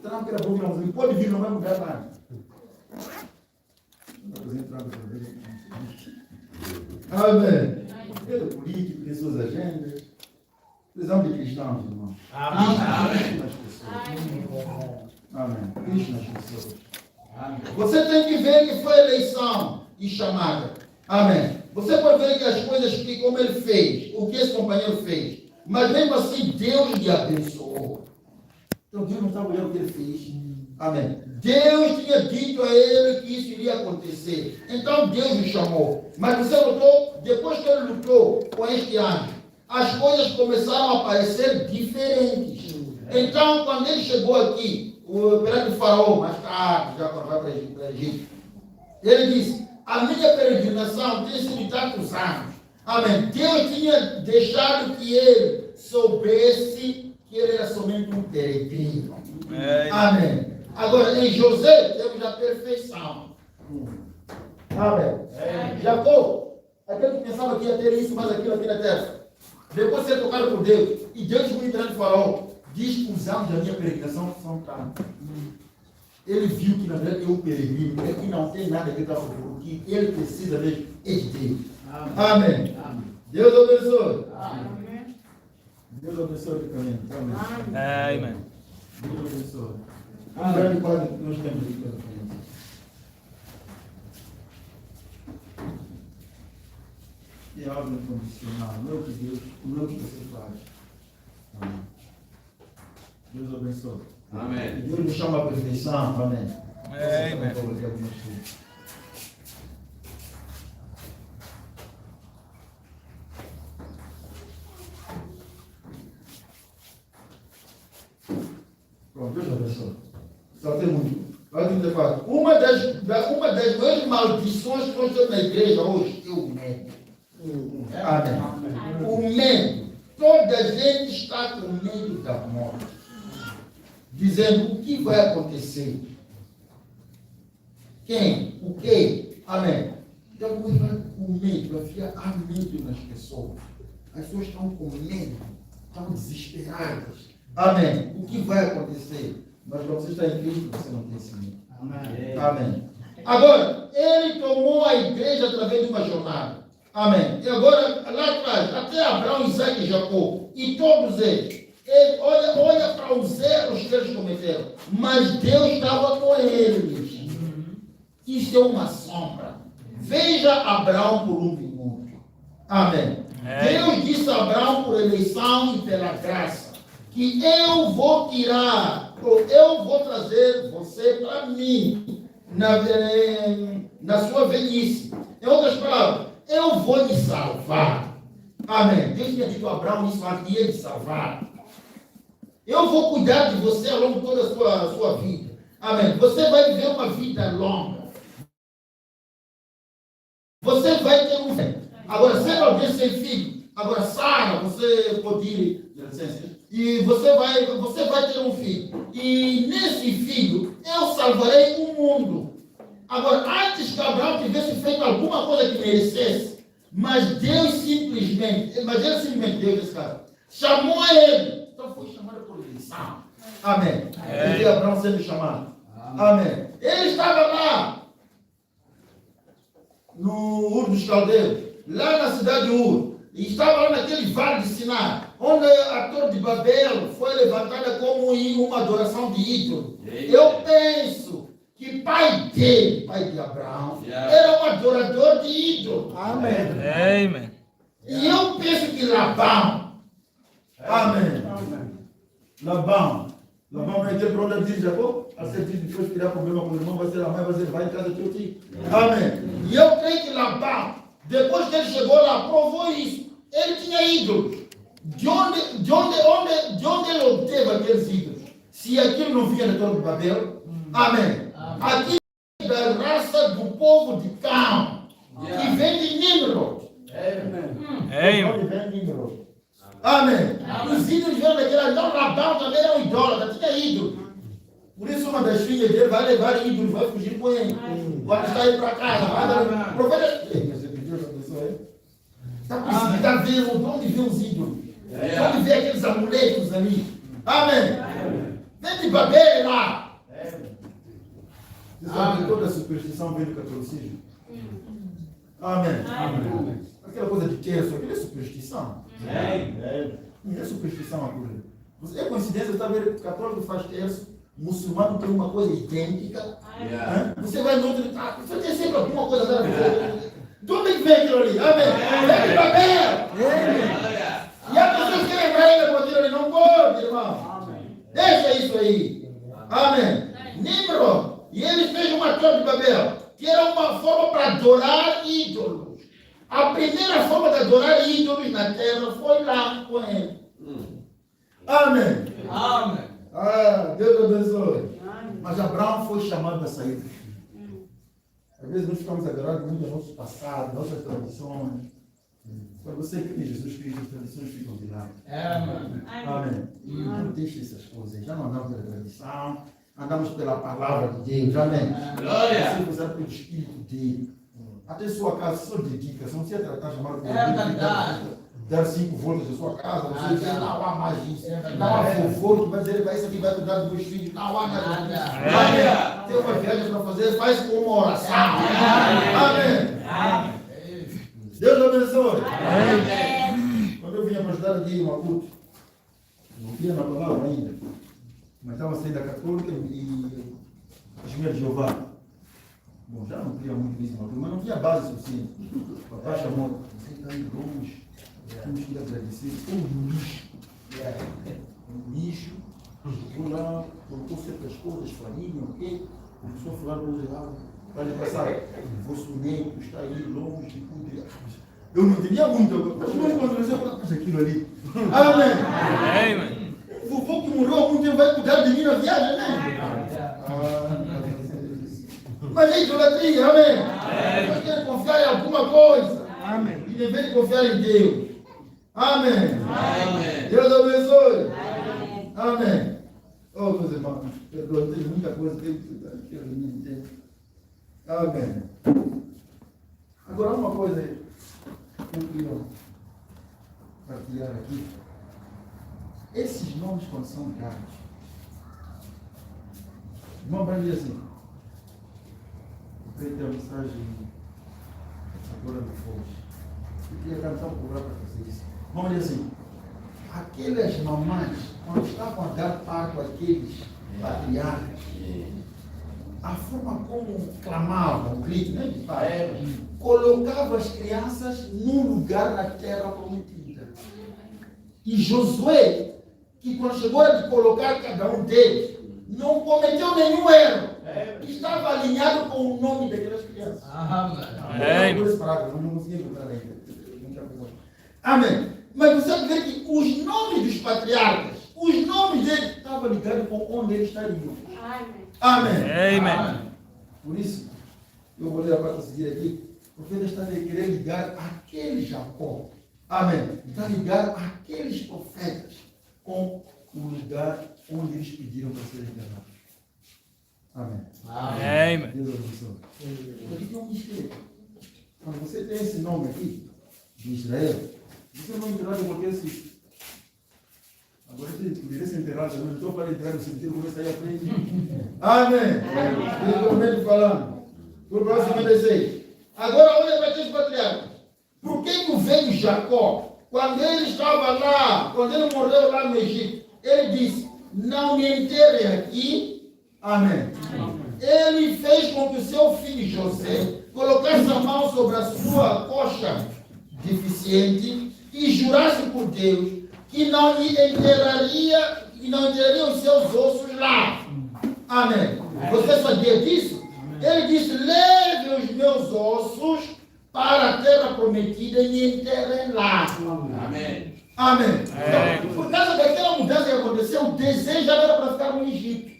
Trump era bom, mas ele pode vir no mesmo lugar lá. Amém. Ele é político, tem suas agendas. Precisamos de cristãos, irmão. Amém. Amém. Cristo nas pessoas. Você tem que ver que foi eleição e chamada. Amém. Você pode ver que as coisas que como ele fez, o que esse companheiro fez, mas mesmo assim Deus lhe abençoou. Então Deus não estava olhando o que ele fez. Amém. Deus tinha dito a ele que isso iria acontecer. Então Deus o chamou. Mas você notou, depois que ele lutou com este anjo, as coisas começaram a parecer diferentes. Então, quando ele chegou aqui, perante o faraó, mais tarde, já quando vai para o Egito, ele disse: a minha peregrinação tem sido de tantos anos. Amém. Deus tinha deixado que ele soubesse que ele era somente um peregrino. Amém. Agora, em José, temos a perfeição. Amém. Jacó, aquele que pensava que ia ter isso, mas aquilo aqui na terra. Depois de ser tocado por Deus, e Deus foi entrar no faraó, diz que os anos da minha peregrinação são tantos. Ele viu que na verdade é um peregrino, é que não tem nada que está por o que ele precisa mesmo é de Deus. Amém. Amém. Deus abençoe. Amém. Deus abençoe o caminho. Amém. Amém. Deus abençoe. Um grande quadro que nós temos aqui pela frente. É algo incondicional, não é o que Deus, não é o que você faz. Amém. Deus abençoe. Amém. Deus nos chama a perfeição. Amém. Amém. Pronto, Deus abençoe. Só tem muito. Uma das maiores maldições que nós temos na igreja hoje é o medo. Amém. O medo. Toda a gente está com medo da morte. Dizendo o que vai acontecer. Quem? O quê? Amém. Então vai com medo, vai ficar medo nas pessoas. As pessoas estão com medo, estão desesperadas. Amém. O que vai acontecer? Mas quando você está em Cristo, você não tem esse medo. Amém. Amém. Agora, ele tomou a igreja através de uma jornada. Amém. E agora, lá atrás, até Abraão, Isaac e Jacó, e todos eles, olha para os erros que eles cometeram. Mas Deus estava com eles. Isso é uma sombra. Veja Abraão por um minuto. Amém. Deus disse a Abraão por eleição e pela graça, que eu vou tirar, eu vou trazer você para mim, na sua velhice. Em outras palavras, eu vou lhe salvar. Amém. Deus tinha dito a Abraão isso antes de ele salvar. Eu vou cuidar de você ao longo de toda a sua vida. Amém. Você vai viver uma vida longa. Você vai ter um filho. Agora, se alguém sem filho, agora Sara, você pode ir, e você vai ter um filho. E nesse filho, eu salvarei o mundo. Agora, antes que Abraão tivesse feito alguma coisa que merecesse, mas ele simplesmente, Deus nesse caso, chamou a ele. Então foi chamado por eleição. Amém. E Abraão sendo chamado. Amém. Ele estava lá, no Ur dos Caldeus, lá na cidade de Ur, e estava lá naquele vale de Siná, onde a Torre de Babel foi levantada como uma adoração de ídolo. Eu penso que pai dele, pai de Abraão, era um adorador de ídolo. Amém. E eu penso que Labão, amém. Labão vai ter problema de Jacó, a ser depois criar problema com o irmão, vai ser a mãe, vai em casa do teu tio. Amém. E eu creio que Labão, depois que ele chegou lá, provou isso. Ele tinha ídolos. De onde ele obteve aqueles ídolos? Se aquilo não vinha da Torre de Babel, amém. Aqui da raça do povo de Cão, que vem de Nimrod. Amém. Os ídolos vieram daquela. Então Labão também era um idólatra, tinha ídolo. Por isso uma das filhas dele vai levar ídolos, vai fugir com ele. Quando está indo para casa, profeta. Está vendo de onde vê os ídolos? De onde vê aqueles amuletos ali? Amém. Vem de Babel lá. Você sabe que toda superstição vem do catolicismo? Amém. Amém. Aquela coisa de terço, aquilo é superstição. Não é superstição aquilo. Você é coincidência, você está vendo que o católico faz terço, o muçulmano tem uma coisa idêntica. Você vai no outro, você tem sempre alguma coisa a ver. De onde vem aquilo ali? Amém. Vem de Babel. E as pessoas querem entrar ainda com aquilo ali, não pode, irmão. Deixa isso aí. Amém. Nimrod. E ele fez uma torre de Babel, que era uma forma para adorar ídolos. A primeira forma de adorar ídolos na terra foi lá com ele. Amém. Amém. Deus abençoe. Mas Abraão foi chamado a sair do Egito. Às vezes nós ficamos agarrados muito ao nosso passado, nossas tradições. Para você que tem Jesus Cristo, as tradições ficam de lado. Amém. Não deixe essas coisas. Já não andamos pela tradição, andamos pela palavra de Deus. Amém. Glória. Você usar pelo Espírito dele. Até sua casa, só dedica. Se não se tratar de chamar dar 5 voltas da sua casa, você diz, não há mais isso. Não há favor, que vai dizer, isso aqui vai cuidar dos meus filhos. Não há mais isso. Tem uma viagem para fazer, faz com uma oração. Amém. Deus abençoe. Quando eu vinha para ajudar aqui em Maputo, não tinha na palavra ainda, mas estava saindo da católica e Testemunha de Jeová. Bom, já não queria muito isso, mas não tinha base suficiente. O papai chamou, você está indo longe, temos que agradecer. Foi um lixo. Um lixo. Chegou lá, colocou certas coisas, farinha, o quê? Começou a falar coisas erradas. Para ele passar, o vosso neto está aí longe de tudo. Eu não entendia muito, mas quando eu falei, aquilo ali. Amém. O vovô que morreu há algum tempo vai cuidar de mim na viagem, né? Mas é idolatria, amém? Nós queremos confiar em alguma coisa. Amém. E devemos confiar em Deus. Amém. Amém. Deus abençoe. Amém. Oh, meus irmãos, perdoa, tem muita coisa que eu não entendo. Amém. Agora, uma coisa que eu queria partilhar aqui. Esses nomes, quando são dados, irmão, vai dizer assim, eu tenho a mensagem agora no fogo. Eu queria cantar um programa para fazer isso. Vamos dizer assim, aquelas mamães, quando estavam a dar parto àqueles patriarcas, a forma como clamavam, o grito, né? Colocava as crianças num lugar na terra prometida. E Josué, que quando chegou a de colocar cada um deles, não cometeu nenhum erro. Estava alinhado com o nome daquelas crianças. Amém. Não consegui encontrar ainda. Amém. Mas você vê que os nomes dos patriarcas, os nomes deles estavam ligados com onde eles estariam. Amém. Amém. Por isso, eu vou ler a parte a seguir aqui. O profeta está a querer ligar aquele Jacó. Amém. Está a ligar aqueles profetas com o lugar onde eles pediram para serem enganados. Amém. Amém. Deus abençoe. Aqui tem um mistério. Quando você tem esse nome aqui, de Israel, você não enterrar em qualquer sítio. Agora você poderia ser enterrado, não estou para entrar no cemitério, vou sair à frente. Amém. Eu estou mesmo falando. Por próximo 56. Agora olha para aqueles patriarcas. Por que o velho Jacó, quando ele estava lá, quando ele morreu lá no Egito, ele disse, não me enterrem aqui. Amém. Ele fez com que o seu filho José colocasse a mão sobre a sua coxa deficiente e jurasse por Deus que não lhe enterraria, que não enterraria os seus ossos lá. Amém. Você sabia disso? Ele disse, leve os meus ossos para a terra prometida e me enterrem lá. Amém. Amém. Então, por causa daquela mudança que aconteceu, o desejo era para ficar no Egito.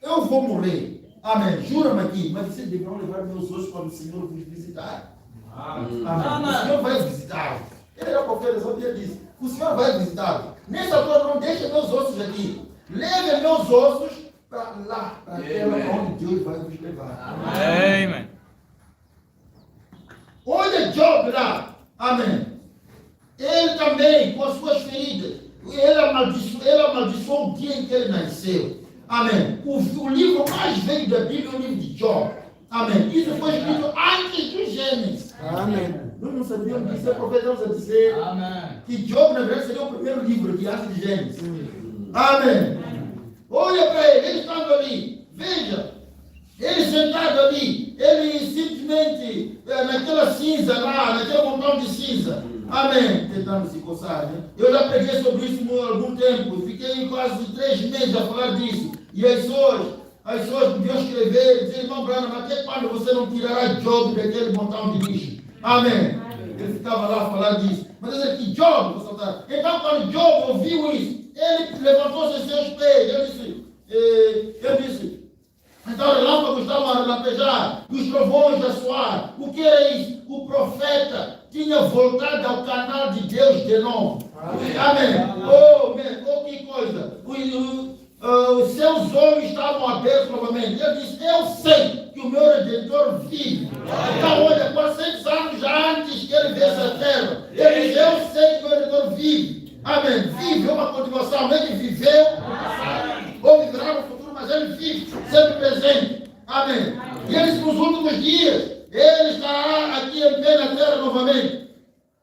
Eu vou morrer. Amém. Jura-me aqui, mas vocês deverão levar meus ossos para o Senhor vos visitar. Amém. O Senhor vai visitar. Ele era profeta, sabia disso. O Senhor vai visitar. Nessa altura, não deixe meus ossos aqui. Leve meus ossos para lá, para a terra onde Deus vai nos levar. Amém. Olha Job lá. Amém. Ele também, com as suas feridas, Ele amaldiçoou o dia em que ele nasceu. Amém. O livro mais velho da Bíblia é o livro de Jó. Amém. Isso foi escrito antes do Gênesis. Amém. Nós não sabíamos disso, aproveitamos a dizer que Jó, na verdade, seria o primeiro livro de antes de Gênesis. Amém. Olha para ele estava ali. Veja, ele sentado ali, ele simplesmente naquela cinza lá, naquele montão de cinza. Amém. Tentando se coçar, né? Eu já preguei sobre isso há algum tempo. Fiquei quase 3 meses a falar disso. E as pessoas podiam escrever e dizer, irmão Branham, até quando você não tirará Job daquele montão de lixo? Amém. Ele ficava lá a falar disso. Mas dizer que Job, então quando Job ouviu isso, ele levantou-se em seus pés. Ele disse, então os relâmpagos estavam a relampejar, os trovões a soar. O que era isso? O profeta tinha voltado ao canal de Deus de novo. Amém. Oh, que coisa. Os seus olhos estavam abertos novamente. Ele disse, eu sei que o meu Redentor vive. Então, olha, 400 anos já antes que ele viesse à terra, ele disse, eu sei que o meu Redentor vive. Amém. Vive é uma continuação. Ele viveu no passado, ou viverá no futuro, mas ele vive, sempre presente. Amém. E ele disse, nos últimos dias, ele estará aqui em pé na terra novamente.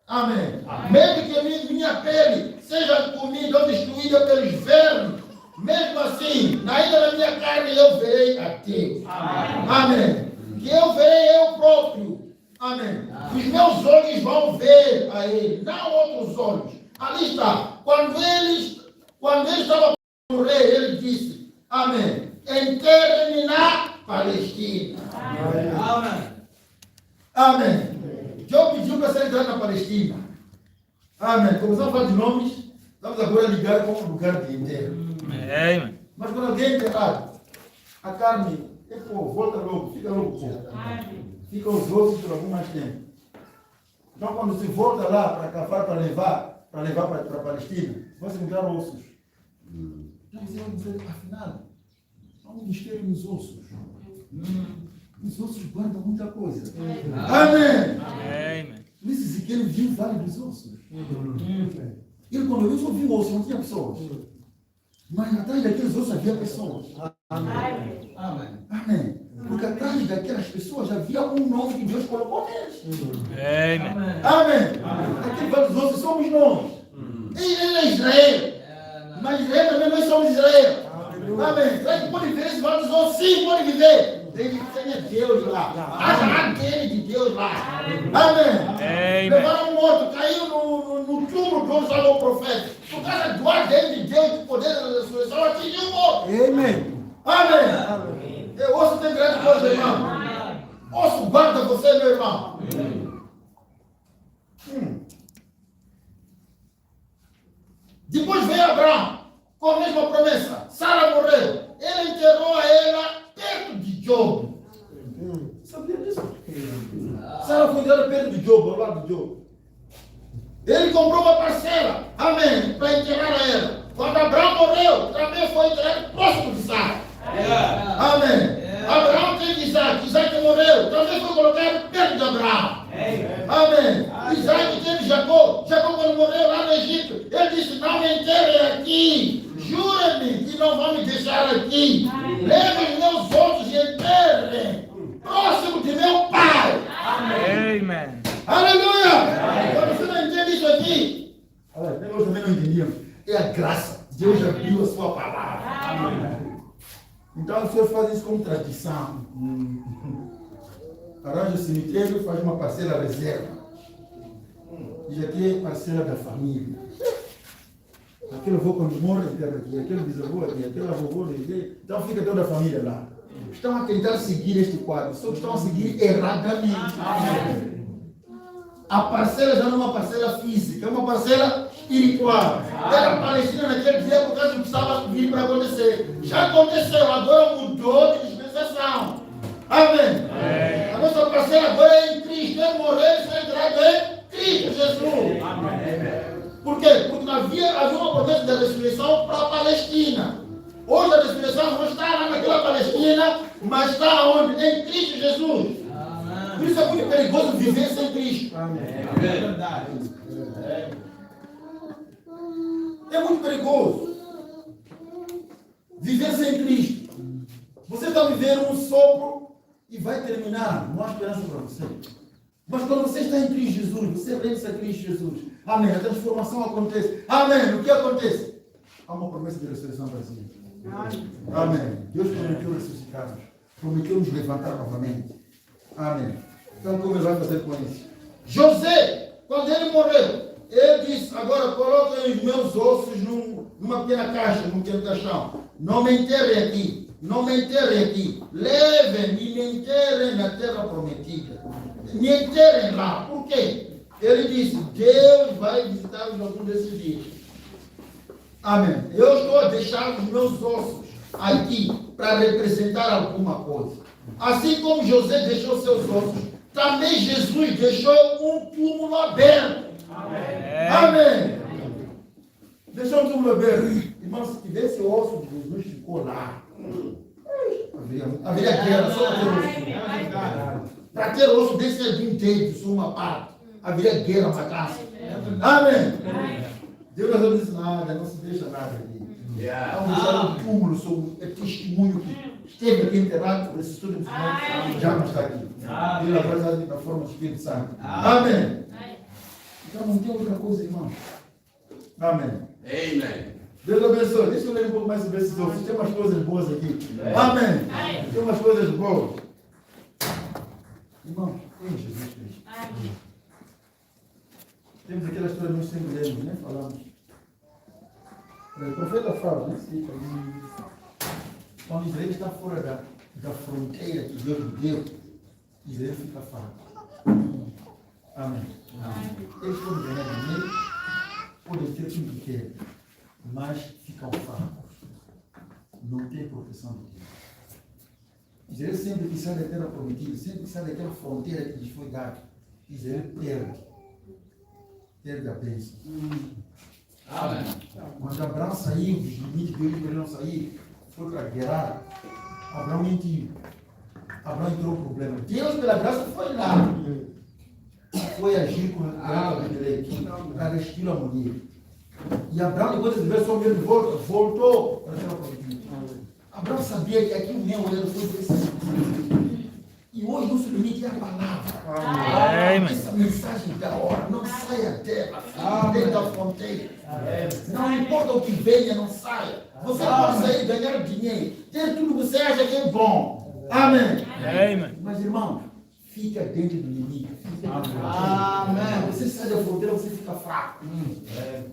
Amém. Mesmo que minha pele seja comida ou destruída pelos vermes, mesmo assim, ainda na minha carne eu verei a Deus. Amém. Que eu verei eu próprio. Amém. Os meus olhos vão ver a Ele, não outros olhos. Ali está. Quando ele estava com o rei, ele disse, amém, enterre-me na Palestina. Amém. Amém. Job pediu para ser enterrado na Palestina. Amém. Começamos a falar de nomes, estamos agora a ligar com o lugar de enterro. Mas quando alguém é enterrado, a carne volta logo, fica logo pouco. Fica os ossos por algum mais tempo. Então quando se volta lá para cavar, para levar para a Palestina, vai se encontrar ossos. Então você vai dizer, afinal, há um mistério nos ossos. Os ossos guardam muita coisa. Amém. Por isso Ezequiel viu o vale dos ossos. Ele quando eu só viu ossos, não tinha pessoas. Mas atrás daqueles ossos havia pessoas. Amém. Porque atrás daquelas pessoas havia um nome que Deus colocou neles. Amém. Aquele vale dos ossos somos nós. Ele é Israel. Mas Israel também nós somos Israel. Amém. Será que pode viver esse vale dos ossos? Sim, pode viver. Desde que tenha Deus lá. Haja dele de Deus lá. Amém. Levaram um morto, caiu no túmulo onde estava o profeta. Por causa do ADN de Deus, do poder da ressurreição, atingiu o morto. Amém. Eu ouço tem grande coisa, irmão. Ouço guarda você, meu irmão. Depois veio Abraão com a mesma promessa. Sara morreu. Ele enterrou ela perto de Job. Sabia disso? Sara foi enterrada perto de Job, ao lado de Job. Ele comprou uma parcela, amém, para enterrar ela. Quando Abraão morreu, também foi enterrado próximo de Sara. Amém. Abraão teve Isaac, Isaac morreu, também foi colocado perto de Abraão. Amém. Isaac teve Jacó, Jacó quando morreu lá no Egito, ele disse, não me enterrem aqui, jura-me que não vão me deixar aqui. Levem os meus ossos e enterrem próximo de meu pai. Amém. Aleluia. Quando você não entende isso aqui, nós também não entendíamos. É a graça. Deus abriu a sua palavra. Então as pessoas fazem isso como tradição. Arranja o cemitério, faz uma parcela reserva. Diz aqui é parcela da família. Aquele avô quando morre, aqui, aquele bisavô aqui, aquele avô aqui. Então fica toda a família lá. Estão a tentar seguir este quadro, só que estão a seguir erradamente. A parcela já não é uma parcela física, é uma parcela espiritual. Era a Palestina naquele dia por causa do que estava vindo para acontecer. Já aconteceu, agora mudou de dispensação. Amém. A nossa parcela agora é em Cristo. Ele morreu e foi enterrado em Cristo Jesus. Por quê? Porque havia uma promessa da ressurreição para a Palestina. Hoje a ressurreição não está lá naquela Palestina, mas está onde? Em Cristo Jesus. Por isso é muito perigoso viver sem Cristo. Amém. É verdade. É muito perigoso. Viver sem Cristo. Você está vivendo um sopro e vai terminar. Não há esperança para você. Mas quando você está em Cristo Jesus, você rende-se a Cristo Jesus. Amém. A transformação acontece. Amém. O que acontece? Há uma promessa de ressurreição para si. Amém. Deus prometeu ressuscitar-nos. Prometeu nos levantar novamente. Amém. Então, como ele vai fazer com isso? José, quando ele morreu, ele disse: agora coloquem os meus ossos numa pequena caixa, num pequeno caixão. Não me enterrem aqui. Não me enterrem aqui. Levem e me enterrem na terra prometida. Me enterrem lá. Por quê? Ele disse: Deus vai visitar-nos algum desses dias. Amém. Eu estou a deixar os meus ossos aqui para representar alguma coisa. Assim como José deixou seus ossos, também Jesus deixou um túmulo aberto. Amém. Amém. Deixou um túmulo aberto. Irmão, se tivesse o osso de Jesus ficou lá, haveria guerra só para ter osso. Para ter osso desse inteiro, de sua parte, haveria guerra, matança. Amém. Deus não disse nada, não se deixa nada aqui. Vamos deixar um túmulo sobre o testemunho que esteve aqui enterrado, por esse estudo já não está aqui. Ele agora está na forma do Espírito Santo. Amém. Então não tem outra coisa, irmão. Amém. Amen. Deus abençoe. Deixa eu ler um pouco mais sobre esses outros. Tem umas coisas boas aqui. Amém. Tem umas coisas boas. Irmão, tem Jesus Cristo. Temos aquela história que nós sempre lemos, né? Falamos. O profeta fala, né? Quando Israel está fora da fronteira que Deus lhe deu, Israel fica fraco. Amém. Eles podem ganhar dinheiro, podem ter tudo que querem, mas ficam fracos. Não tem proteção de Deus. Israel sempre que sai da terra prometida, sempre que sai daquela fronteira que lhes foi dada, Israel perde a bênção. Amém. Quando Abraão saiu dos limites de Deus para ele não sair, foi para guerrar, Abraão mentiu. Abraão entrou no problema. Deus, pela graça, foi lá. Foi agir com a para restituir a mulher. E Abraão, depois de ver sua mulher de volta, voltou para a terra prometida. Abraão sabia que aquilo mesmo ele foi decidido. E hoje nosso limite é a palavra. Essa mensagem da hora. Não saia dela. Dentro da fronteira. Não importa o que venha, não saia. Você pode sair e ganhar dinheiro. Ter tudo que você acha que é bom. Amém. Mas irmão, fica dentro do limite. Amém. Você sai da fronteira, você fica fraco. É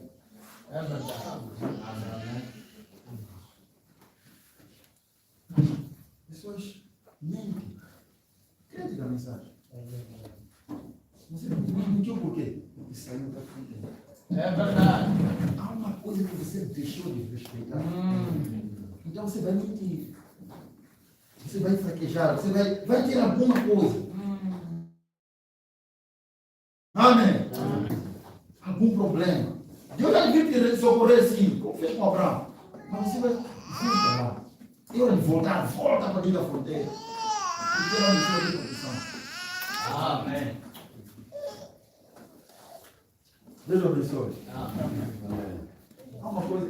verdade. Pessoas mentem. Crente da mensagem. Você não mentiu por quê? Porque saiu da fronteira. É verdade. Há uma coisa que você deixou de respeitar. Então você vai mentir. Você vai fraquejar. Você vai ter alguma coisa. Amém. Algum problema. Deus já viu que socorrer sim. Como fez com Abraão. Mas você vai lá. E hora de voltar, volta para dentro da fronteira. Porque não precisa de proteção. Amém. Deus abençoe. Amém. Há uma coisa.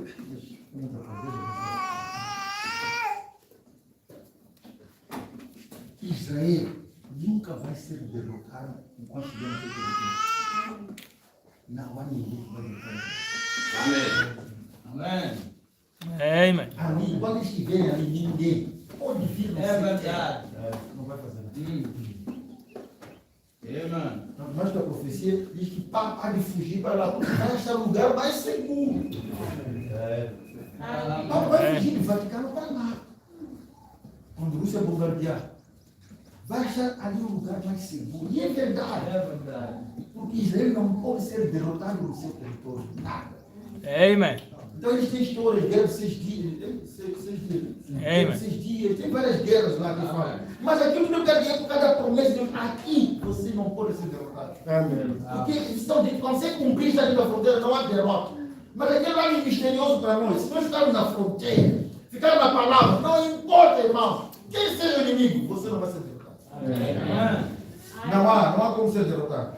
Israel nunca vai ser derrotado enquanto estiver no território. Não há ninguém que vai derrotar. Amém. Amém. Ali, quando estiverem ali, ninguém pode vir. É verdade. Não vai fazer nada. Mas a profecia diz que há de fugir para lá, porque vai achar lugar mais seguro. Não vai fugir, vai ficar no lá. Quando a Rússia bombardear, vai achar ali um lugar mais seguro. E é verdade. É verdade. Porque Israel não pode ser derrotado no seu território. Nada. Amém. Então eles têm histórias, guerras de 6 dias. 6 dias. Tem várias guerras lá que falam. Mas aquilo que eu quero dizer por causa da promessa de Deus, aqui você não pode ser derrotado. Amém. Porque estão quando você cumprir está dentro da fronteira, não há derrota. Mas aquele lá é misterioso para nós. Se nós ficarmos na fronteira, ficarmos na palavra, não importa, irmão. Quem seja o inimigo, você não vai ser derrotado. Amém. Não há como ser derrotado.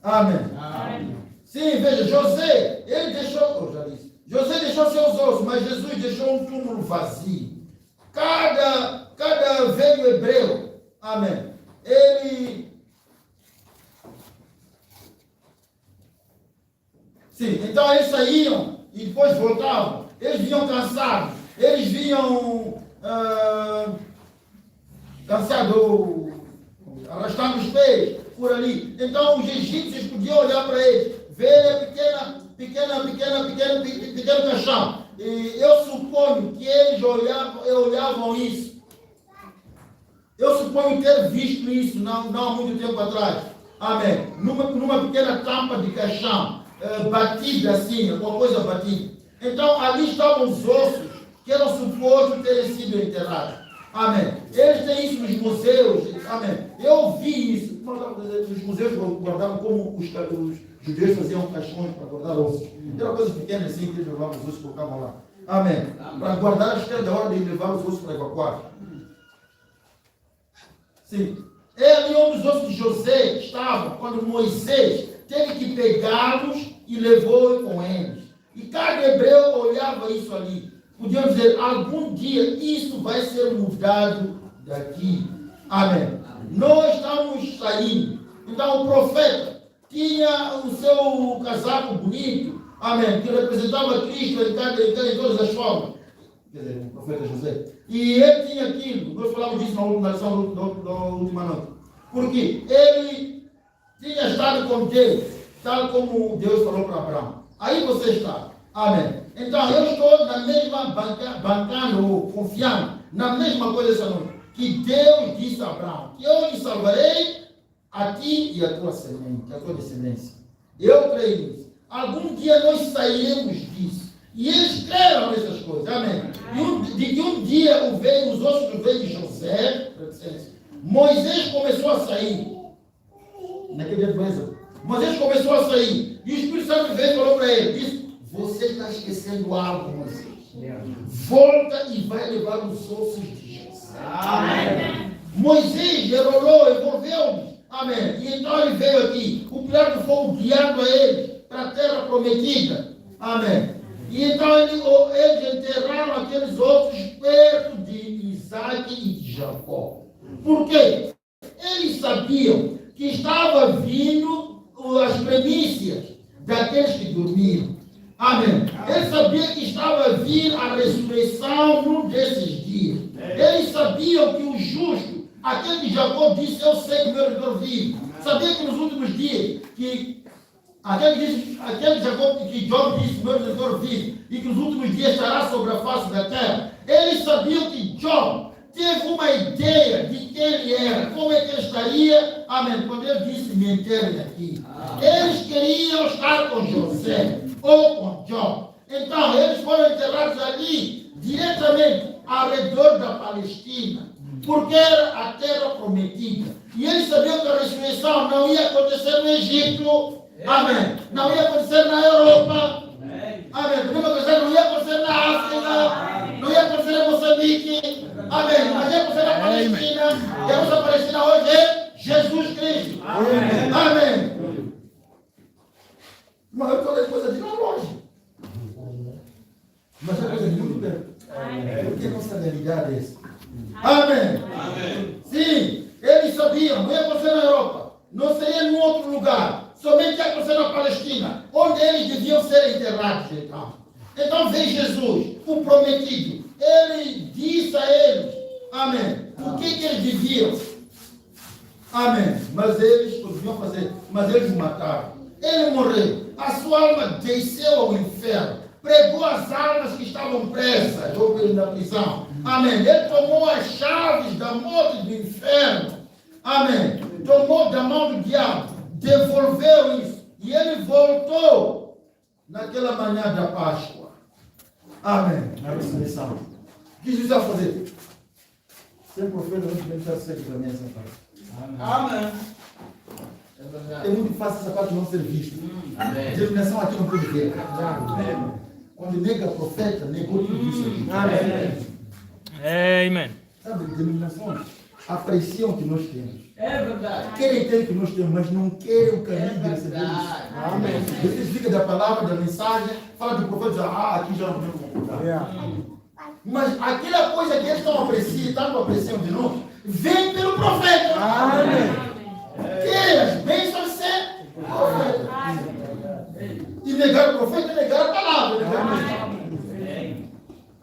Amém. Sim, veja, José, ele deixou, eu já disse, José deixou seus ossos, mas Jesus deixou um túmulo vazio. Cada velho hebreu, amém, sim, então eles saíam e depois voltavam. Eles vinham cansados. Eles vinham cansados, arrastando os pés por ali. Então os egípcios podiam olhar para eles, ver pequeno caixão. E eu suponho que eles olhavam isso. Eu suponho ter visto isso não há muito tempo atrás. Amém. Numa pequena tampa de caixão, batida assim, alguma coisa batida. Então ali estavam os ossos que eram supostos terem sido enterrados. Amém. Eles têm isso nos museus. Amém. Eu vi isso. Os museus guardavam como os judeus faziam caixões para guardar ossos. Era coisas pequenas assim que eles levavam os ossos e colocavam lá. Amém. Para guardar até da hora de levar os ossos para evacuar. Sim. É ali onde os ossos de José estavam, quando Moisés teve que pegá-los e levou com eles. E cada hebreu olhava isso ali. Podiam dizer, algum dia isso vai ser mudado daqui. Amém. Nós estamos saindo. Então o profeta tinha o seu casaco bonito, amém, que representava Cristo em todas as formas. Quer dizer, o profeta José. E ele tinha aquilo, nós falamos disso na lição da última noite. Porque ele tinha estado com Deus, tal como Deus falou para Abraão. Aí você está. Amém. Então eu estou na mesma bancando ou confiando na mesma coisa essa noite. Que Deus disse a Abraão, que eu lhe salvarei a ti e a tua semente, a tua descendência. Eu creio nisso. Algum dia nós sairemos disso. E eles creram nessas coisas. Amém. De que um dia os ossos do velho de José, Moisés começou a sair. Naquele dia do Êxodo. Moisés começou a sair. E o Espírito Santo veio e falou para ele, disse, você está esquecendo algo, Moisés. Volta e vai levar os ossos de José. Amém. Moisés olhou, envolveu-nos. Amém. E então ele veio aqui. O pilar do fogo guiando a ele para a terra prometida. Amém. E então eles enterraram aqueles ossos perto de Isaac e de Jacó. Por quê? Eles sabiam que estava vindo as primícias daqueles que dormiam. Amém. Eles sabiam que estava a vir a ressurreição num desses dias. Eles sabiam que o justo, aquele que Jacó disse, eu sei que meu Redentor vive. Sabia que nos últimos dias, que aquele Jacó que Job disse, meu Redentor vive, e que nos últimos dias estará sobre a face da terra. Eles sabiam que Job teve uma ideia de quem ele era, como é que ele estaria, amém, quando ele disse, me enterrem aqui. Eles queriam estar com José, ou com Job. Então, eles foram enterrados ali, diretamente ao redor da Palestina, porque era a terra prometida. E eles sabiam que a ressurreição não ia acontecer no Egito, amém, não ia acontecer na Europa, amém, não ia acontecer na África, não ia acontecer em Moçambique, amém, mas ia acontecer na Palestina. E a nossa Palestina hoje é Jesus Cristo, amém. Mas eu toda coisa de longe. Mas é coisa de muito perto. Porque a nossa realidade é essa. Amém. Amém. Sim, eles sabiam, não ia acontecer na Europa, não seria em outro lugar, somente ia acontecer na Palestina, onde eles deviam ser enterrados. Então veio Jesus, o prometido. Ele disse a eles, amém, o que eles deviam. Amém. Mas eles podiam fazer, mas eles o mataram. Ele morreu, a sua alma desceu ao inferno, pregou as almas que estavam presas ou na prisão. Amém. Ele tomou as chaves da morte do inferno. Amém. Tomou da mão do diabo, devolveu isso. E ele voltou naquela manhã da Páscoa. Amém. Na ressurreição. O que Jesus vai fazer? Ser profeta não tem que estar sempre para mim essa parte. Amém. É muito fácil essa parte não ser vista. A denominação aqui não pode ver. Quando nega profeta, negou tudo isso aqui. Amém. Sabe, denominações, apreciam o que nós temos. É verdade. Querem ter o que nós temos, mas não querem o caminho de É receber isso. verdade. Amém. Você fica da palavra, da mensagem, fala do profeta, diz, aqui já não tem como mudar. Mas aquela coisa que eles estão apreciando, tanto apreciam de nós, vem pelo profeta. Amém. Querem as bênçãos sem profeta. E negar o profeta é negar a palavra. Negar a mensagem.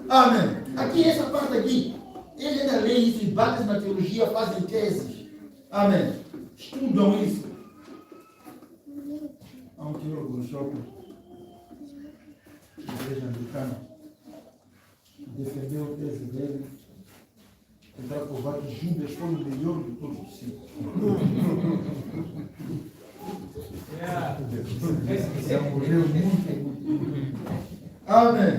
Amém. Aqui, essa parte aqui, eles ainda leem isso, batem na teologia, fazem teses. Amém. Estudam isso. Há um teólogo no shopping, na igreja americana, defendeu a tese dele, tentar provar que Judas foi o melhor de todos os cinco. Já morreu muito. Amém.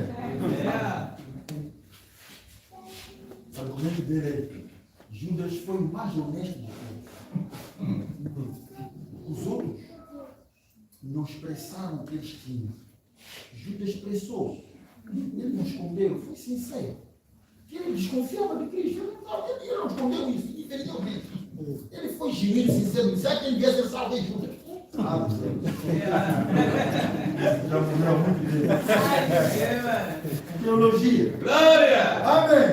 O argumento dele é: Judas foi o mais honesto de todos. Os outros não expressaram o que eles tinham. Judas expressou. Ele não escondeu, foi sincero. Ele desconfiava de Cristo. Ele não escondeu isso, infelizmente. Ele foi genuíno, sincero. Será que ele devia ser salvo em Judas? Já morreu muito bem. Teologia. Glória! Amém.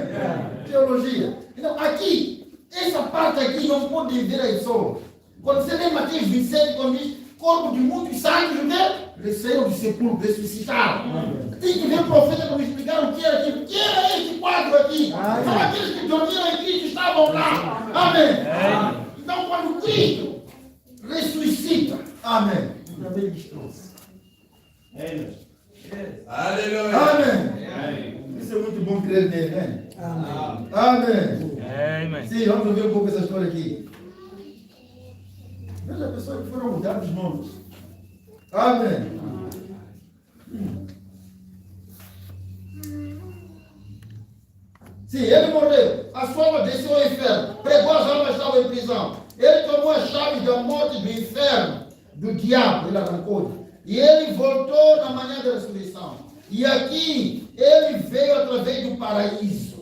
Teologia. Então, aqui, essa parte aqui não pode ver aí só. Quando você lê Mateus 27, quando diz: corpo de muitos santos, desceram do sepulcro, ressuscitaram. Tem que ver o profeta para me explicar o que era aquilo. O que era esse quadro aqui? São aqueles que dormiram em Cristo estavam lá. Amém. Então, quando Cristo ressuscita, amém, também lhes trouxe. Aleluia! Amém. Isso é muito bom crer nele, né? Amém. Amen. Sim, vamos ver um pouco essa história aqui. Veja pessoas que foram mudados os nomes. Amém. Sim, ele morreu. A sua alma desceu ao inferno. Pregou as almas que estavam em prisão. Ele tomou as chaves da morte do inferno, do diabo. Ele arrancou. E ele voltou na manhã da ressurreição. E aqui, ele veio através do paraíso.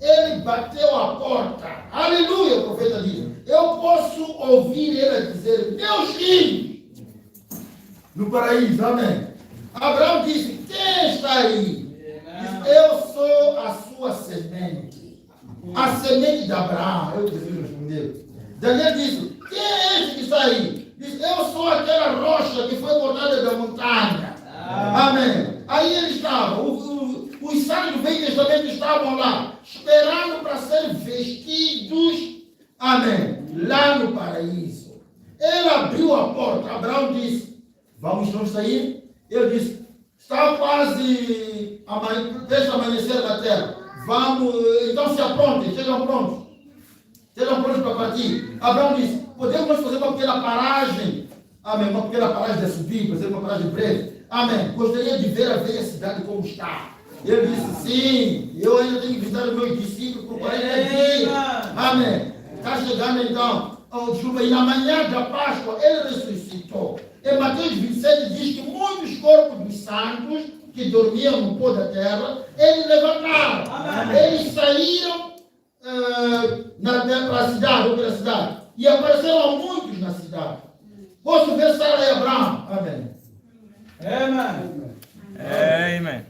Ele bateu a porta. Aleluia, o profeta diz. Eu posso ouvir ele dizer: meus filhos, no paraíso, amém. Abraão disse: quem está aí? Diz: eu sou a sua semente. A semente de Abraão. Eu Jesus respondeu. Daniel disse: quem é esse que está aí? Diz: eu sou aquela rocha que foi cortada da montanha. Amém. Aí ele estava, os santos do Velho Testamento estavam lá, esperando para serem vestidos, amém, lá no paraíso. Ele abriu a porta. Abraão disse: vamos todos sair? Ele disse: está quase amanhecer na terra. Vamos, então se aprontem, sejam prontos. Sejam prontos para partir. Abraão disse: podemos nós fazer uma pequena paragem? Amém. Uma pequena paragem de subir, fazer uma paragem breve. Amém. Gostaria de ver a velha cidade como está. Ele disse: sim, eu ainda tenho que visitar os meus discípulos por 40 dias. Amém. Está chegando então. Desculpa, e na manhã da Páscoa ele ressuscitou. Em Mateus 27 diz que muitos corpos dos santos que dormiam no pó da terra, eles levantaram. Amém. Eles saíram para a cidade, ou pela cidade, e apareceram a muitos na cidade. Posso ver Sara e Abraão. Amém. Amen. Amen.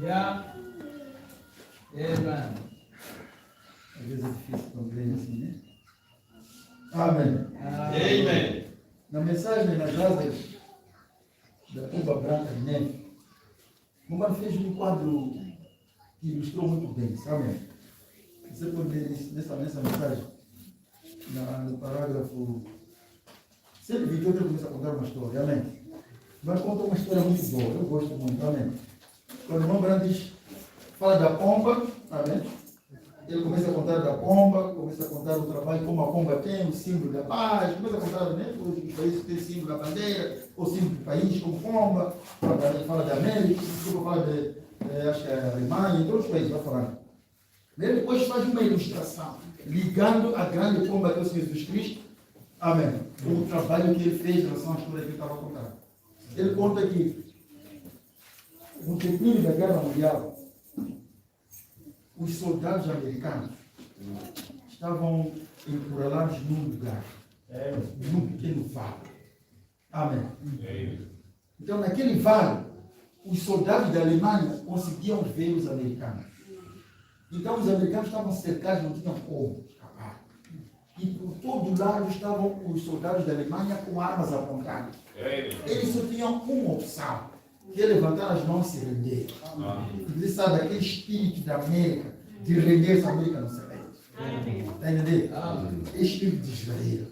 Yeah. Amen. Às vezes é difícil compreender assim, né? Amém. Amen. Na mensagem nas asas da pomba branca de neve, o Mano fez um quadro que ilustrou muito bem. Amém. Você pode ler nessa mensagem, no parágrafo 128, ele começa a contar uma história. Amém. Mas conta uma história muito boa, eu gosto muito. Amém. Quando o irmão Brandes fala da pomba, amém, ele começa a contar da pomba, começa a contar o trabalho, como a pomba tem, o símbolo da paz, começa a contar, né, os países têm símbolo da bandeira, o símbolo do país como pomba, fala da América, fala de, acho que é a Alemanha, em todos os países vai falar. Ele depois faz uma ilustração, ligando a grande pomba que é o Senhor Jesus Cristo, amém, com o trabalho que ele fez em relação à história que ele estava contando. Ele conta que no declínio da Guerra Mundial, os soldados americanos estavam encurralados num lugar, num pequeno vale. Amém. Então, naquele vale, os soldados da Alemanha conseguiam ver os americanos. Então, os americanos estavam cercados, não tinham como escapar. E por todo lado estavam os soldados da Alemanha com armas apontadas. Eles só tinham uma opção, que é levantar as mãos e se render. Você sabe, aquele espírito da América, de render-se à América não se rende. Está entendendo? Espírito de Israel.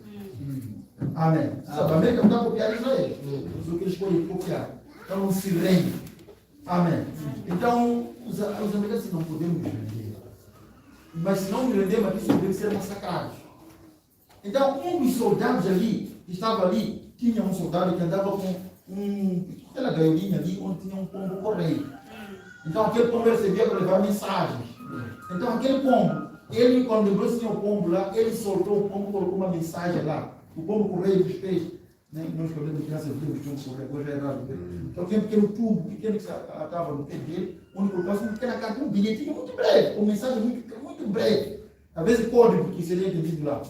Amém. Sabe, a América não está a copiar Israel. Só que eles podem copiar. Então não se rende. Amém. Então, os americanos não podemos nos render. Mas se não nos rendermos aqui, devemos ser massacrados. Então, um dos soldados ali, que estava ali, tinha um soldado que andava com aquela gaiolinha ali, onde tinha um pombo correio. Então, aquele pombo recebia para levar mensagens. Então, aquele pombo, ele, quando lembrou se tinha o pombo lá, ele soltou o pombo, colocou uma mensagem lá. O pombo correio dos peixes. Nós, quando éramos crianças, vimos um pombo correio, hoje é errado. Então, tinha um pequeno tubo, pequeno que estava no pé dele, onde colocava uma pequena carta, um bilhetinho muito breve, com mensagem muito breve. Às vezes, código que seria entendido lá.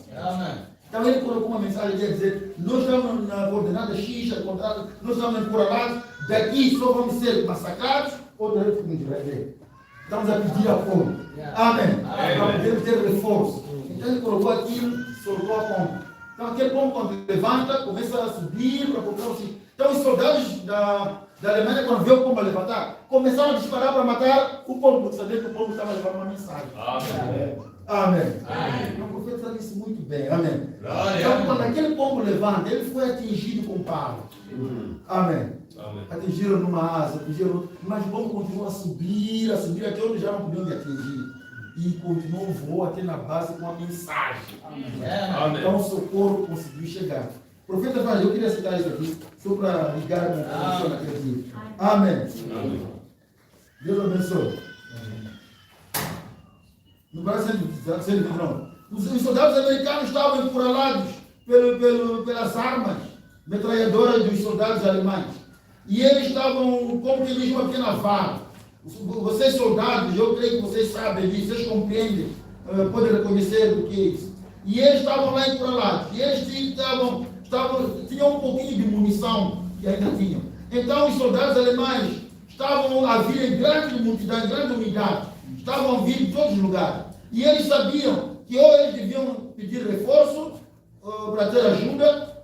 Então, ele colocou uma mensagem de dizer: nós estamos na coordenada X, nós estamos encurralados, daqui só vamos ser massacrados, outra vez vamos ver. Estamos a pedir apoio. Amém. Para poder ter reforço. Então, ele colocou aquilo, soltou a pomba. Então, aquele pombo, quando levanta, começa a subir para procurar o sítio. Então, os soldados da Alemanha, quando viu o pombo levantar, começaram a disparar para matar o pombo, porque sabiam que o pombo estava levando uma mensagem. Amém. Então, o profeta disse muito bem. Amém. Então, quando aquele pombo levanta, ele foi atingido com palo. Amém. Atingiram numa asa, mas o pombo continuou a subir, até onde já não podiam me atingir. E continuou o voo até na base com a mensagem. Então, o socorro conseguiu chegar. O profeta fala: eu queria citar isso aqui, só para ligar com a pessoa naquele dia. Amém. Deus abençoe. No Brasil, os soldados americanos estavam encurralados pelas armas metralhadoras dos soldados alemães. E eles estavam, como que diz, uma pequena vara. Vocês soldados, eu creio que vocês sabem disso, vocês compreendem, podem reconhecer o que é isso. E eles estavam lá encurralados. E eles tinham um pouquinho de munição que ainda tinham. Então os soldados alemães estavam a vir em grande multidão, em grande unidade. Estavam a vir de todos os lugares. E eles sabiam que ou eles deviam pedir reforço para ter ajuda,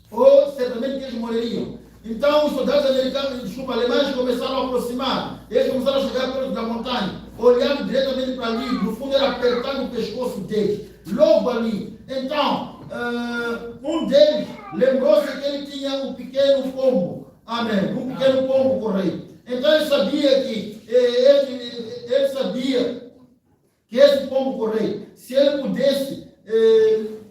ou certamente que eles morreriam. Então os soldados alemães começaram a aproximar. Eles começaram a chegar perto da montanha, olhando diretamente para ali. No fundo era apertando o pescoço deles, logo ali. Então, um deles lembrou-se que ele tinha um pequeno pombo. Amém. Um pequeno pombo correio. Então ele sabia que esse pombo correio, se ele pudesse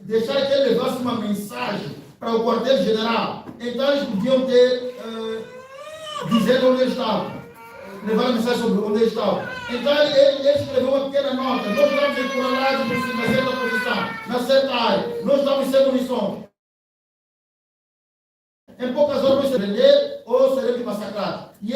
deixar que ele levasse uma mensagem para o quartel-general, então eles podiam ter dizer onde ele estava, levar a mensagem sobre onde ele estava. Então ele escreveu uma pequena nota: nós estamos encurralados na certa posição, na certa área, nós estamos sem munição. Em poucas horas vamos se render ou seremos massacrados. E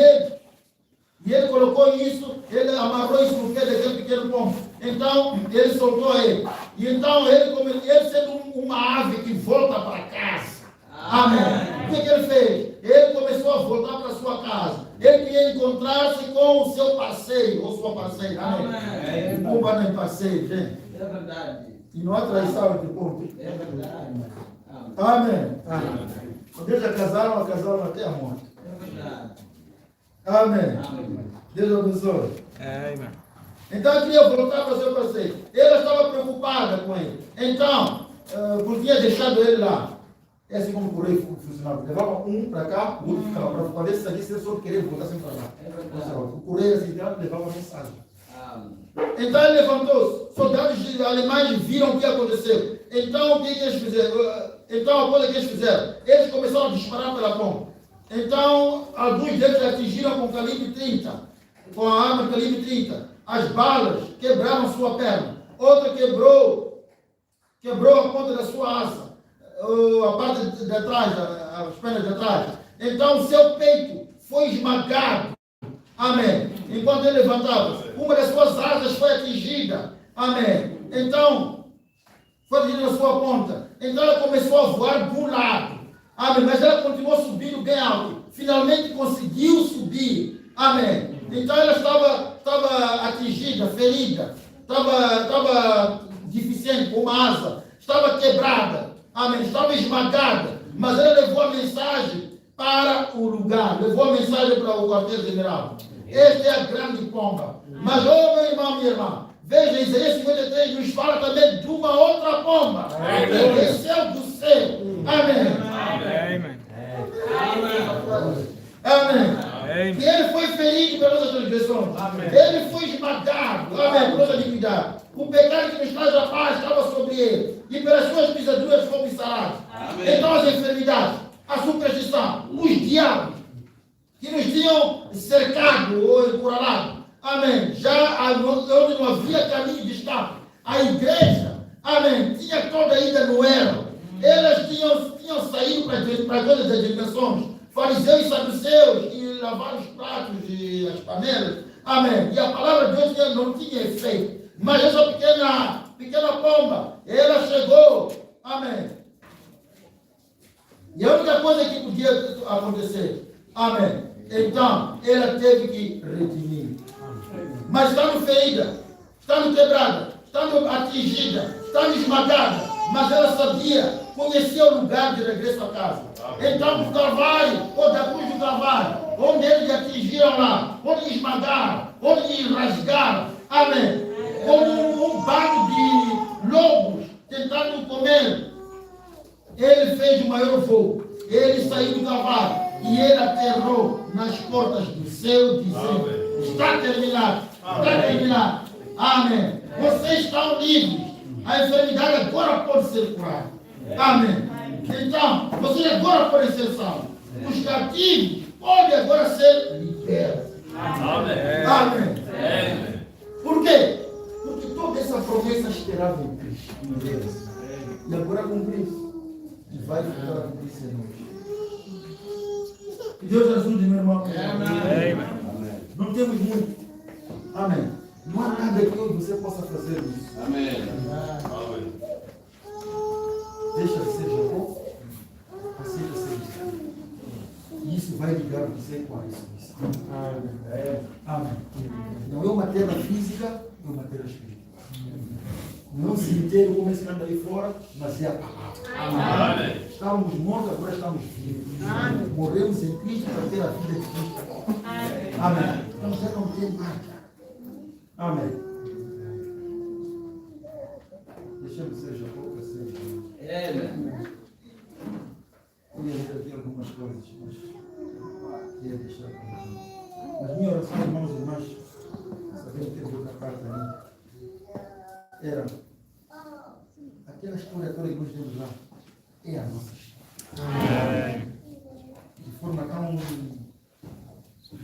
ele colocou isso, ele amarrou isso no pé daquele pequeno pombo. Então ele soltou ele. E então ele sendo uma ave que volta para casa. Amém. O que ele fez? Ele começou a voltar para sua casa. Ele queria encontrar-se com o seu parceiro ou sua parceira. Amém. O pombo não é parceiro, gente. É verdade. E não há traição entre pombo. É verdade. Amém. Quando eles acasaram até a morte. É verdade. Amém. Amém. Deus abençoe. Amém. Então ele queria voltar para o seu parceiro. Ela estava preocupada com ele. Então, porque tinha deixado ele lá. É assim como o correio funcionava. Levava um para cá, o outro ficava para ver se aqui se só querer voltar sempre para lá. É verdade. O correio assim, levava mensagem. Amém. Então ele levantou-se. Soldados alemães viram o que aconteceu. Então o que eles fizeram? Então a coisa que eles fizeram? Eles começaram a disparar pela bomba. Então alguns deles atingiram com calibre 30, com a arma de calibre 30. As balas quebraram sua perna. Outra quebrou a ponta da sua asa, a parte de trás, as pernas de trás. Então o seu peito foi esmagado Amém. Enquanto ele levantava, uma das suas asas foi atingida. Amém. Então, foi atingida na sua ponta. Então ela começou a voar de um lado. Amém. Mas ela continuou subindo bem alto. Finalmente conseguiu subir. Amém. Então ela estava atingida, ferida. Estava deficiente, com uma asa. Estava quebrada. Amém. Estava esmagada. Mas ela levou a mensagem para o lugar. Levou a mensagem para o quartel-general. Esta é a grande pomba. Mas, meu irmão, minha irmã, veja, Isaías 53 nos fala também de uma outra pomba. Que desceu do céu. Amém. Amém. E ele foi ferido pelas nossas transgressões. Ele foi esmagado. Amém. Por nossa iniquidade. O pecado que nos traz a paz estava sobre ele. E pelas suas pisaduras fomos sarados. Então as enfermidades, a superstição, os diabos que nos tinham cercado ou encurralado. Amém. Já onde não havia caminho de escape. A igreja, amém, tinha toda a ida no erro. Elas tinham saído para todas as dimensões. Fariseus e saduceus, e lavar os pratos e as panelas. Amém. E a palavra de Deus não tinha efeito. Mas essa pequena pomba, ela chegou. Amém. E a única coisa que podia acontecer. Amém. Então, ela teve que redimir. Mas estando ferida, estando quebrada, estando atingida, estando esmagada, mas ela sabia, conhecia o lugar de regresso a casa. Então, do Calvário, ou da cruz do Calvário, onde eles atingiram lá, onde esmagaram, onde rasgaram, amém, como um bando de lobos tentando comer, ele fez o maior voo. Ele saiu do Calvário e ele aterrou nas portas do céu, dizendo: está terminado, está terminado. Amém. Vocês estão livres. A enfermidade agora pode ser curada. Amém. Então, vocês agora podem ser salvos. Os cativos podem agora ser libertos. Amém. Por quê? Porque toda essa promessa esperava em Cristo. E agora cumpriu. E vai ficar a cumprir em nós. Que Deus ajude, meu irmão. Amém. Não temos muito. Amém. Não há nada que eu e você possa fazer isso. Amém. Deixa de ser Jacó. Aceita ser Israel. E isso vai ligar você com a ressurreição. Amém. Não é uma terra física, é uma terra espiritual. Não é um cemitério como esse que anda aí fora, mas é a palavra. Amém. Estávamos mortos, agora estamos vivos. Morremos em Cristo para ter a vida de Cristo. Amém. Então já não tem marca. Amém. Deixamos ser Jacó para ser Israel. Eu ia ler aqui algumas coisas, mas queria deixar para aqui. Mas minha oração, irmãos e irmãs, sabendo que teve outra parte ainda, era aquela história toda que nós temos lá, é a nossa história. De forma tão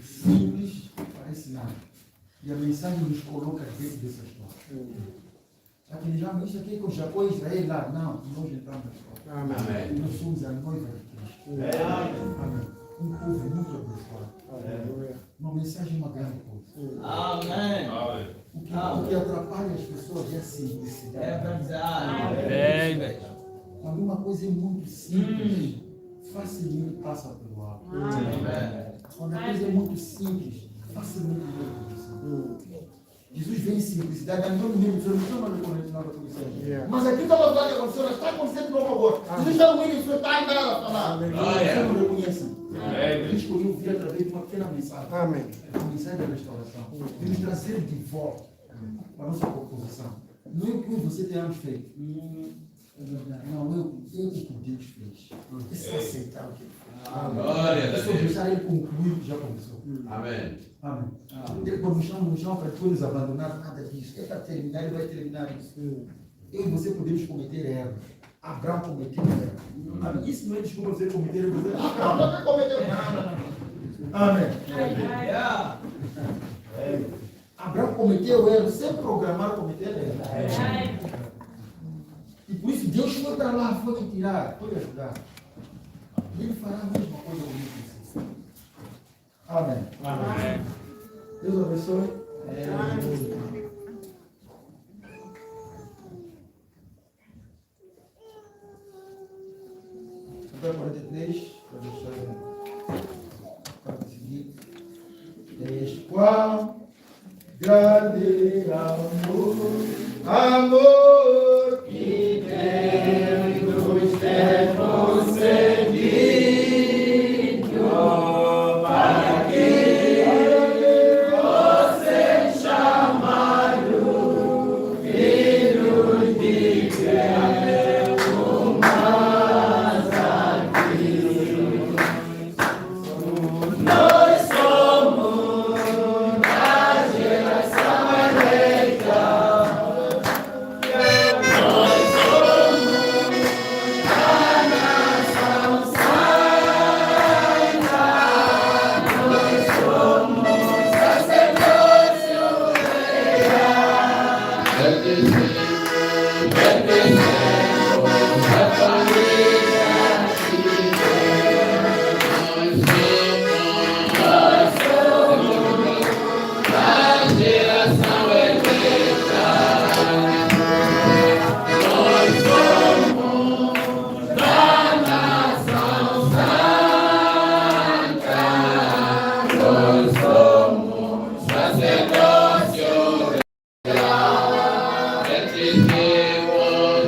simples, parece nada. E a mensagem nos coloca dentro dessa história. Aquele já, isso aqui é com Jacó e Israel lá. Não, nós entramos na história. Amém. Nós somos a noiva de Cristo. Amém. Um povo muito abençoado. Uma mensagem, uma grande coisa. Amém. O que atrapalha as pessoas é a simplicidade. É verdade. Quando uma coisa é muito simples, facilmente passa pelo ar. Quando a coisa é muito simples, facilmente passa pelo ar. Jesus vem em simplicidade, não no meio do Senhor, não chama de corrente nada acontecendo. Mas aqui estava falando que aconteceu, está acontecendo de novo agora. Jesus está no meio do Senhor, está andando a falar. Você não reconhece. Ele escolheu vir através de uma pequena mensagem. Amém. A mensagem da restauração. E nos trazer de volta para a nossa proposição. Não é o que você tenha feito. Não, é o que Deus fez. É só aceitar o que ele fez. É só deixar ele concluir o que já começou. Amém. Amém. Depois nos chama para depois nos abandonar, nada disso. É para terminar, ele vai terminar isso. Eu e você podemos cometer erros. Abraão cometeu erros. Amém. Isso não é desculpa você cometer erros. Abraão também cometeu erros. Amém. Abraão cometeu erros sem programar cometer erros. E por isso Deus foi para lá, foi tirar, foi ajudar. E ele fará a mesma coisa comigo. Amém. Deus abençoe. Agora 43, para deixar para seguir. És qual grande amor que Deus nos tem concedido para que você chamado filhos de Deus, mas aqui nós somos a geração eleita. Nós somos a nação santa. Nós somos sacerdócio real. Pertencemos à família de Deus. Nós somos a geração eleita. Nós somos da nação santa. Nós somos sacerdócio real.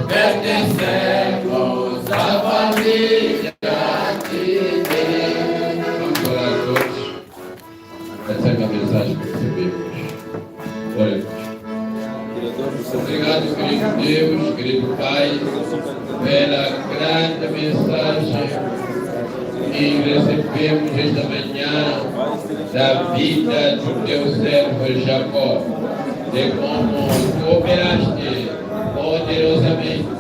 Pertencemos à família de Deus. Vamos orar a todos. Recebe a mensagem que recebemos. Glória a Deus. Obrigado, querido Deus, querido Pai, pela grande mensagem que recebemos esta manhã da vida do teu servo Jacó, de como tu operaste poderosamente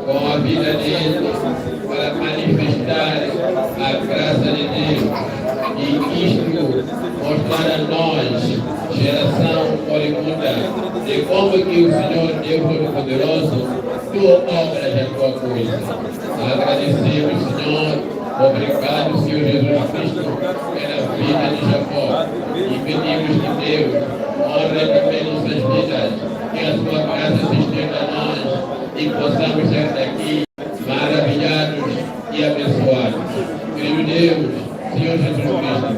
com a vida dele para manifestar a graça de Deus e isto mostrar a nós, geração origunda, de como que o Senhor Deus Todo-Poderoso, tu obras a tua coisa. Agradecemos, Senhor, obrigado, Senhor Jesus Cristo, pela vida de Jacó e pedimos que Deus honre também nossas vidas, que a sua graça se estenda a nós e possamos sair daqui maravilhados e abençoados. Querido Deus, Senhor Jesus Cristo,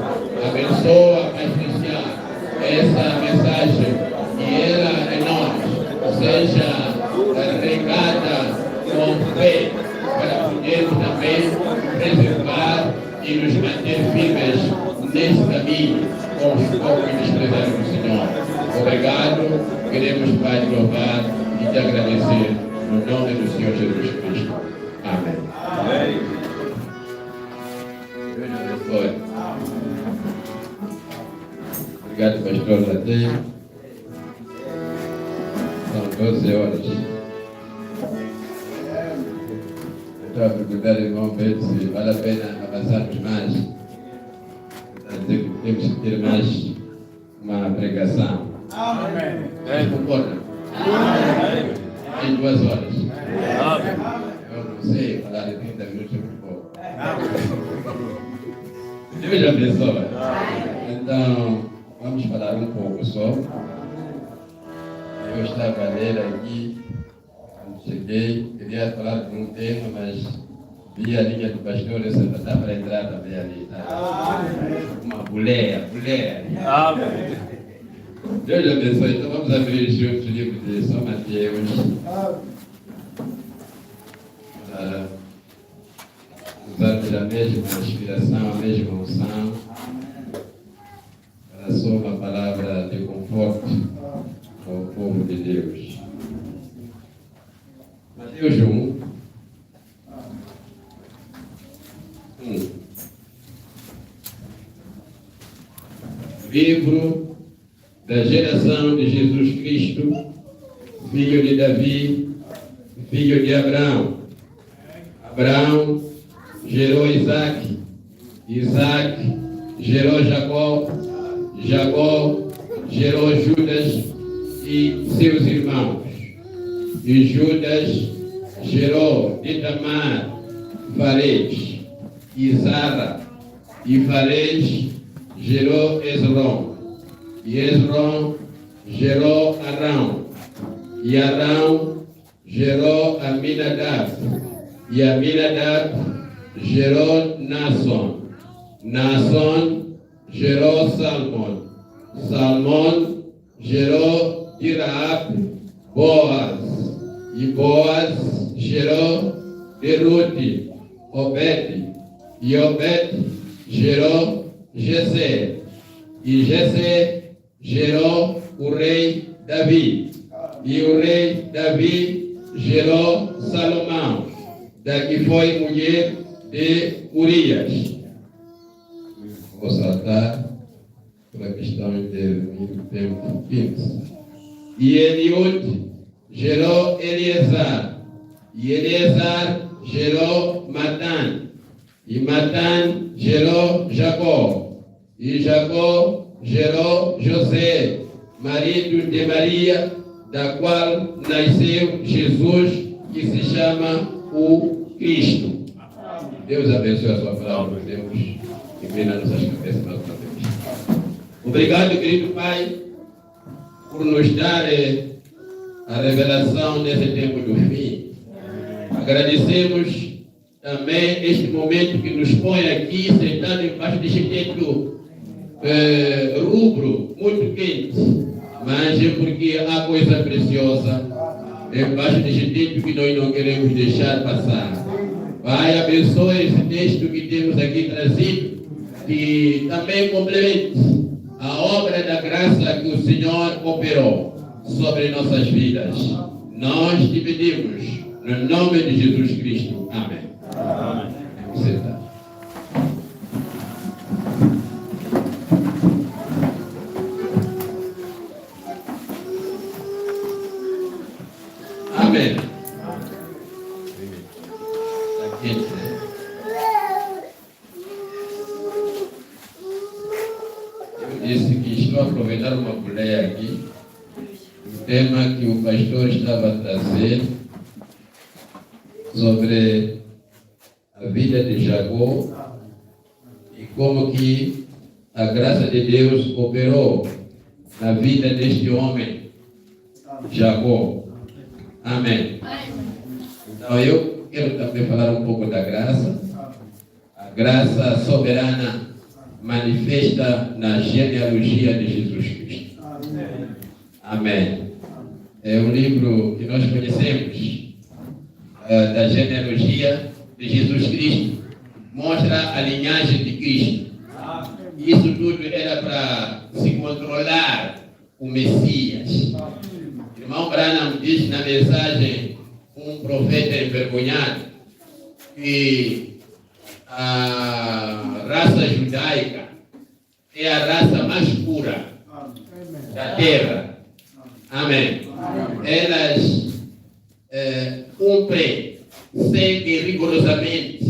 abençoa a especial essa mensagem e ela em nós seja regada com fé para podermos também preservar e nos manter firmes nesse caminho com os poucos que nos preservam, Senhor. Obrigado, queremos, Pai, te louvar e te agradecer no nome do Senhor Jesus Cristo. Amém. Deus abençoe. Obrigado, pastor Lateiro. São 12 horas. Eu estou a perguntar ao irmão Pedro se vale a pena avançarmos mais. Está a dizer que temos que ter mais uma pregação. Amém. Vocês concordam? Amém. Em 2 horas. Amém. Eu não sei falar em 30 minutos, é muito pouco. Deus abençoe. Então, vamos falar um pouco só. Eu estava a ler aqui, quando cheguei, queria falar de um tema, mas vi a linha do pastor, eu só estava para entrar também ali. Uma boleia. Amém. Deus abençoe. Então vamos abrir juntos o livro de São Mateus. Usarmos a mesma inspiração, a mesma unção, para só uma palavra de conforto ao povo de Deus. Mateus 1. Livro da geração de Jesus Cristo, filho de Davi, filho de Abraão. Abraão gerou Isaac, Isaac gerou Jacó, Jacó gerou Judas e seus irmãos. E Judas gerou de Tamar, Fares e Zara, e Fares gerou Esrom. E Hezron gerou Arão. E Arão gerou Aminadab. E Aminadab gerou Naasson. Naasson gerou Salmon. Salmon gerou Diraab, Boaz. E Boaz gerou Beruti, Obed. E Obed gerou Jessé. E Jessé gerou o rei Davi. E o rei Davi gerou Salomão, da que foi mulher de Urias. Vou saltar para a questão de tempo 15. E Eliud gerou Eleazar. E Eleazar gerou Matan. E Matan gerou Jacó. E Jacó gerou José, marido de Maria, da qual nasceu Jesus, que se chama o Cristo. Deus abençoe a sua palavra, Deus, e venha nas nossas cabeças mais uma vez. Obrigado, querido Pai, por nos dar a revelação nesse tempo do fim. Agradecemos também este momento que nos põe aqui, sentado embaixo deste teto rubro, muito quente, mas é porque há coisa preciosa embaixo deste teto que nós não queremos deixar passar. Pai, abençoe esse texto que temos aqui trazido, que também complemente a obra da graça que o Senhor operou sobre nossas vidas. Nós te pedimos, no nome de Jesus Cristo. Amém. Amém. Você está. Amém. Eu disse que estou a aproveitar uma colher aqui. O tema que o pastor estava a trazer sobre a vida de Jacó e como que a graça de Deus operou na vida deste homem, Jacó. Amém. Então eu quero também falar um pouco da graça. A graça soberana manifesta na genealogia de Jesus Cristo. Amém. É um livro que nós conhecemos, da genealogia de Jesus Cristo. Mostra a linhagem de Cristo. Isso tudo era para se controlar o Messias. Irmão Branham diz na mensagem, um profeta envergonhado, que a raça judaica é a raça mais pura da terra. Amém. Elas cumprem, seguem rigorosamente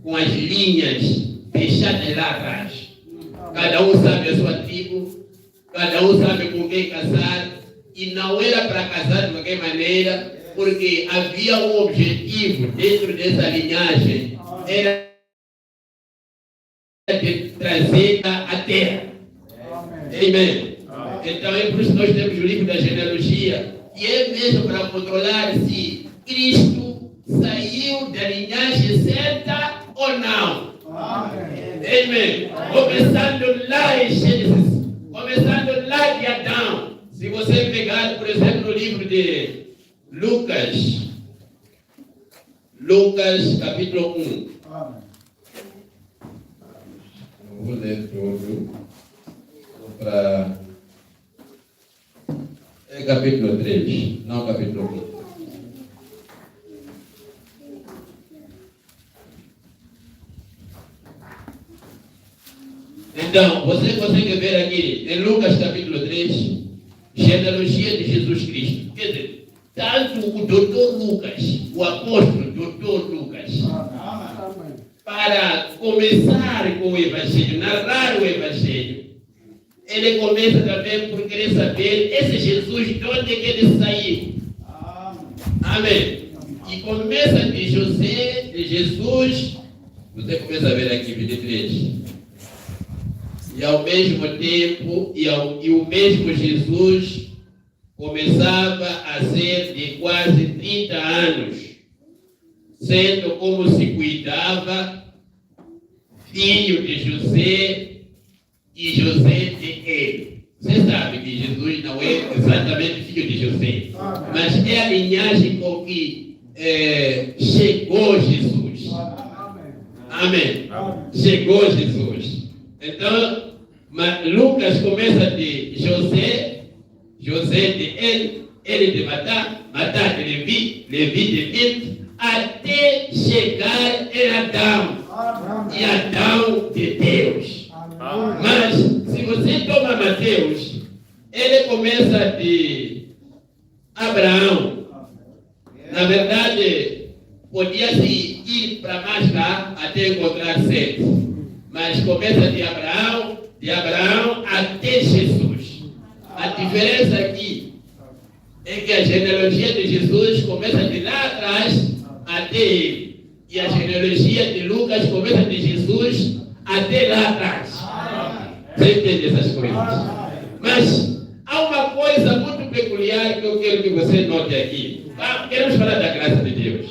com as linhas deixadas lá atrás. Cada um sabe a sua tribo, cada um sabe com quem casar, e não era para casar de qualquer maneira, porque havia um objetivo dentro dessa linhagem, era de trazer a terra. Amém. Então é por isso que nós temos o livro da genealogia, que é mesmo para controlar se Cristo saiu da linhagem certa ou não. Amém. Começando lá em Gênesis, começando lá de Adão. Se você pegar, por exemplo, no livro de Lucas, capítulo 1. Não vou ler tudo. Para capítulo 3, não capítulo 1. Então, você consegue ver aqui, em Lucas capítulo 3, genealogia de Jesus Cristo. Quer dizer, tanto o doutor Lucas, o apóstolo doutor Lucas, para começar com o Evangelho, narrar o Evangelho, ele começa também por querer saber esse Jesus, de onde que ele saiu. Amém. E começa de José, de Jesus, você começa a ver aqui 23. E ao mesmo tempo, e o mesmo Jesus começava a ser de quase 30 anos, sendo como se cuidava, filho de José e José de ele. Você sabe que Jesus não é exatamente filho de José, mas é a linhagem com que chegou Jesus. Amém. Chegou Jesus. Então, Lucas começa de José de ele de Matá de Levi de Bit, até chegar em Adão, e Adão de Deus. Mas, se você toma Mateus, ele começa de Abraão. Na verdade, podia-se ir para mais lá até encontrar Sete. Mas começa de Abraão até Jesus. A diferença aqui é que a genealogia de Jesus começa de lá atrás até ele. E a genealogia de Lucas começa de Jesus até lá atrás. Você entende essas coisas? Mas há uma coisa muito peculiar que eu quero que você note aqui. Queremos falar da graça de Deus.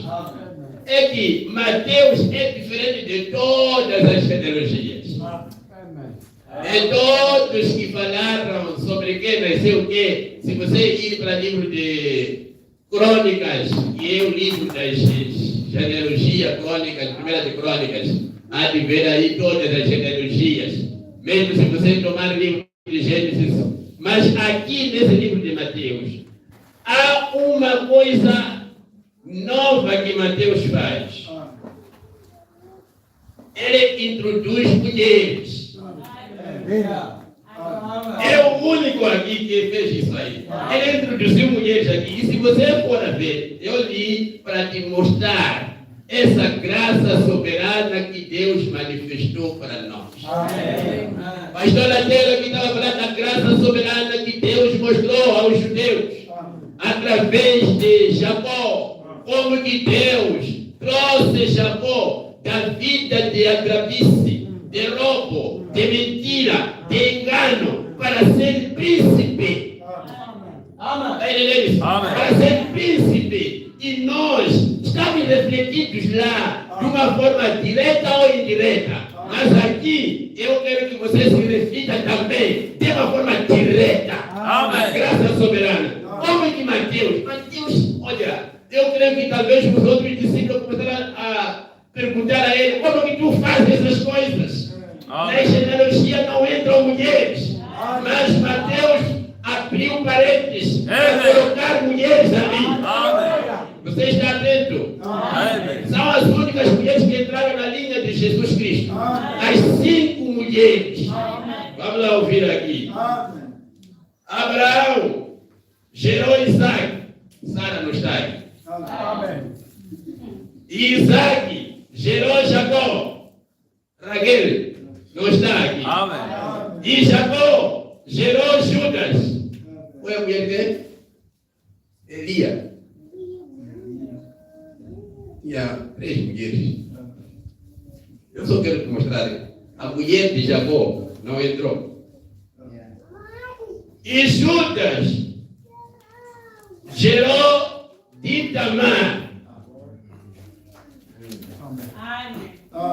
É que Mateus é diferente de todas as genealogias. De todos que falaram sobre quem nasceu o quê. Se você ir para o livro de Crônicas, que é o livro das genealogias, Crônicas, primeira de Crônicas, há de ver aí todas as genealogias. Mesmo se você tomar o livro de Gênesis. Mas aqui nesse livro de Mateus, há uma coisa nova que Mateus faz. Ele introduz mulheres. É o único aqui que fez isso aí. Ele introduziu mulheres aqui. E se você for a ver, eu li para te mostrar essa graça soberana que Deus manifestou para nós. Pastor Adela que estava falando da graça soberana que Deus mostrou aos judeus através de Jacó. Como que Deus trouxe Jacó da vida de agravice, de roubo, de mentira, de engano, para ser príncipe. Para ser príncipe. E nós estamos refletidos lá de uma forma direta ou indireta. Mas aqui eu quero que você se reflita também de uma forma direta. A graça soberana. Como que Mateus, olha, eu creio que talvez os outros discípulos começaram a perguntar a ele: como que tu fazes essas coisas? Na genealogia não entram mulheres. Mas Mateus abriu parênteses para colocar mulheres ali. Você está atento? São as únicas mulheres que entraram na linha de Jesus Cristo. As 5 mulheres. Vamos lá ouvir aqui. Abraão gerou Isaac. Sara não está aqui. E Isaac gerou Jacó. Raquel não está aqui. E Jacó gerou Judas. Foi a mulher dele? Elia. Tinha 3 mulheres. Eu só quero te mostrar. A mulher de Jacó não entrou. E Judas gerou de Tamar.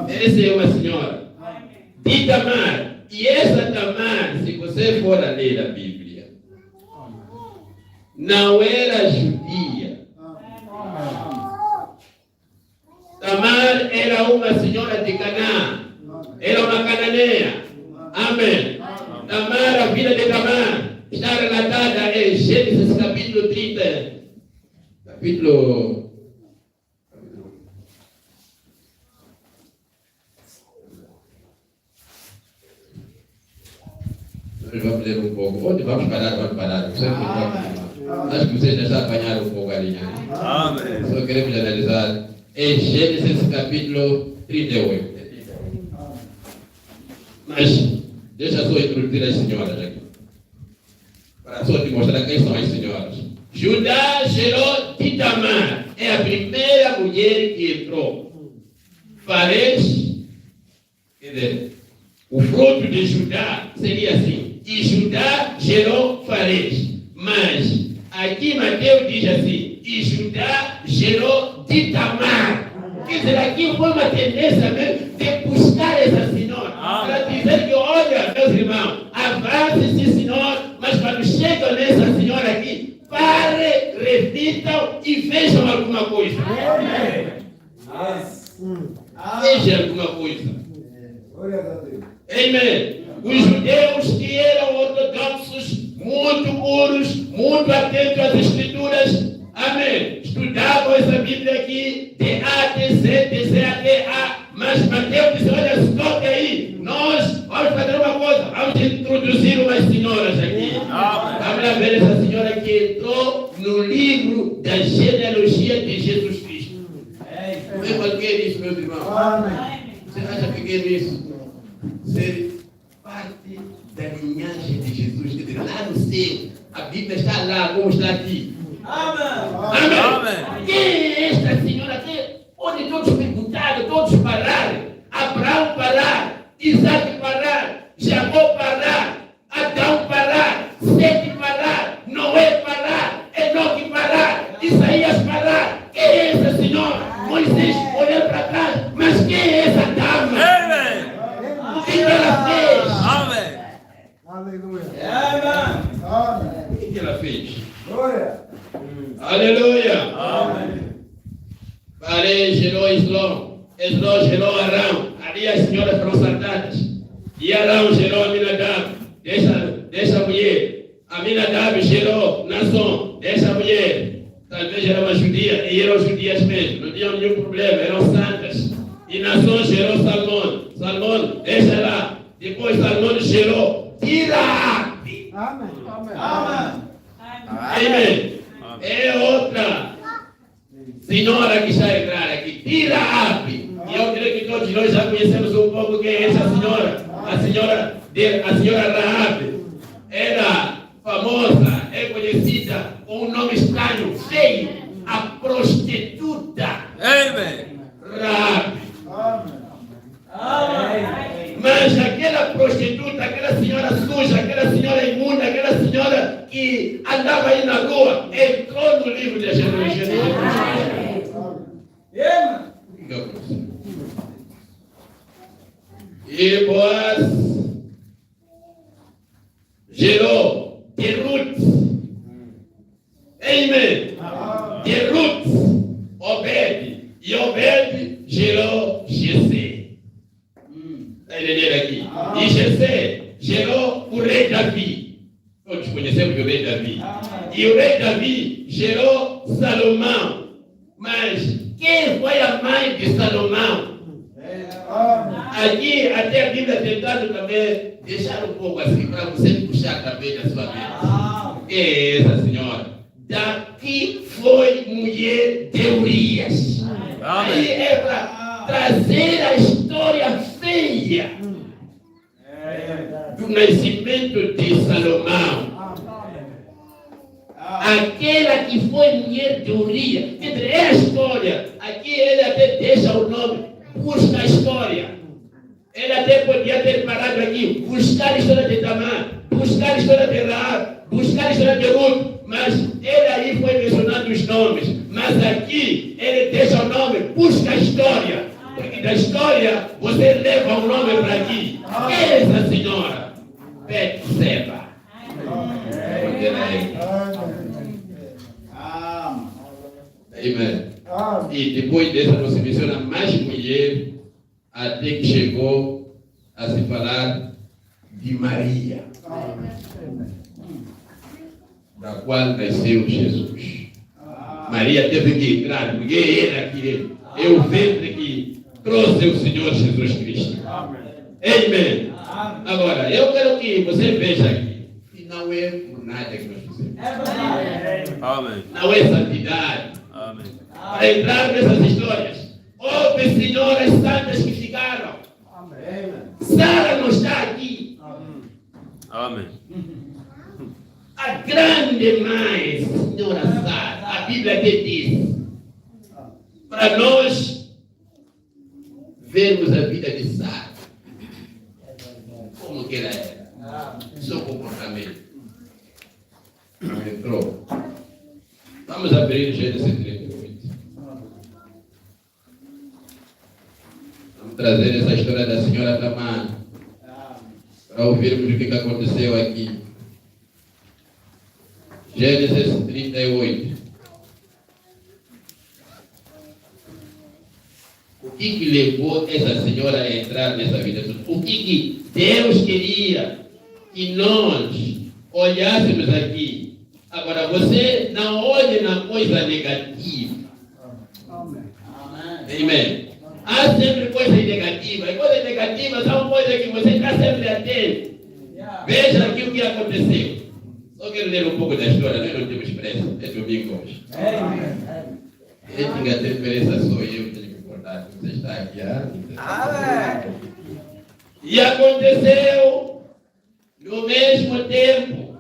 Essa é uma senhora. De Tamar. E essa Tamar, se você for a ler a Bíblia, não era judia. Tamar era uma senhora de Canaã. Era uma cananeia. Amém. Tamar, a vida de Tamar está relatada em Gênesis capítulo 30. Nós vamos ler um pouco. Onde vamos parar? Acho que vocês já estão apanhando um pouco a linha. Amém. Só queremos analisar em Gênesis capítulo 38. Mas deixa só introduzir as senhoras aqui, para só te mostrar quem são as senhoras. Judá gerou de Tamar. É a primeira mulher que entrou. Fares, quer dizer, o fruto de Judá seria assim: e Judá gerou Farés. Mas aqui Mateus diz assim: e Judá gerou de Tamar. Quer dizer, aqui foi uma tendência mesmo de buscar essa senhora. Para dizer que, olha, meus irmãos, avance sim, senhor, mas quando chegam nessa senhora aqui, pare, reflitam e vejam alguma coisa. Vejam alguma coisa. Amém. Os judeus que eram ortodoxos, muito puros, muito atentos às escrituras, amém, estudavam essa Bíblia aqui, de A, de Z, de Z até A, mas Mateus disse: olha, stop aí, nós vamos fazer uma coisa, vamos introduzir umas senhoras aqui. Vamos lá ver essa senhora que entrou no livro da genealogia de Jesus Cristo. Não é qualquer isso, meus irmãos. Você acha pequeno isso? Ser parte da linhagem de Jesus, quer dizer, lá no céu, a Bíblia está lá, como está aqui. Amém. Quem é esta senhora aqui? Onde todos perguntaram, todos pararam. Abraão parar, Isaac parar, Jacó parar, Adão parar, Sete parar, Noé parar, Enoque parar, Isaías parar. Quem é essa senhora? Moisés olhando para trás, mas quem é essa dama? O que ela fez? O que ela fez? Aleluia! Parei, gerou Eslon. Eslon gerou Arão. Ali as senhoras foram saltadas. E Arão gerou Aminadab. Dessa mulher. Aminadab gerou Nason. Dessa mulher. Talvez era uma judia. E eram judias mesmo. Não tinham nenhum problema. Eram santas. E Nason gerou Salmão. Salmão, deixa lá. Depois Salmão gerou Tiraape. Amém. É outra senhora que está entrando aqui, Tiraape. E eu creio que todos nós já conhecemos um pouco quem é essa senhora. A senhora Raabe. Era famosa, é conhecida com um nome estranho, feio, a prostituta. Raabe. Mas aquela prostituta, aquela senhora suja, aquela senhora imunda, aquela senhora que andava aí na rua, entrou no livro da genealogia de Jesus. E Boaz gerou de Ruth. Amém. De Ruth, Obed. E Obed gerou Jessé. Está entendendo aqui? E Jessé gerou o rei Davi. Todos conhecemos o rei Davi. E o rei Davi gerou Salomão. Mas quem foi a mãe de Salomão? Aqui, até a Bíblia tentando também deixar um pouco assim, para você puxar também da sua vida. Quem é essa senhora? Daqui foi mulher de Urias. Aí é para trazer a história feia do nascimento de Salomão. Aquela que foi mulher de Urias. Quer dizer, é a história. Aqui ele até deixa o nome, busca a história. Ele até podia ter parado aqui, buscar a história de Tamar, buscar a história de Raab, buscar a história de Ruth. Mas ele aí foi mencionando os nomes. Mas aqui ele deixa o nome, busca a história. Porque da história você leva o nome para aqui. Quem é essa senhora? Betseba. Amém. E depois dessa não se menciona mais mulher, até que chegou a se falar de Maria, da qual nasceu Jesus. Maria teve que entrar, porque era que é o ventre que trouxe o Senhor Jesus Cristo. Amém. Agora, eu quero que você veja aqui, que não é por nada que nós fizemos. Não é santidade. Para entrar nessas histórias, houve senhoras santas que ficaram. Sara não está aqui. A grande mãe, senhora Sara, a Bíblia até diz, para nós vermos a vida de Sara, como que ela era. Seu comportamento. Não entrou. Vamos abrir Gênesis 38. Vamos trazer essa história da senhora Tamar para ouvirmos o que aconteceu aqui. Gênesis 38. O que levou essa senhora a entrar nessa vida? O que Deus queria que nós olhássemos aqui? Agora, você não olhe na coisa negativa. Amém. Há sempre coisas negativas. E coisas negativas são coisas que você está sempre atento. Veja aqui o que aconteceu. Só quero ler um pouco da história, nós não temos pressa. É domingo hoje. Ele tinha que ter pressa, sou eu. Você está aqui, E aconteceu no mesmo tempo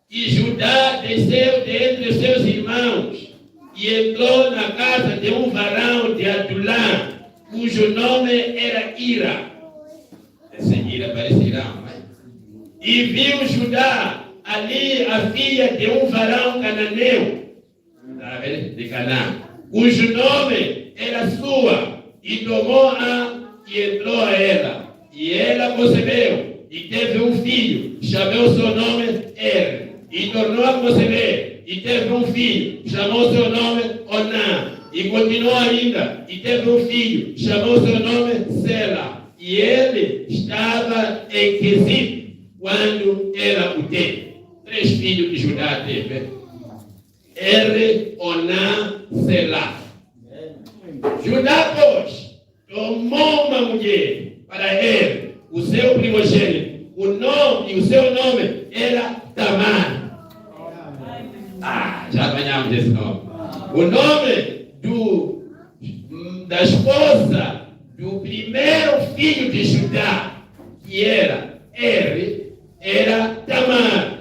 que Judá desceu de entre os seus irmãos e entrou na casa de um varão de Adulã, cujo nome era Ira. Esse Ira parece Irã, mas... E viu Judá ali a filha de um varão cananeu, de Canaã, cujo nome era sua, e tomou-a e entrou a ela. E ela concebeu e teve um filho, chamou seu nome Er. E tornou a conceber e teve um filho, chamou seu nome Onã. E continuou ainda e teve um filho, chamou seu nome Sela. E ele estava em Quezib quando ela o teve. 3 filhos que Judá teve: Er, Onã, Sela. Judá, pois, tomou uma mulher para ele, o seu primogênito. O nome e o seu nome era Tamar. Já apanhamos esse nome. O nome da esposa do primeiro filho de Judá, que era Er, era Tamar.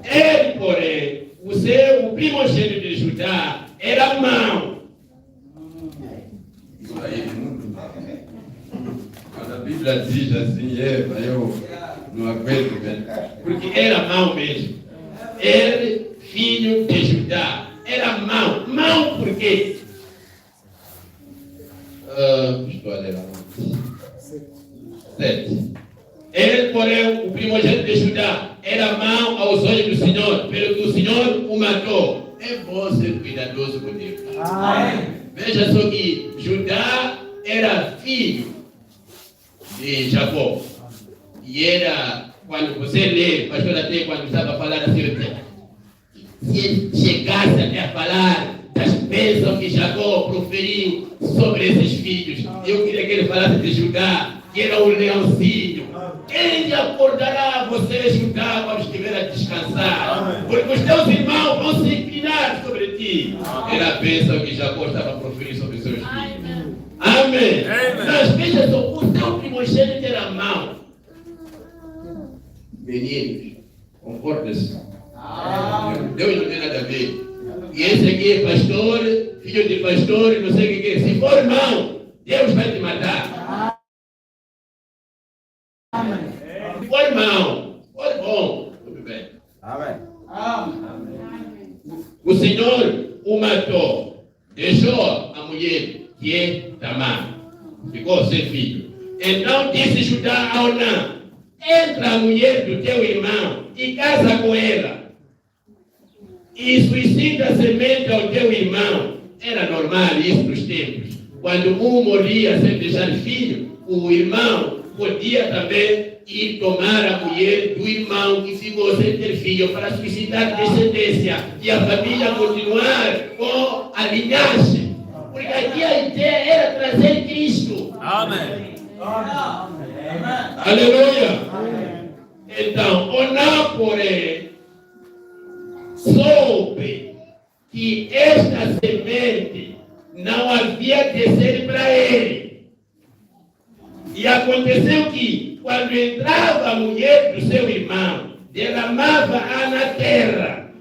Ele, porém, o primogênito de Judá, era Mão. Isso aí, quando a Bíblia diz assim, eu não aguento, velho. Porque era Mão mesmo. Ele, filho de Judá, era Mão. Mão por quê? Estou a ler a 7. Ele, porém, o primogênito de Judá, era mau aos olhos do Senhor, pelo que o Senhor o matou. É bom ser cuidadoso com Deus. Veja só que Judá era filho de Jacó. E era, quando você lê, pastor, até quando estava a falar assim, se ele chegasse até a falar das bênçãos que Jacó proferiu sobre esses filhos, eu queria que ele falasse de Judá, que era um leãozinho. Ele acordará você, Judá, quando estiver a descansar. Porque os teus irmãos vão se inclinar sobre ti. Era a bênção que Jacó estava proferindo sobre seus filhos. Amém. Mas veja só, o teu primogênito era mau. Meninos, comporta-se. Deus não tem nada a ver. E esse aqui é pastor, filho de pastor, não sei o que é. Se for mau, Deus vai te matar. Se for mau, for bom, tudo bem. Amém. O Senhor o matou, deixou a mulher, que é Tamar, ficou sem filho. Então disse Judá a Onã: entra a mulher do teu irmão e casa com ela, e suscita semente ao teu irmão. Era normal isso nos tempos. Quando um morria sem deixar filho, o irmão podia também ir tomar a mulher do irmão que ficou sem ter filho, para suscitar descendência e a família continuar com a linhagem. Porque aqui a ideia era trazer Cristo. Amém. Aleluia. Então, Onã, porém, soube que esta semente não havia de ser para ele. E aconteceu que, quando entrava a mulher do seu irmão, derramava-a na terra,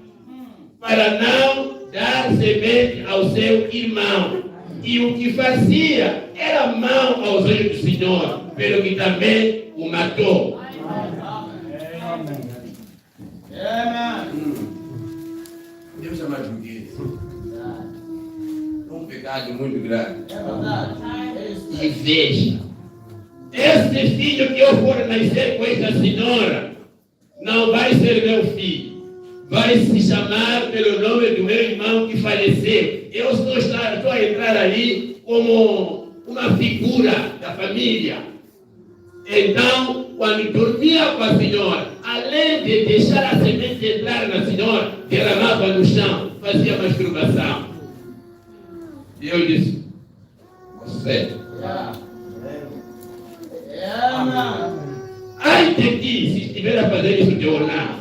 para não dar semente ao seu irmão. E o que fazia era mau aos olhos do Senhor, pelo que também o matou. Deus é mais bonito. É um pecado muito grande. E veja, esse filho que eu for nascer com essa senhora, não vai ser meu filho. Vai se chamar pelo nome do meu irmão que faleceu. Eu estou a entrar ali como uma figura da família. Então, quando dormia com a senhora, além de deixar a semente entrar na senhora, derramava no chão, fazia masturbação. E eu disse, você, ai de ti, se estiver a fazer isso de Oná.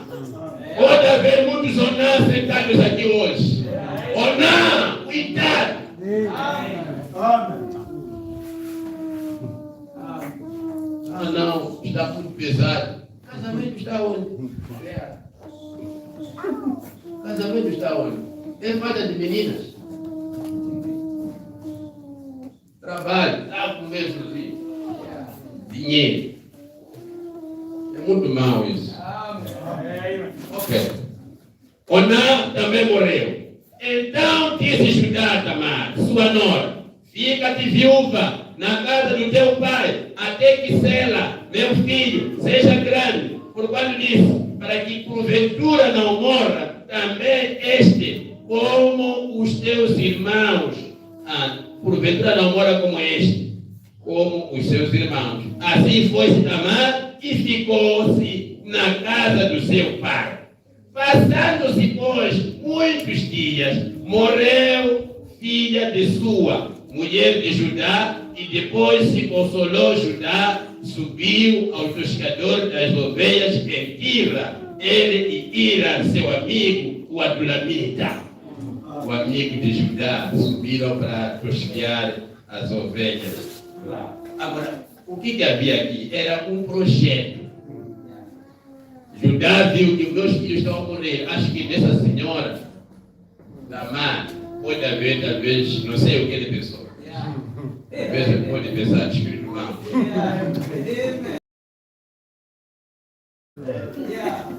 Pode haver muitos Oná sentados aqui hoje. Oná, cuidado. Ah não, está muito pesado. Casamento está onde? Casamento está onde? É falta de meninas. Trabalho, está com o mesmo dinheiro. É muito mal isso. Ok. Oná também morreu. Então disse Judá a Tamar, sua nora, fica-te viúva na casa do teu pai, até que Sela, meu filho, seja grande. Por quando disse, para que porventura não morra também este, como os teus irmãos. Porventura não morra como este, como os seus irmãos. Assim foi-se Tamar e ficou-se na casa do seu pai. Passando-se, pois, muitos dias, morreu filha de sua, mulher de Judá, e depois se consolou Judá, subiu ao toscador das ovelhas em Tira, ele e Ira, seu amigo, o Adulamita. O amigo de Judá, subiram para tosquear as ovelhas. Agora, o que havia aqui? Era um projeto. Judá viu que os meus filhos estão a morrer. Acho que dessa senhora, Tamar, pode haver, talvez, não sei o que ele pensou. Talvez ele pode pensar espiritual.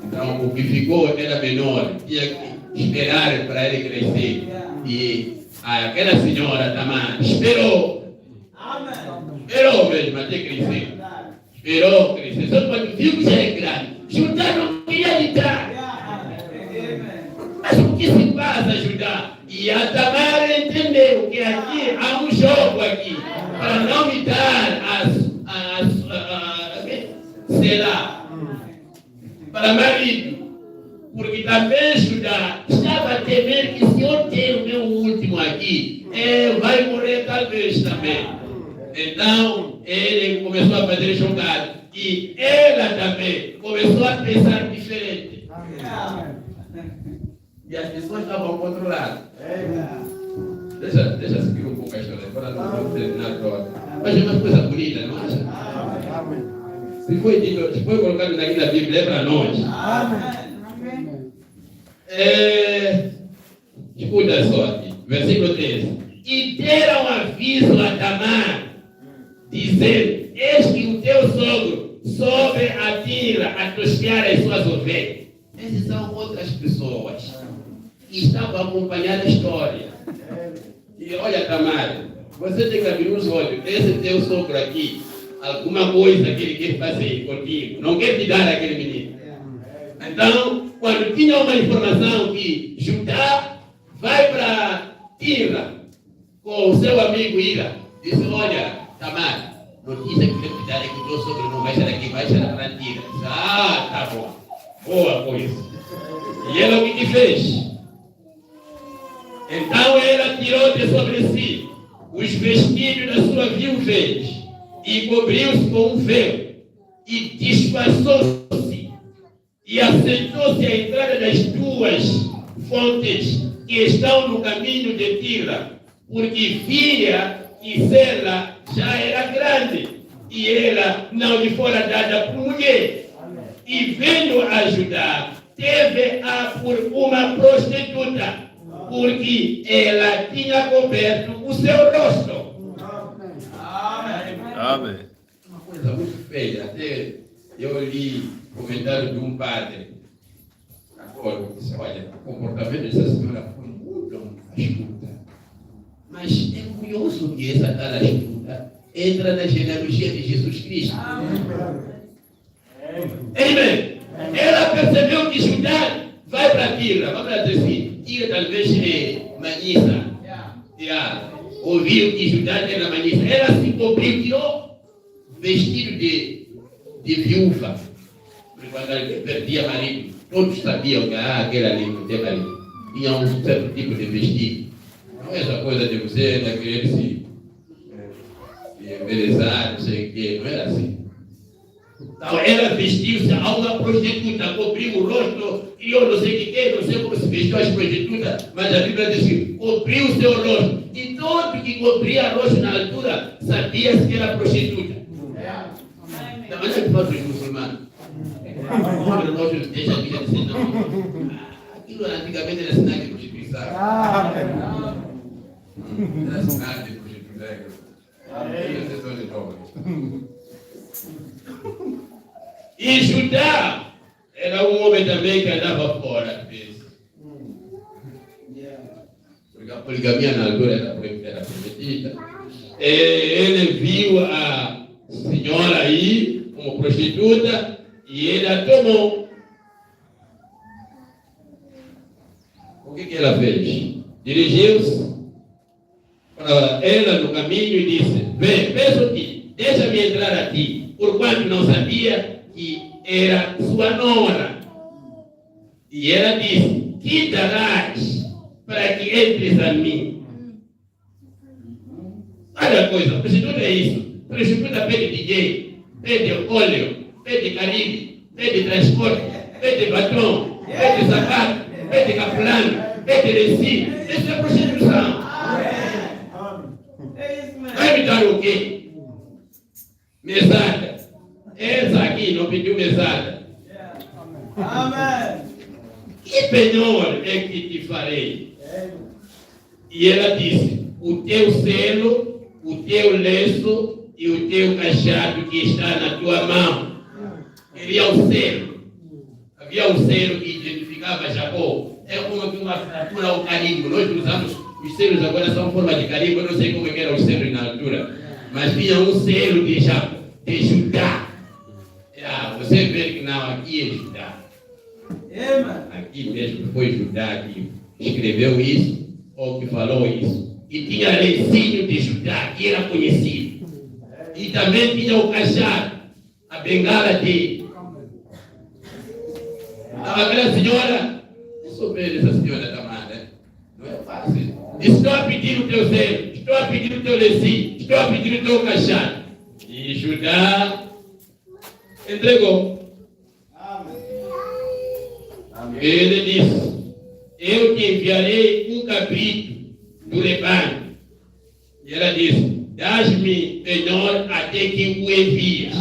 Então, o que ficou era menor. Tinha que esperar para ele crescer. E aquela senhora, Tamar, esperou. Esperou mesmo até crescer. Esperou crescer. Só quando viu que já é grande. Judá não queria lidar. Mas o que se passa, Judá? E a Tamar entendeu que aqui há um jogo aqui. Para não me dar será para marido. Porque também Judá estava a temer que se eu ter o meu último aqui, vai morrer talvez também. Então, ele começou a fazer jogada. E ela também começou a pensar diferente. E as pessoas estavam controladas. Deixa seguir um pouco a história, para não vamos terminar toda. Mas é uma coisa bonita, não acha? Se foi dito, se foi colocado aqui na Bíblia, é para nós. Escuta só aqui, versículo 13. E deram aviso a Tamar, dizendo, eis que o teu sogro sobe a Tira a tosquear as suas ovelhas. Essas são outras pessoas que estavam acompanhando a história. E olha, Tamar, você tem que abrir os olhos. Esse teu sogro aqui, alguma coisa que ele quer fazer contigo, não quer te dar aquele menino. Então, quando tinha uma informação que Judá vai para Tira com o seu amigo Ira, disse, olha, Tamar, notícia que eu te darei que o teu sogro não vai ser aqui, vai ser para Tira. Tá bom. Boa coisa. E ela o que fez? Então ela tirou de sobre si os vestidos da sua viuvez e cobriu-se com um véu e disfarçou-se e assentou-se à entrada das duas fontes que estão no caminho de Tira, porque via que Sela já era grande e ela não lhe fora dada por mulher. E vendo ajudar, teve-a por uma prostituta, porque ela tinha coberto o seu rosto. Amém. Uma coisa muito feia, até Eu li comentário de um padre. Agora, eu disse, olha, o comportamento dessa senhora foi muito astuta. Mas é curioso que essa tal astuta entra na genealogia de Jesus Cristo. Amém. Ela percebeu que Judá vai para Tira. Vamos dizer assim, Tira talvez é Manissa. Ouviu que Judá era Manissa. Ela se cobriu, tirou vestido de viúva. Porque quando ela perdia marido, todos sabiam que aquela ali não tem marido. Tinha um certo tipo de vestido. Não é essa coisa de você ainda querer se embelezar, não sei o quê. Não era assim. Então ela vestiu-se a uma prostituta, cobriu o rosto, criou não sei o que, não sei como se vestiu as prostitutas, mas a Bíblia diz que cobriu o seu rosto. E todo que cobria o rosto na altura sabia-se que era prostituta. Da maneira que faz os muçulmanos. O rosto deixa a Bíblia dizer não. Aquilo antigamente era sinal de prostituição. Era sinal de prostituição. E Judá era um homem também que andava fora, às vezes. Porque a poligamia na altura era permitida. Ele viu a senhora aí como prostituta e ele a tomou. O que ela fez? Dirigiu-se para ela no caminho e disse: vem, peço aqui, deixa-me entrar aqui, porquanto não sabia que era sua nora. E ela disse: que darás para que entres a mim? Olha a coisa, prostituta é isso. Prostituta pede DJ, pede óleo, pede caribe, pede transporte, pede batom, pede sapato, pede capulano, pede recibo. Isso é prostituição. Vai me dar o quê? Mesada. Essa aqui não pediu mesada. Amém. Que penhor é que te farei? E ela disse: o teu selo, o teu lenço e o teu cajado que está na tua mão. Queria o selo. Havia um selo que identificava Jacó. É como que uma fratura ao carimbo. Nós usamos os selos agora são forma de carimbo. Eu não sei como eram os selos na altura. Mas tinha um selo de Jacó, de Judá. Você vê que não, aqui é Judá. Aqui mesmo foi Judá que escreveu isso, ou que falou isso. E tinha lencinho de Judá, que era conhecido. E também tinha o cajado, a bengala dele. Então aquela senhora, eu sou bem essa senhora amada, não é fácil. Estou a pedir o teu zelo, estou a pedir o teu lencinho, estou a pedir o teu cajado. E Judá entregou. Ele disse: eu te enviarei um cabrito do rebanho. E ela disse: dás-me penhor até que o envies.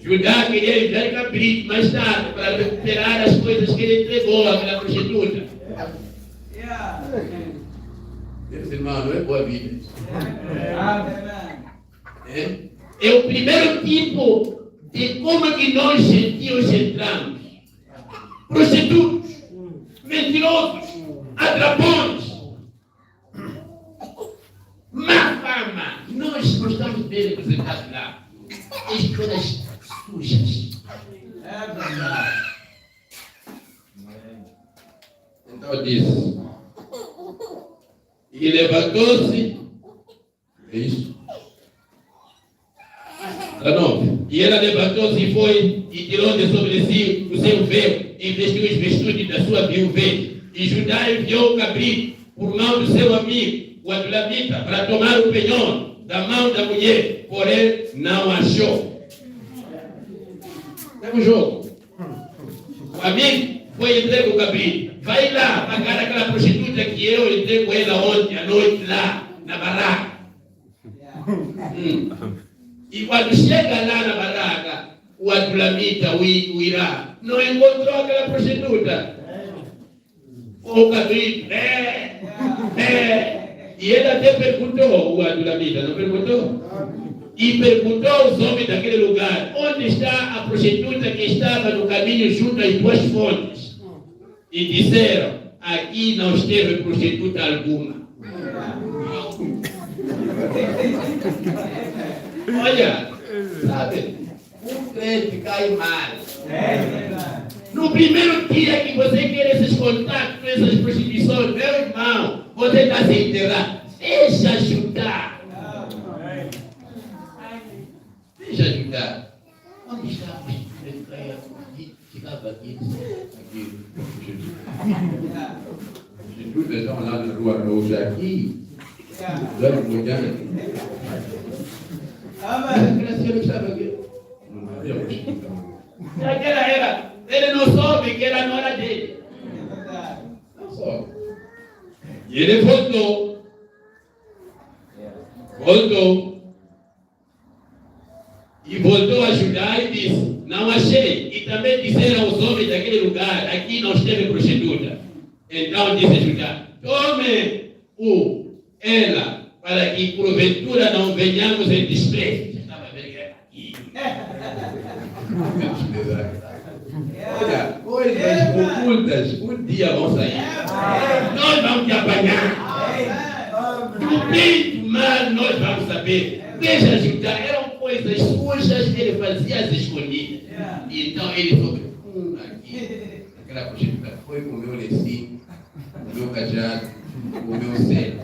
Judá queria enviar cabrito mais tarde para recuperar as coisas que ele entregou àquela prostituta. Meus irmãos, não é boa vida. É o primeiro tipo de como que nós gentios entramos. Prostitutos, mentirosos, atrapões, má fama. Nós não estamos bem representados lá. As coisas sujas. É verdade. Então disse: e levantou-se. É isso. E ela levantou-se e foi e tirou de sobre si o seu véu e vestiu os vestidos da sua viuvez. E Judá enviou o cabrito por mão do seu amigo, o Adulamita, para tomar o penhor da mão da mulher, porém não achou. É um jogo. O amigo foi entregue o cabrito. Vai lá pagar aquela prostituta que eu entrego ela ontem à noite lá na barraca. E quando chega lá na barraca, o Adulamita, o Irá, não encontrou aquela prostituta. O cabrito, e ele até perguntou, o Adulamita, não perguntou? e perguntou aos homens daquele lugar: onde está a prostituta que estava no caminho junto às duas fontes? E disseram: aqui não esteve prostituta alguma. Olha, sabe, um crente cai mal. No primeiro dia que você quer esses contatos, essas prostituições, meu irmão, você está se enterrando. Deixa ajudar. Deixa ajudar. Onde está a prostituta? Ficava aqui. Prostitutas estão lá na rua Rosa aqui. Dando cuidado. Aquela senhora estava aqui. Não havia prostituta. Aquela era. Ele não soube que era a nora dele. Não soube. E ele voltou. E voltou a ajudar e disse: não achei. E também disseram aos homens daquele lugar: aqui não esteve prostituta. Então disse Judá: tome ela, para que porventura não venhamos em desprezo. Já estava vendo que era aqui. Olha, coisas ocultas um dia vão sair. Nós vamos te apanhar. Do bem do mal nós vamos saber. Deixa ajudar. Eram coisas sujas que ele fazia às escondidas. Então ele soube: aqui, aquela prostituta foi com o meu lencinho, com o meu cajado, com o meu selo.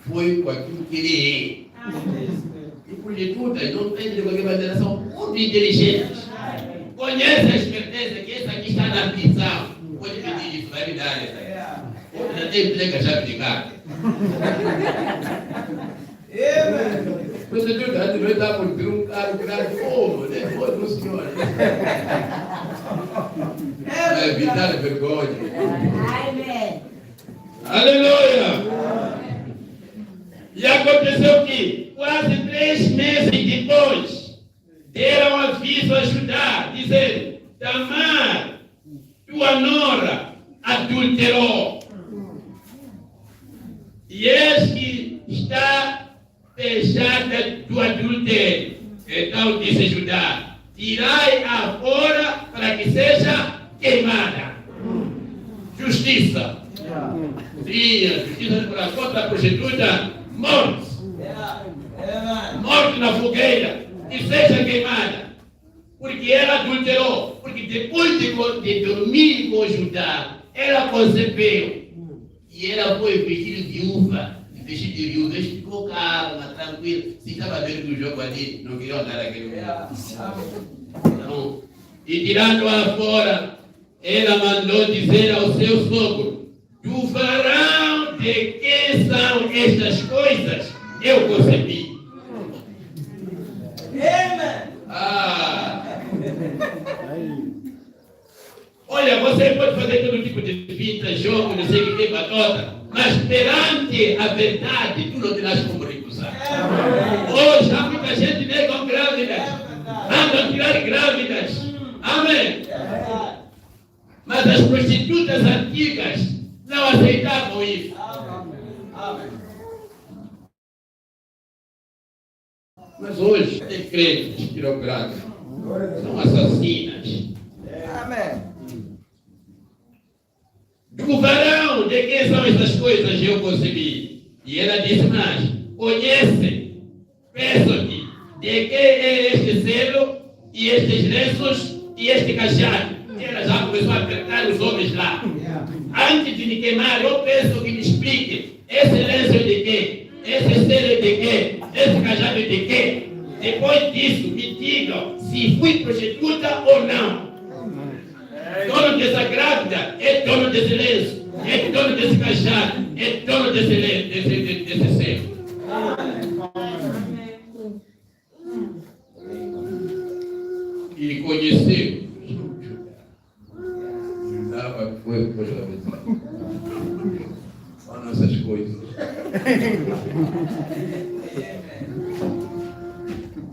Foi com aquilo que ele é. E prostitutas não tem de qualquer maneira, são muito inteligentes. Conhece a esperteza que essa aqui está na prisão. Pode pedir isso, vai me dar essa aqui. Outra já tem entrega a chave de carro. Você viu que antes nós estávamos por um carro grande, como, né? Outro senhor. Vai evitar a vergonha. Aleluia! E aconteceu que, quase 3 meses depois, deram aviso a Judá, dizendo: Tamar, tua nora, adulterou. E eis que está pejada do adultério. Então disse Judá: tirai-a fora para que seja queimada. Justiça. Sim, a justiça para contra a prostituta, morte. Morte na fogueira, que seja queimada. Porque ela adulterou. Porque depois de dormir com Judá, ela concebeu. E ela foi vestida de viúva. Vestido de viúva, ficou calma, tranquila. Se estava vendo o jogo ali, não queria andar aquele lugar. Então, e tirando-a fora, ela mandou dizer ao seu sogro: do varão de quem são estas coisas, eu concebi. Olha, você pode fazer todo tipo de fita, jogo, não sei o que, batota, mas perante a verdade, tu não terás como recusar. Hoje há muita gente negam grávidas, mandam tirar grávidas. Amém. Mas as prostitutas antigas não aceitavam isso. Mas hoje tem crentes que tiram grávidas, são assassinas. Amém. Do varão de quem são essas coisas eu concebi. E ela disse mais: conhece, peço-te, de quem é este selo, e estes lenços, e este cajado. E ela já começou a apertar os homens lá. Antes de me queimar, eu peço que me explique: esse lenço é de quê? Esse selo é de quê? Esse cajado é de quê? Depois disso, me digam se fui prostituta ou não. Dono dessa grávida é dono desse lenço, é dono desse cajado, é dono desse selo. E conheceu Judá foi por só nossas coisas.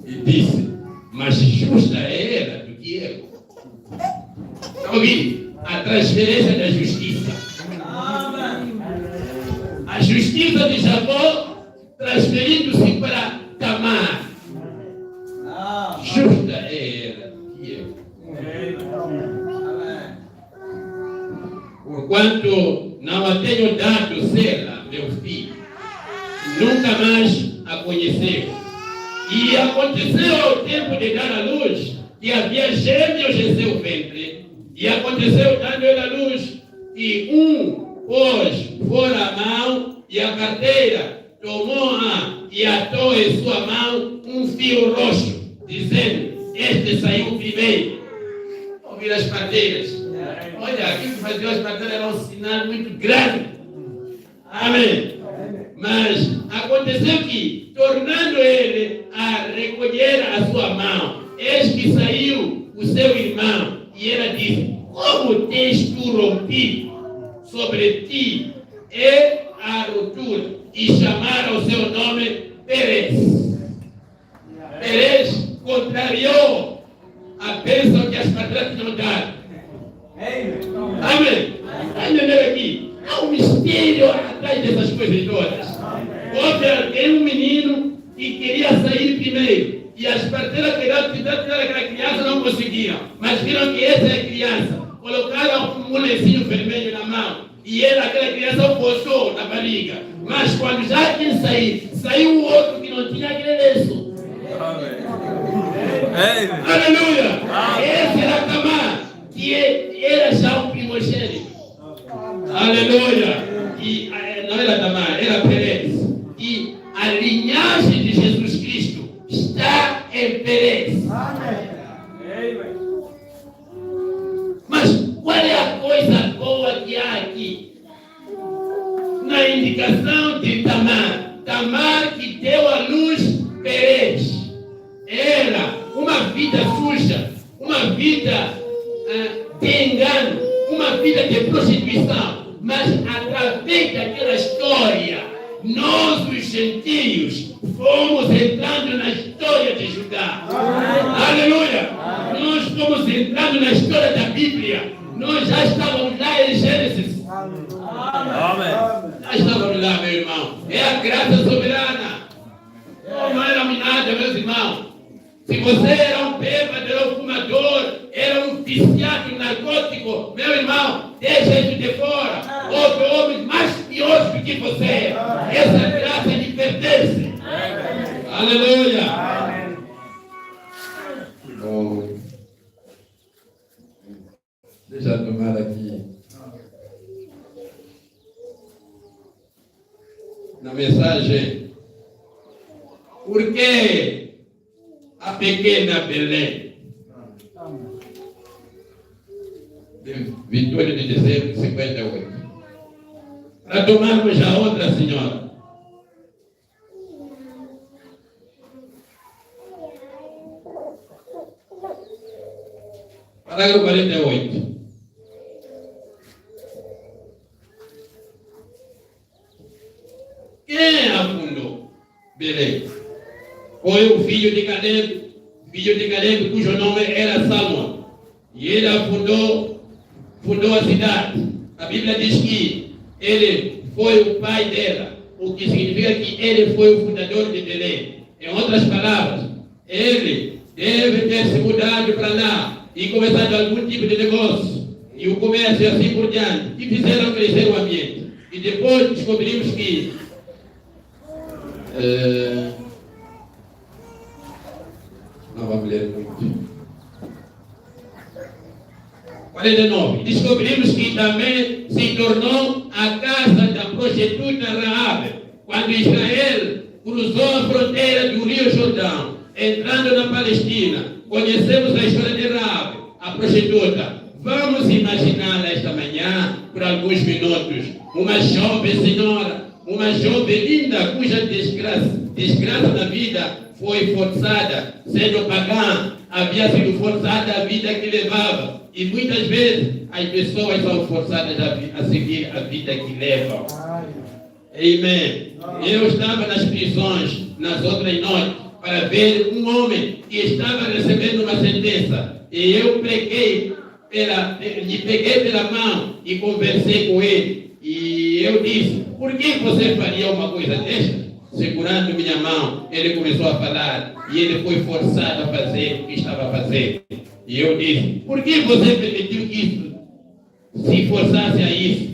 E disse: mas justa é ela do que eu. Ouvi a transferência da justiça. A justiça de Jacó transferindo-se para Tamar. tenho dado Sela, meu filho, nunca mais a conheceu. E aconteceu ao tempo de dar à luz, que havia gêmeos em seu ventre. E aconteceu, dando ele à luz, que um pôs fora a mão, e a carteira tomou-a e atou em sua mão um fio roxo, dizendo: este saiu primeiro. Ouvir as parteiras. Olha, aquilo que fazia as parteiras era um sinal muito grande. Amém. Mas aconteceu que, tornando ele a recolher a sua mão, eis que saiu o seu irmão, e ela disse: como tens tu rompido sobre ti é a ruptura, e chamaram o seu nome Perez. Perez contrariou a bênção que as parteiras tinham dado. Amém. Está entendendo aqui? Há um mistério atrás dessas coisas todas. Houve um menino que queria sair primeiro, e as parteiras queriam tirar aquela criança, não conseguiam, mas viram que essa é a criança, colocaram um molecinho vermelho na mão, e aquela criança posou na barriga, mas quando já tinha saído, saiu o outro que não tinha aquele lenço. Aleluia! Esse era Tamar, que era já um primogênito. Aleluia! E não era Tamar, era Perez. E a linhagem de Jesus Cristo está em Perez. Mas qual é a coisa boa que há aqui? Na indicação de Tamar. Tamar que deu à luz Perez. Era uma vida suja, uma vida de engano, uma vida de prostituição. Mas através daquela história, nós, os gentios, fomos entrando na história de Judá. Aleluia! Nós fomos entrando na história da Bíblia. Nós já estávamos lá em Gênesis. Já estávamos lá, meu irmão. É a graça soberana. Não éramos nada, meus irmãos. Se você era um bêbado, era um fumador, era um viciado em narcótico, meu irmão, deixa isso de fora. Houve homens mais piores do que você. Essa graça lhe pertence. Aleluia. Bom, deixa eu tomar aqui. Na mensagem, por que a pequena Belém? 28 de dezembro de 58. Para tomarmos a outra senhora. Parágrafo 48. Quem afundou Belém? Foi o filho de Caleb, cujo nome era Salmão. E ele fundou a cidade. A Bíblia diz que ele foi o pai dela, o que significa que ele foi o fundador de Belém. Em outras palavras, ele deve ter se mudado para lá e começado algum tipo de negócio, e o comércio e assim por diante, que fizeram crescer o ambiente. E depois descobrimos que não vamos ler muito. 49. Descobrimos que também se tornou a casa da prostituta Raabe, quando Israel cruzou a fronteira do Rio Jordão, entrando na Palestina. Conhecemos a história de Raabe, a prostituta. Vamos imaginar esta manhã, por alguns minutos, uma jovem senhora, uma jovem linda, cuja desgraça na vida foi forçada, sendo pagã, havia sido forçada a vida que levava. E muitas vezes as pessoas são forçadas a seguir a vida que levam. Amém. Eu estava nas prisões nas outras noites para ver um homem que estava recebendo uma sentença. E eu lhe peguei pela mão e conversei com ele. E eu disse: por que você faria uma coisa desta? Segurando minha mão, ele começou a falar. E ele foi forçado a fazer o que estava fazendo. E eu disse: por que você permitiu que isso se forçasse a isso?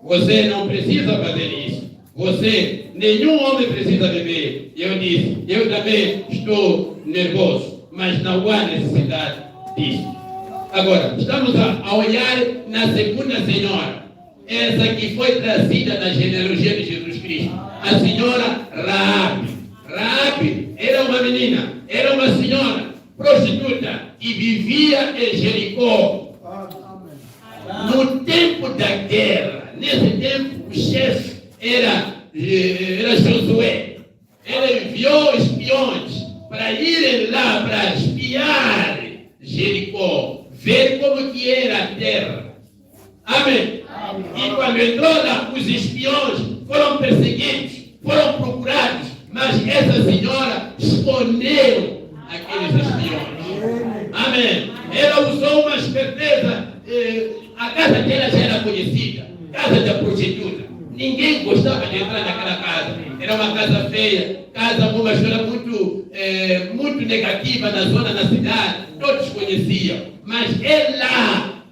você não precisa fazer isso. Você, nenhum homem precisa beber. E eu disse, eu também estou nervoso, mas não há necessidade disso. Agora, estamos a olhar na segunda senhora, essa que foi trazida na genealogia de Jesus Cristo, a senhora Raabe. Raabe era uma menina, era uma senhora prostituta e vivia em Jericó. No tempo da guerra, nesse tempo, o chefe era Josué. Ele enviou espiões para irem lá para espiar Jericó, ver como que era a terra. Amém? E quando entrou lá, os espiões foram perseguidos, foram procurados, mas essa senhora escondeu aqueles espiões. Amém? Ela usou uma esperteza. A casa dela já era conhecida, casa da prostituta. Ninguém gostava de entrar naquela casa. Era uma casa feia, casa com uma história muito negativa na zona, na cidade. Todos conheciam. Mas é lá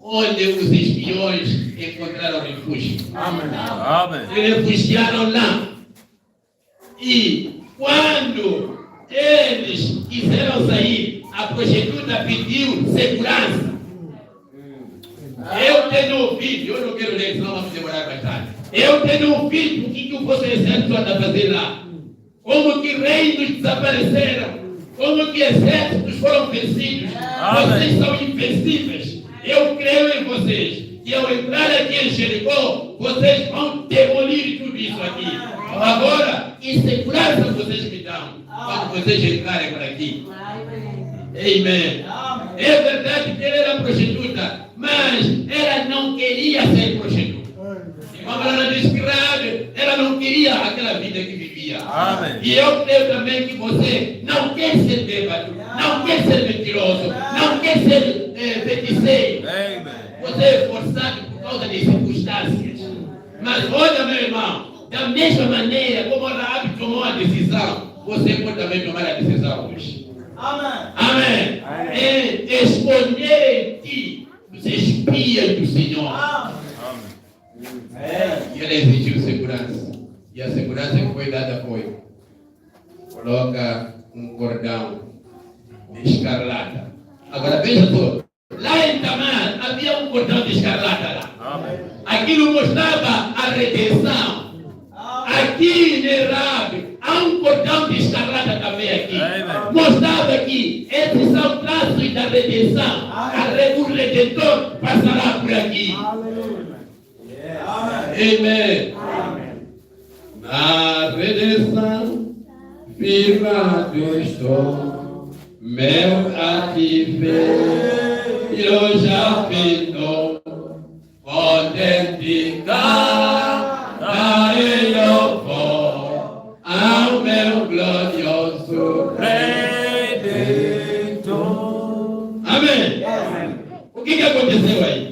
onde os espiões encontraram refúgio. Amém. Se refugiaram lá. E quando eles quiseram sair, a prostituta pediu segurança. Eu tenho ouvido, eu não quero ler, senão vamos demorar bastante. Eu tenho ouvido o que o vosso exército anda a fazer lá. Como que reinos desapareceram. Como que exércitos foram vencidos. Vocês são invencíveis. Eu creio em vocês. E ao entrar aqui em Jericó, vocês vão demolir tudo isso aqui. Agora, que segurança vocês me dão quando vocês entrarem por aqui? Amém. É verdade que ela era prostituta, mas ela não queria ser prostituta. E como ela era escrava, ela não queria aquela vida que vivia. Amém. E eu creio também que você não quer ser bêbado, não quer ser mentiroso, não quer ser feiticeiro. Você é forçado por causa de circunstâncias. Mas olha, meu irmão, da mesma maneira como Raabe tomou a decisão, você pode também tomar a decisão hoje. Amém. É escolher ti os espias do Senhor. E ela exigiu segurança. E a segurança que foi dada foi: coloca um cordão de escarlata. Agora veja só, lá em Tamar havia um cordão de escarlata lá. Aquilo mostrava a redenção. Aqui em Raabe há um cordão de escarlata também aqui. Mostrava que esses são traços da redenção. O Redentor passará por aqui. Amém. Na redenção, firmado estou, meu cativeiro já fitou, contente darei louvor ao meu glorioso Redentor. Amém. O que aconteceu aí?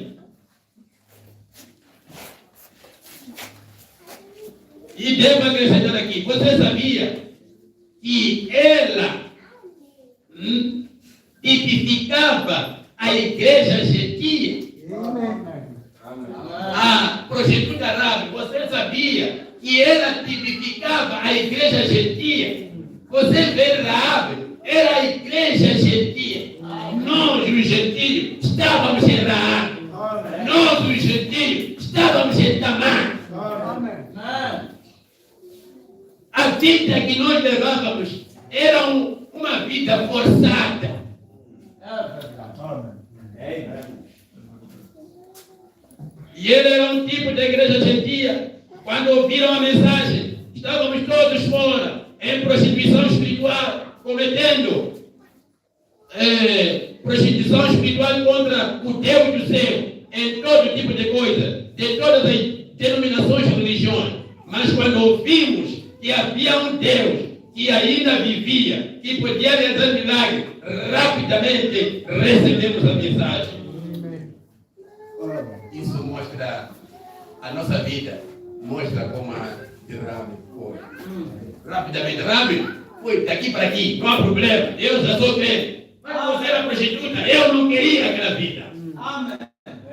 E devo acrescentar aqui, você sabia que ela tipificava a igreja gentia? A prostituta Raabe, você sabia que ela tipificava a igreja gentia? Você vê Raabe, era a igreja gentia. Nós, os gentios, estávamos em Raabe. Nós, os gentios, estávamos em Tamar. A vida que nós levávamos era uma vida forçada. E ele era um tipo de igreja gentia. Quando ouviram a mensagem, estávamos todos fora, em prostituição espiritual, cometendo prostituição espiritual contra o Deus do céu, em todo tipo de coisa, de todas as denominações de religiões. Mas quando ouvimos que havia um Deus que ainda vivia, que podia realizar milagres, rapidamente recebemos a mensagem. Isso mostra a nossa vida, mostra como a de Raabe foi. Rapidamente, Raabe foi daqui para aqui, não há problema, eu já sou bem. Mas você era prostituta, eu não queria aquela vida.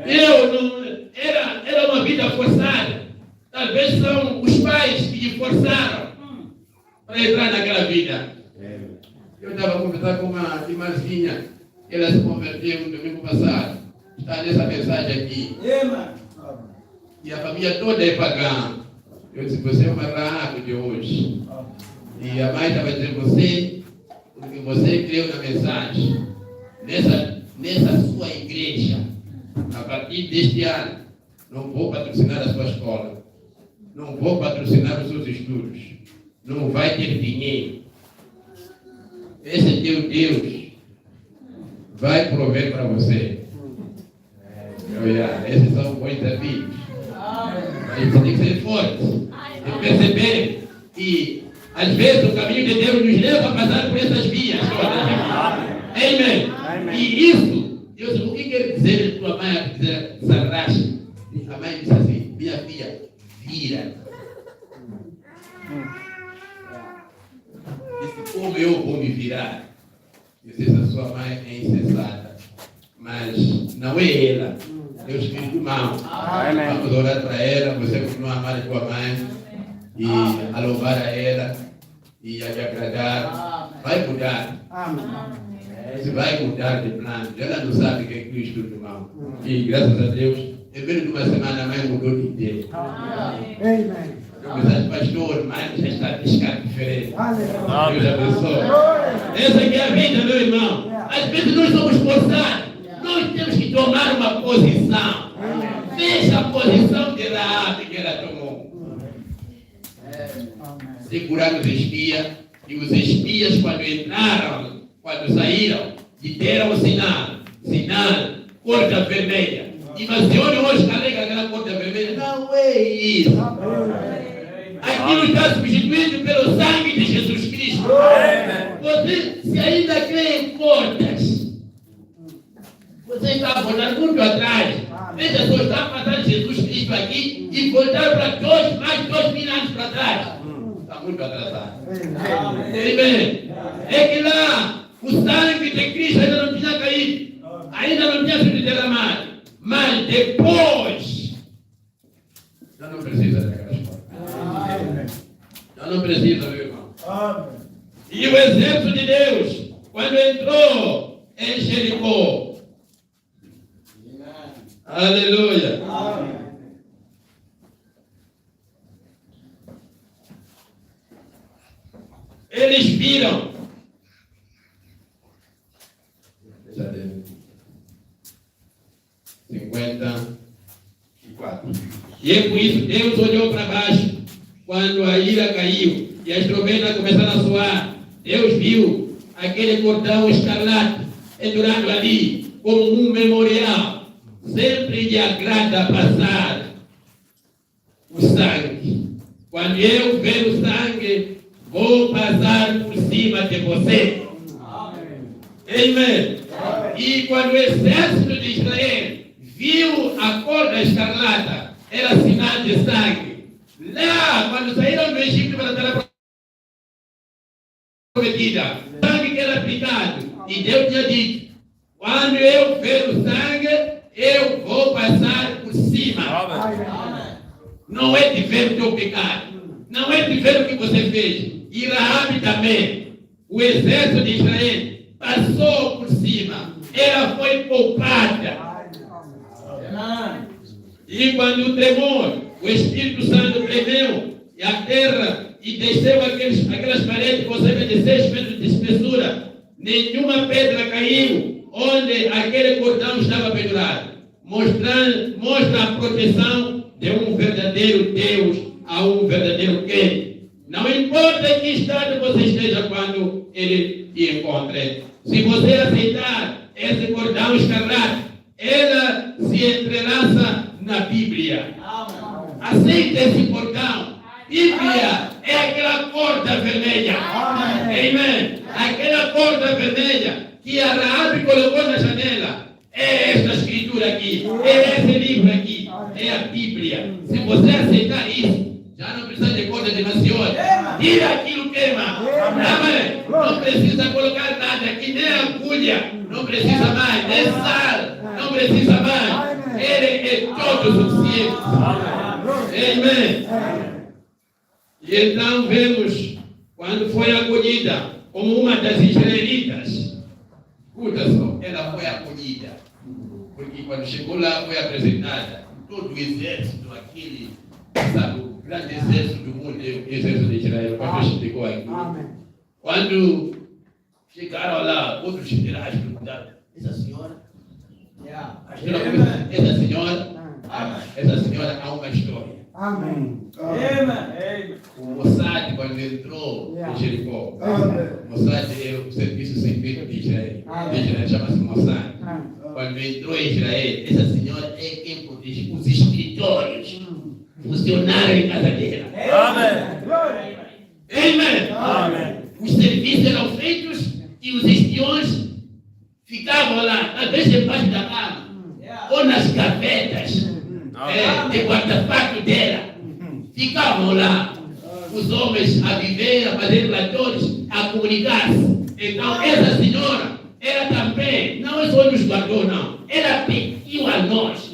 Eu não, era uma vida forçada. Talvez são os pais que lhe forçaram para entrar naquela vida. Eu estava conversando com uma irmãzinha, ela se converteu no domingo passado. Está nessa mensagem aqui. E a família toda é pagã. Eu disse, você é uma rato de hoje. E a mãe estava dizendo, porque você creu na mensagem, nessa sua igreja, a partir deste ano, não vou patrocinar a sua escola, não vou patrocinar os seus estudos, não vai ter dinheiro. Esse teu Deus vai prover para você. Esses são bons desafios. Mas você tem que ser forte. Tem que perceber que, às vezes, o caminho de Deus nos leva a passar por essas vias. Amém. E isso, Deus, o que quer dizer tua mãe dizer sarracha? A mãe disse assim, minha filha, vira. Disse, como eu vou me virar? Disse, essa sua mãe é insensata. Mas não é ela, é o Espírito mau. Vamos orar para ela, você continua a amar a tua mãe e a louvar a ela e a lhe agradar. Vai mudar. Você vai mudar de plano. Ela não sabe o que é o Espírito mau. E graças a Deus, em menos de uma semana a mãe mudou de ideia. Mas pastor, mãe já está piscando diferente. Deus abençoe. Essa aqui é a vida, meu irmão. Às vezes nós somos forçados. Nós temos que tomar uma posição. Veja a posição de Raabe que ela tomou. Seguraram os espias. E os espias, quando saíram, lhe deram o sinal, corda vermelha. E mas se olha hoje, carrega aquela corda vermelha. Não é isso. Aquilo está substituído pelo sangue de Jesus Cristo. Você, se ainda crê em cordas, você está voltando muito atrás. Veja só, está passando Jesus Cristo aqui e voltar para mais 2000 anos para trás. Está muito atrasado. Amém. É que lá o sangue de Cristo ainda não tinha caído, ainda não tinha sido derramado. Mas depois, já não precisa daquelas coisas. Já não precisa, meu irmão. E o exército de Deus, quando entrou em Jericó, aleluia. Eles viram. 54. E é por isso Deus olhou para baixo quando a ira caiu e as trombetas começaram a soar. Deus viu aquele cordão escarlate pendurado ali como um memorial. Sempre lhe agrada passar o sangue. Quando eu ver o sangue, vou passar por cima de você. Amém. E quando o exército de Israel viu a corda escarlata, era sinal de sangue. Lá, quando saíram do Egito para a terra prometida, sangue que era aplicado. E Deus tinha dito, quando eu ver o sangue, eu vou passar por cima. Não é de ver o teu pecado. Não é de ver o que você fez. E Raabe também. O exército de Israel passou por cima. Ela foi poupada. E quando o tremor, o Espírito Santo tremeu, e a terra, e desceu aquelas paredes com cerca de 6 metros de espessura, nenhuma pedra caiu onde aquele cordão estava pendurado. Mostra a proteção de um verdadeiro Deus a um verdadeiro crente. Não importa em que estado você esteja quando ele te encontre. Se você aceitar esse cordão escarlate, ela se entrelaça na Bíblia. Aceita esse cordão. Bíblia é aquela corda vermelha. Amém. Aquela corda vermelha que a Raabe colocou na janela. É esta escritura aqui. É esse livro aqui. É a Bíblia. Se você aceitar isso, já não precisa de corda de nações. Tira aquilo, queima. Amém. Não precisa colocar nada aqui, nem agulha. Não precisa mais, nem sal. Não precisa mais. Ele é todo suficiente. Amém. E então vemos, quando foi acolhida como uma das israelitas, escuta só, ela foi acolhida. Porque quando chegou lá, foi apresentada todo o exército, aquele, sabe, o grande exército do mundo, o exército de Israel, quando chegou aqui. Quando chegaram lá, outros generais perguntaram: essa senhora? Essa senhora há uma história. Amém. O Mossad, quando entrou em Jericó, o Mossad é o serviço secreto de Israel. De Israel chama-se Mossad. Quando entrou em Israel, essa senhora é quem protege os escritórios. Funcionaram em casa dela. Amém. Os serviços eram feitos e os espiões ficavam lá, às vezes debaixo da cama, ou nas gavetas de guarda-fato dela. Ficavam lá os homens a viver, a fazer relatórios, a comunicar-se. Então, essa senhora, ela também, não é só nos guardou, não. Ela pediu a nós.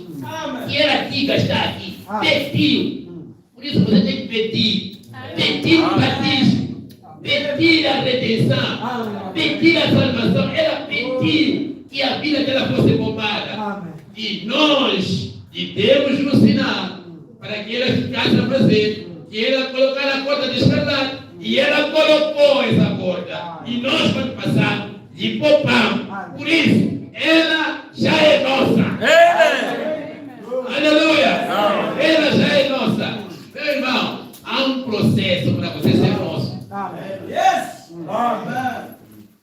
E ela diga, está aqui. Pediu. Por isso você tem que pedir. Pedir o batismo. Pedir a redenção. Pedir a salvação. Ela pediu que a vida dela fosse poupada. E nós lhe demos no sinal para que ela ficasse a fazer, que ela colocar a corda de escarlate. E ela colocou essa corda. E nós, quando passamos, lhe poupamos. Por isso, ela já é nossa. Aleluia! Ela já é nossa. Meu irmão, há um processo para você ser nosso.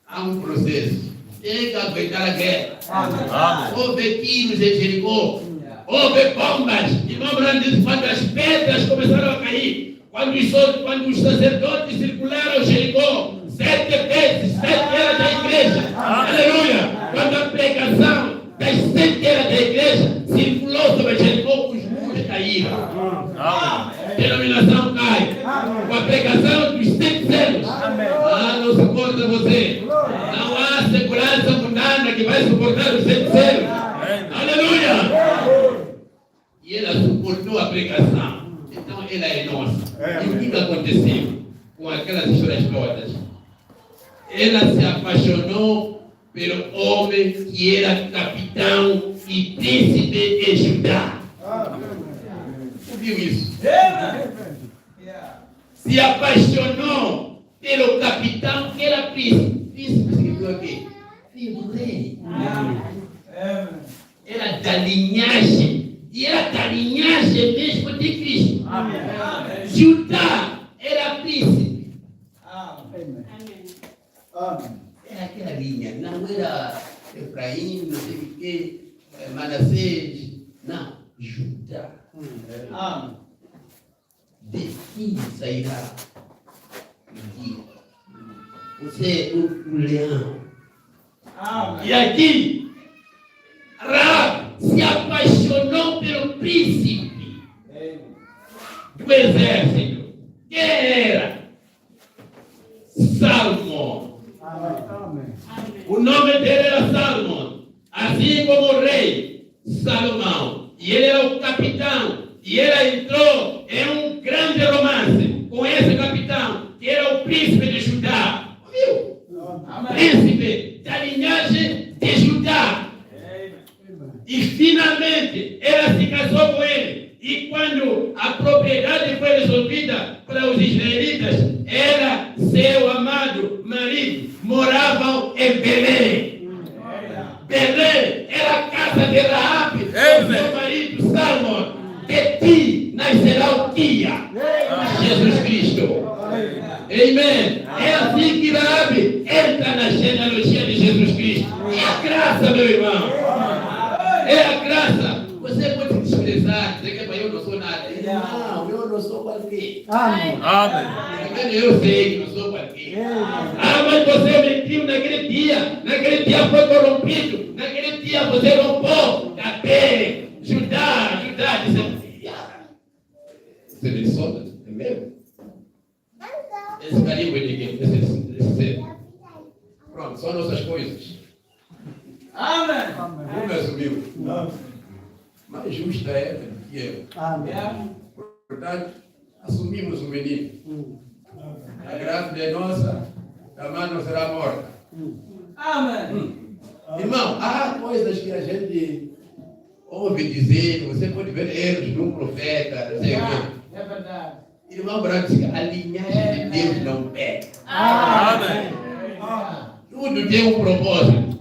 Há um processo. Tem que aguentar a guerra. Houve tiros em Jericó. Houve bombas. Irmão Branco diz, quando as pedras começaram a cair, quando os sacerdotes circularam Jericó 7 vezes, 7 eras da igreja. Aleluia! Quando a pregação das 7 eras da igreja circulou sobre Jericó, os muros caíram. Denominação cai. Com a pregação dos 7 selos. Não suporta você. Não há segurança mundana que vai suportar os 7 selos. Aleluia! E ela suportou a pregação. Então ela é nossa. E o que aconteceu com aquelas histórias todas? Ela se apaixonou pelo homem que era capitão e príncipe de Judá. Ouviu isso? Se apaixonou pelo capitão que era príncipe. Príncipe significa o quê? Filho do rei. Era da linhagem. E era da linhagem mesmo de Cristo. Judá era príncipe. Era aquela linha. Não era Efraim, não sei o que, Manassés. Não, Judá. Daqui sairá. Você é um leão. E aqui, Raab se apaixonou pelo príncipe do exército. Quem era? Salomão. O nome dele era Salomão, assim como o rei Salomão. E ele era o capitão. E ela entrou em um grande romance com esse capitão, que era o príncipe de Judá. Viu? Príncipe da linhagem de Judá. E finalmente ela se casou com ele. E quando a propriedade foi resolvida para os israelitas, ela, seu amado marido, moravam em Belém. Belém era a casa de Raabe, seu marido Salomão. De ti nascerá o guia, Jesus Cristo. Amém. É assim que Raabe entra na genealogia de Jesus Cristo. É a graça, meu irmão. É a graça. Você pode se desprezar, dizer que eu não sou nada. Não, eu não sou qualquer. Amém. Eu sei que não sou qualquer. Mas você mentiu naquele dia. Naquele dia foi corrompido. Naquele dia você roubou da pele. Judá disse. Você vê só, é mesmo? Esse carimbo é de quem? Esse. Pronto, são nossas coisas. Amém. Como assumiu? Mais justa é que eu. Amém. Portanto, assumimos o menino. A grávida é nossa, a mãe não será morta. Amém. Irmão, há coisas que a gente ouve dizer, você pode ver erros de um profeta, não sei o quê. É verdade. Irmão Branco, a linhagem de Deus não pega. Amém. Tudo tem um propósito.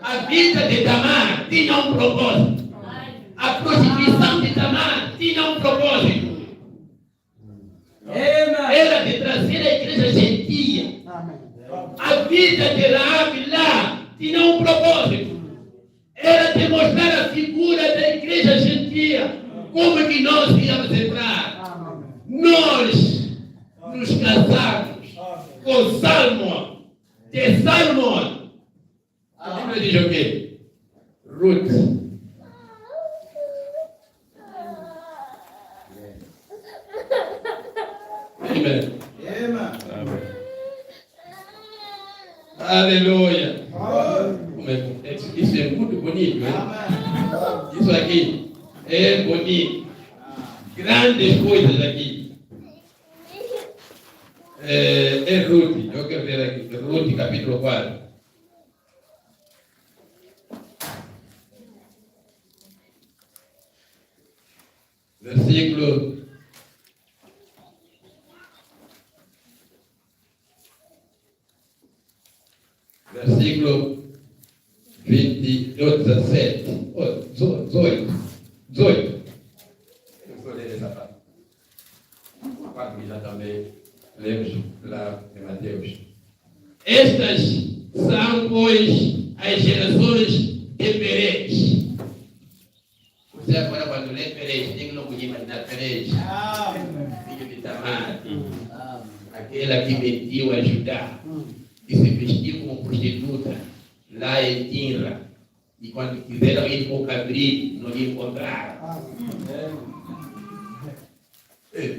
A vida de Tamar tinha um propósito. A prostituição de Tamar tinha um propósito. Era de trazer a igreja gentia. A vida de Raabe lá tinha um propósito. Era de mostrar a figura da igreja gentia. Como que nós íamos entrar? Nós nos casamos com Salmão. De Salmão. A Bíblia diz o quê? Ruth. Amém. Aleluia. Isso é muito bonito, né? Isso aqui é bonito. Grandes coisas aqui. É Ruth. Eu quero ver aqui. Ruth, capítulo 4. Versículo 17. 18. Eu vou ler essa parte. Quatro que já também lemos lá em Mateus. Estas são, pois, as gerações de Perez. Você agora, quando lê Perez, tem que não podia imaginar Perez, filho de Tamar, aquela que mentiu a Judá, que se vestiu como prostituta lá em Tinra, e quando quiseram ir para o cabrito, não lhe encontraram.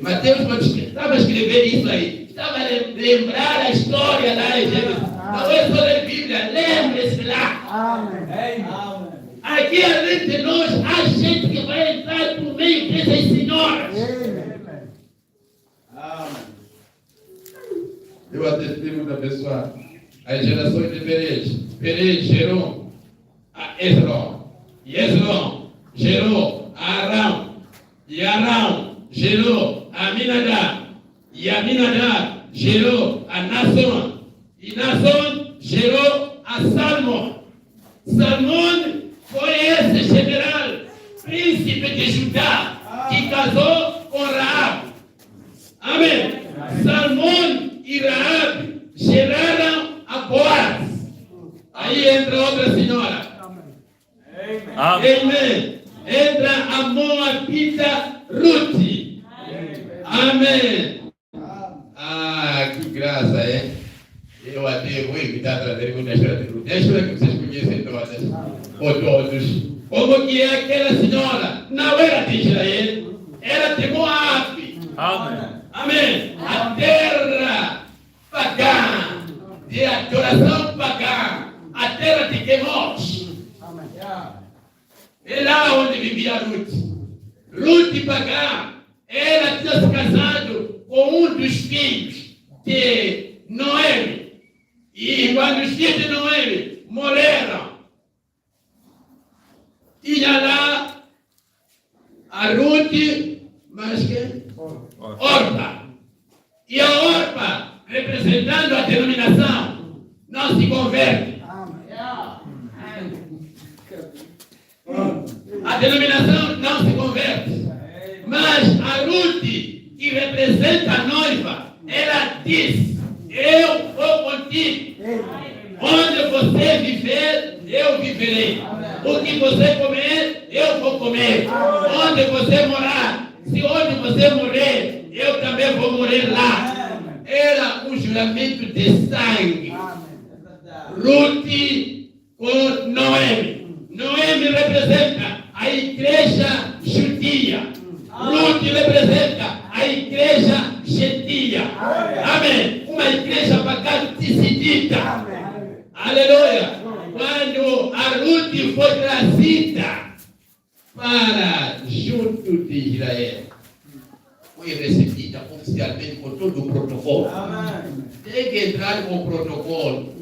Mateus, quando estava a escrever isso aí, estava a lembrar a história lá em Gênesis. Não é só ler Bíblia, lembre-se lá. Aqui além de nós, há gente que vai entrar por meio dessas senhoras. Eu atestei muita pessoa. As gerações de Perez. Perez gerou a Esron. E Esron gerou a Arão. E Arão gerou a Aminadab. E Aminadab gerou a Naasson. E Naasson gerou a Salmão. Salmão foi esse general, príncipe de Judá, que casou com Raabe. Amém. Salmão e Raabe geraram a Boaz. Aí entra outra senhora. Amém. Entra a Moabita Ruth. Amém. Ah, que graça, é? Eu até vou evitar trazer muita história de Ruth. É a história que vocês conhecem todas. Ou todos. Como que é aquela senhora? Não era de Israel, era de Moab. Amém. Amém. A terra pagã, de adoração pagã, a terra de Quemos. É lá onde vivia Ruth. Ruth pagã, ela tinha se casado com um dos filhos de Noemi. E quando os filhos de Noemi morreram, tinha lá a Ruth, mas que? Orpa. E a Orpa, representando a denominação, não se converte. A denominação não se converte. Mas a Ruth, que representa a noiva, ela diz: eu vou contigo. Onde você viver, eu viverei. O que você comer, eu vou comer. Onde você morar, se onde você morrer, eu também vou morrer lá. Era um juramento de sangue. Ruth com Noemi. Noemi representa a igreja judia. Ruth representa a igreja gentia. Amém. Uma igreja pagã decidida. Aleluia. Quando a Ruth foi trazida para junto de Israel, foi recebida oficialmente com todo o protocolo. Amém. Tem que entrar com o protocolo.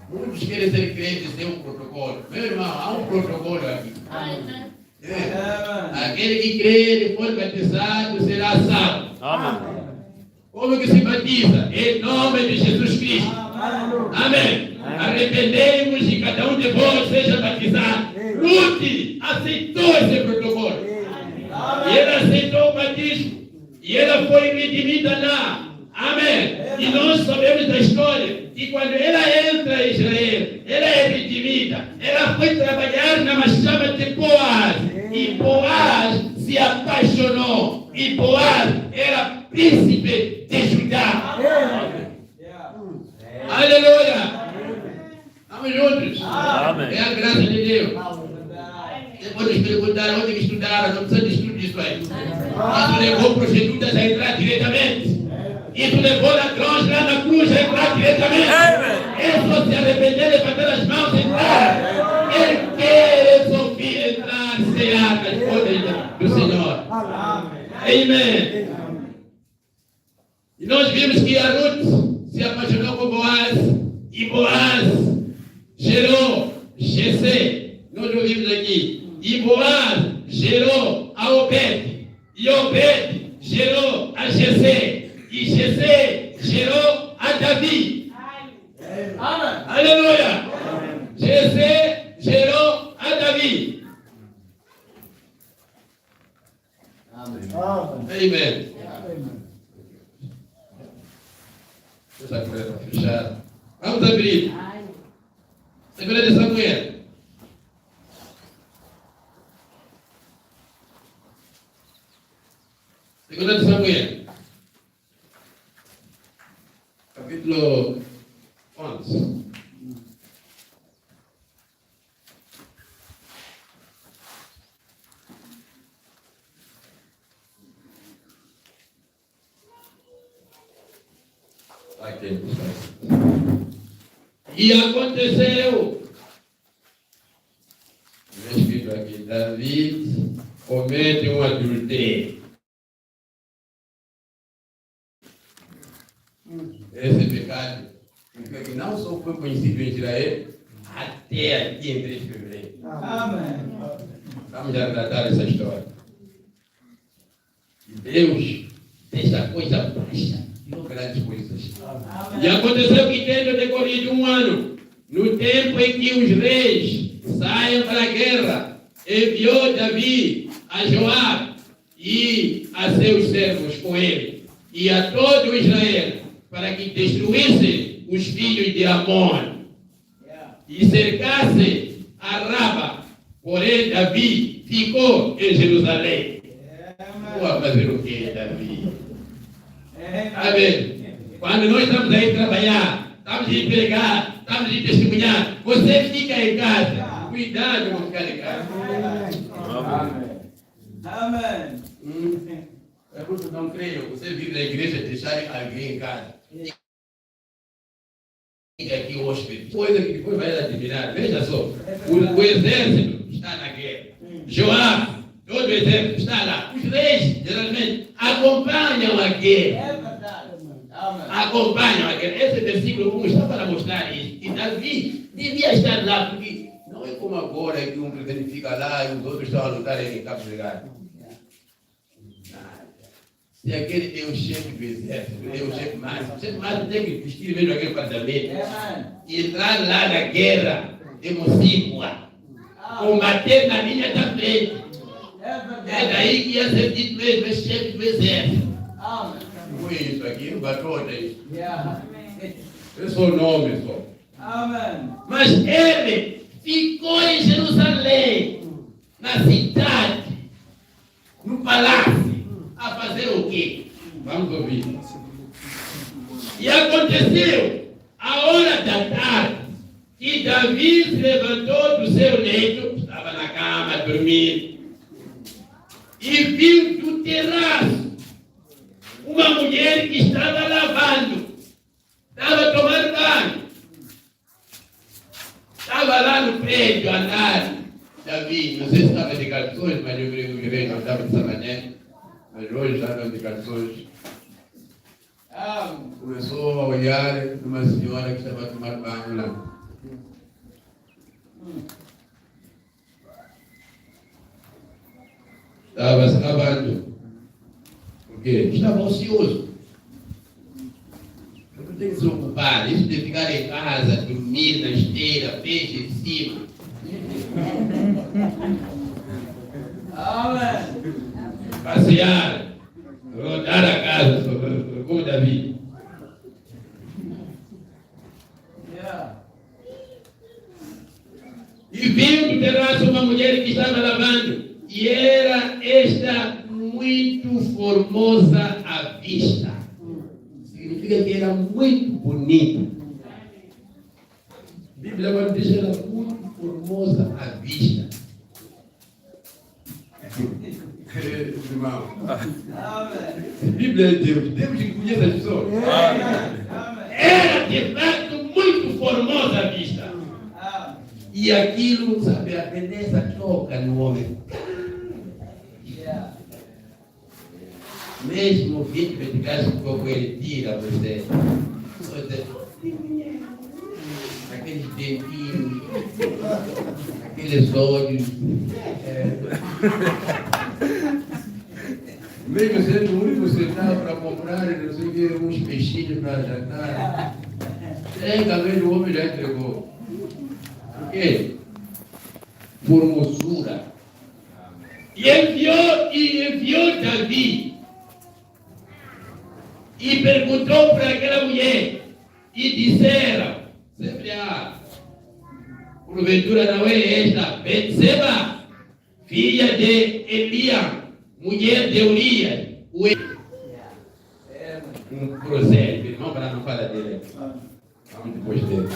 Muitos querem ser crentes sem um protocolo. Meu irmão, há um protocolo aqui. Amém. Aquele que crê e for batizado será salvo. Amém. Como que se batiza? Em nome de Jesus Cristo. Amém. Arrependemos e cada um de vós seja batizado. Ruth aceitou esse protocolo. E ela aceitou o batismo. E ela foi redimida lá. Amém. E nós sabemos da história que quando ela entra em Israel, ela é redimida. Ela foi trabalhar na machama de Boaz. E Boaz se apaixonou. E Boaz era príncipe de Judá. Aleluia. Vamos juntos. Amém. É a graça de Deus. Você pode perguntar onde que estudaram, não precisa de estudo disso aí. Isso levou prostitutas a entrar diretamente. Isso levou ladrões lá na cruz a entrar diretamente. É só se arrepender, levantar as mãos e entrar. Ele quer ouvir entrar, cear nas portas do Senhor. Amém. E nós vimos que a Ruth se apaixonou por Boaz. E Boaz gerou Jessé. Nós ouvimos aqui. E Boaz gerou a Obed. E Obed gerou a Jessé. E Jessé gerou a Davi. Amém. Aleluia. Jessé gerou a Davi. Amém. Essa coisa está fechada. Vamos abrir. Segunda de Samuel. Segunda de Samuel. Capítulo 11. Aqui. E aconteceu, escrito aqui, Davi comete um adultério. Esse pecado, que não só foi conhecido em Israel, até aqui em 3 de fevereiro. Amém. Vamos já tratar essa história. Deus deixa coisa baixa, não grandes coisas. E aconteceu que, tendo decorrido 1 ano, no tempo em que os reis saiam para a guerra, enviou Davi a Joabe e a seus servos com ele, e a todo Israel, para que destruísse os filhos de Amon e cercasse a Raba. Porém, Davi ficou em Jerusalém. Vou fazer o que, Davi? Amém. Quando nós estamos aí trabalhar, estamos a pregar, estamos a testemunhar, você fica em casa. Cuidado com ficar em casa. Amém. Eu não creio. Você vive na igreja e deixar alguém em casa. Fica aqui hóspede. Coisa que depois vai admirar. Veja só. O exército está na guerra. Joabe, todo o exército está lá. Os reis, geralmente, acompanham a guerra. É verdade. Amém. Acompanham a guerra. Esse versículo 1 está para mostrar isso. E Davi devia estar lá, porque não é como agora que um presidente fica lá e os outros estão a lutar em Cabo Delgado. Se aquele é o chefe do exército, é o chefe máximo tem que vestir mesmo aquele patamento. E entrar lá na guerra, emocívoa, combater na linha da frente. É daí que ia ser dito mesmo, é chefe do exército. Foi isso aqui, não batota isso. É só o nome só. Amém. Mas ele ficou em Jerusalém, na cidade, no palácio. A fazer o quê? Vamos ouvir. E aconteceu, a hora da tarde, que Davi se levantou do seu leito, estava na cama, dormindo, e viu do terraço uma mulher que estava lavando, estava tomando banho, estava lá no prédio, andando. Davi, não sei se estava de calções, mas eu creio que não estava dessa maneira. Mas hoje, já nas indicações, Amém. começou a olhar uma senhora que estava a tomar banho lá. Estava se lavando. Por quê? Estava ocioso. Eu não tenho que se ocupar. Isso de ficar em casa, dormir na esteira, peixe em cima. Amém. Passear, rodar a casa, como Davi. Yeah. E viu no terraço uma mulher que estava lavando. E era esta muito formosa à vista. Significa que era muito bonita. A Bíblia agora diz que era muito formosa à vista. Irmão, Amém. a Bíblia é Deus. Deus que conhece as pessoas. Amém. Era de fato muito formosa à vista. Amém. E aquilo, sabe, a beleza toca no homem. Yeah. Mesmo o filho de casa como ele tira você. Aqueles dentinhos, aqueles olhos. Mesmo sendo o único centavo para comprar, não sei o que, uns peixinhos para jantar. Chega mesmo, o homem já entregou. Por quê? Formosura. E enviou Davi. E perguntou para aquela mulher. E disseram, sempre porventura não é esta, Betseba, filha de Eliam, mulher de Urias, um prosélito, irmão, para não falar dele. Vamos depois dele.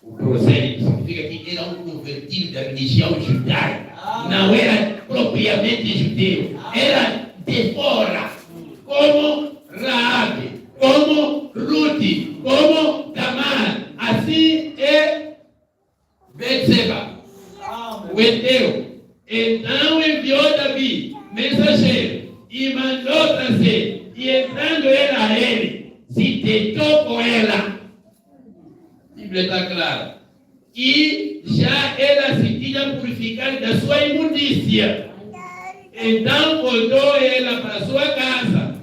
O prosélito significa que era um convertido da religião judaica. Não era propriamente judeu, era de fora, como Raabe, como Ruth, como Tamar. Assim é Betseba, o Eteu. Então enviou Davi, mensageiro, e mandou trazer. E entrando ela a ele, se deitou com ela. A Bíblia está clara. E já ela se tinha purificado da sua imundícia. Então voltou ela para sua casa.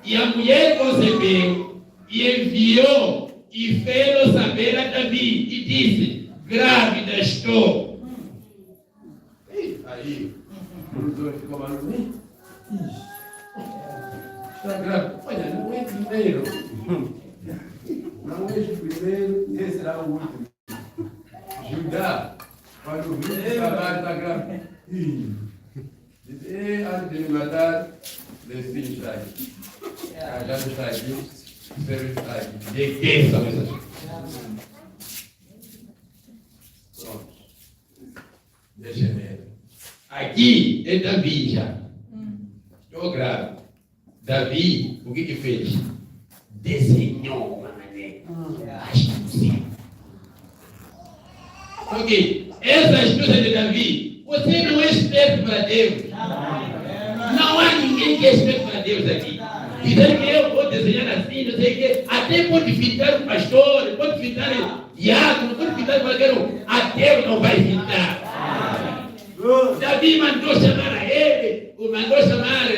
E a mulher concebeu e enviou e fez saber a Davi e disse: grávida estou. Aí, o produtor ficou maluco. Está grávida. Olha, não é primeiro. Não é o primeiro, esse será o último. Judá, quando viu que o trabalho está grávida, disse: antes de me matar, meu filho está aqui. Já não está aqui, o filho está aqui. De quem são essas coisas? Pronto. Deixa eu ver. Aqui é Davi já. Estou grávida. Davi, o que fez? Desenhou uma maneira astúcia. Ok, essa astúcia de Davi, você não é esperto para Deus. Não há ninguém que é esperto para Deus aqui. Dizendo que eu vou desenhar assim, não sei o quê. Até pode pintar um pastor, pode pintar diácono, pode pintar qualquer um. A Deus não vai pintar. Davi mandou chamar a ele, mandou chamar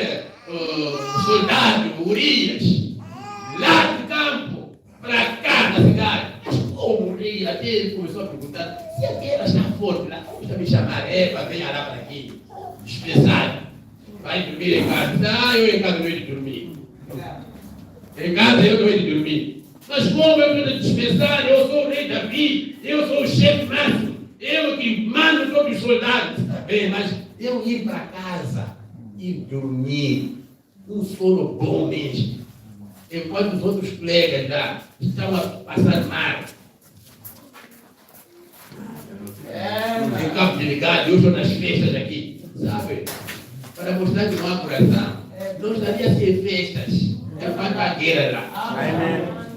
o soldado Urias, lá do campo, para cá na cidade. Mas como Urias? Até ele começou a perguntar: se aquela está forte lá, deixa me chamar ela, venha lá para aqui, dispensado. Vai dormir em casa. Eu em casa não hei de dormir. Em casa eu não hei de dormir. Mas como eu estou dispensado, eu sou o rei Davi, eu sou o chefe máximo, eu que mando todos os soldados. Bem, mas eu ir para casa e dormir, um sono bom mesmo, enquanto os outros colegas lá estão a passar mal. Em campo de ligado, eu estou nas festas aqui, sabe? Para mostrar que não há coração. Não estaria sem festas, enquanto a guerra lá.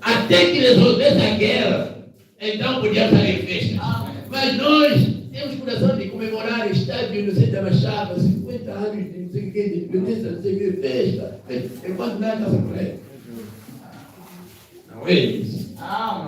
Até que resolvesse a guerra, então podíamos estar em festas. Mas nós temos coração de comemorar o estádio no centro da Machava, 50 anos de não sei o que, de independência, não sei o que, festa. Enquanto nada está por aí. Não é isso.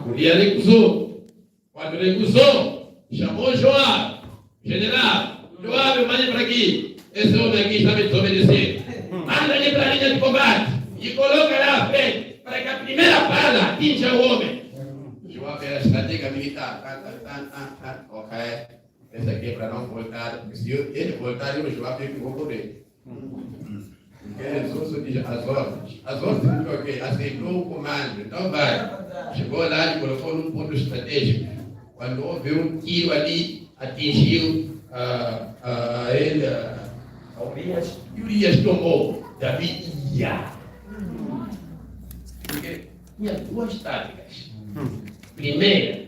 Urias recusou. Quando recusou, chamou Joab, general. Joab, mande para aqui. Esse homem aqui está me desobedecendo. Manda ele para a linha de combate e coloca lá à frente para que a primeira bala atinja o homem. Joab era estratégia militar. Ok. Esse aqui é para não voltar. Se ele voltar, o Joab tem que morrer. Porque Jesus diz as ordens. As ordens significa o quê? Aceitou o comando. Então vai. Chegou lá e colocou num ponto estratégico. Quando houve um tiro ali, atingiu ele, Urias. E Urias tomou. Davi ia. Porque tinha duas táticas. Primeira,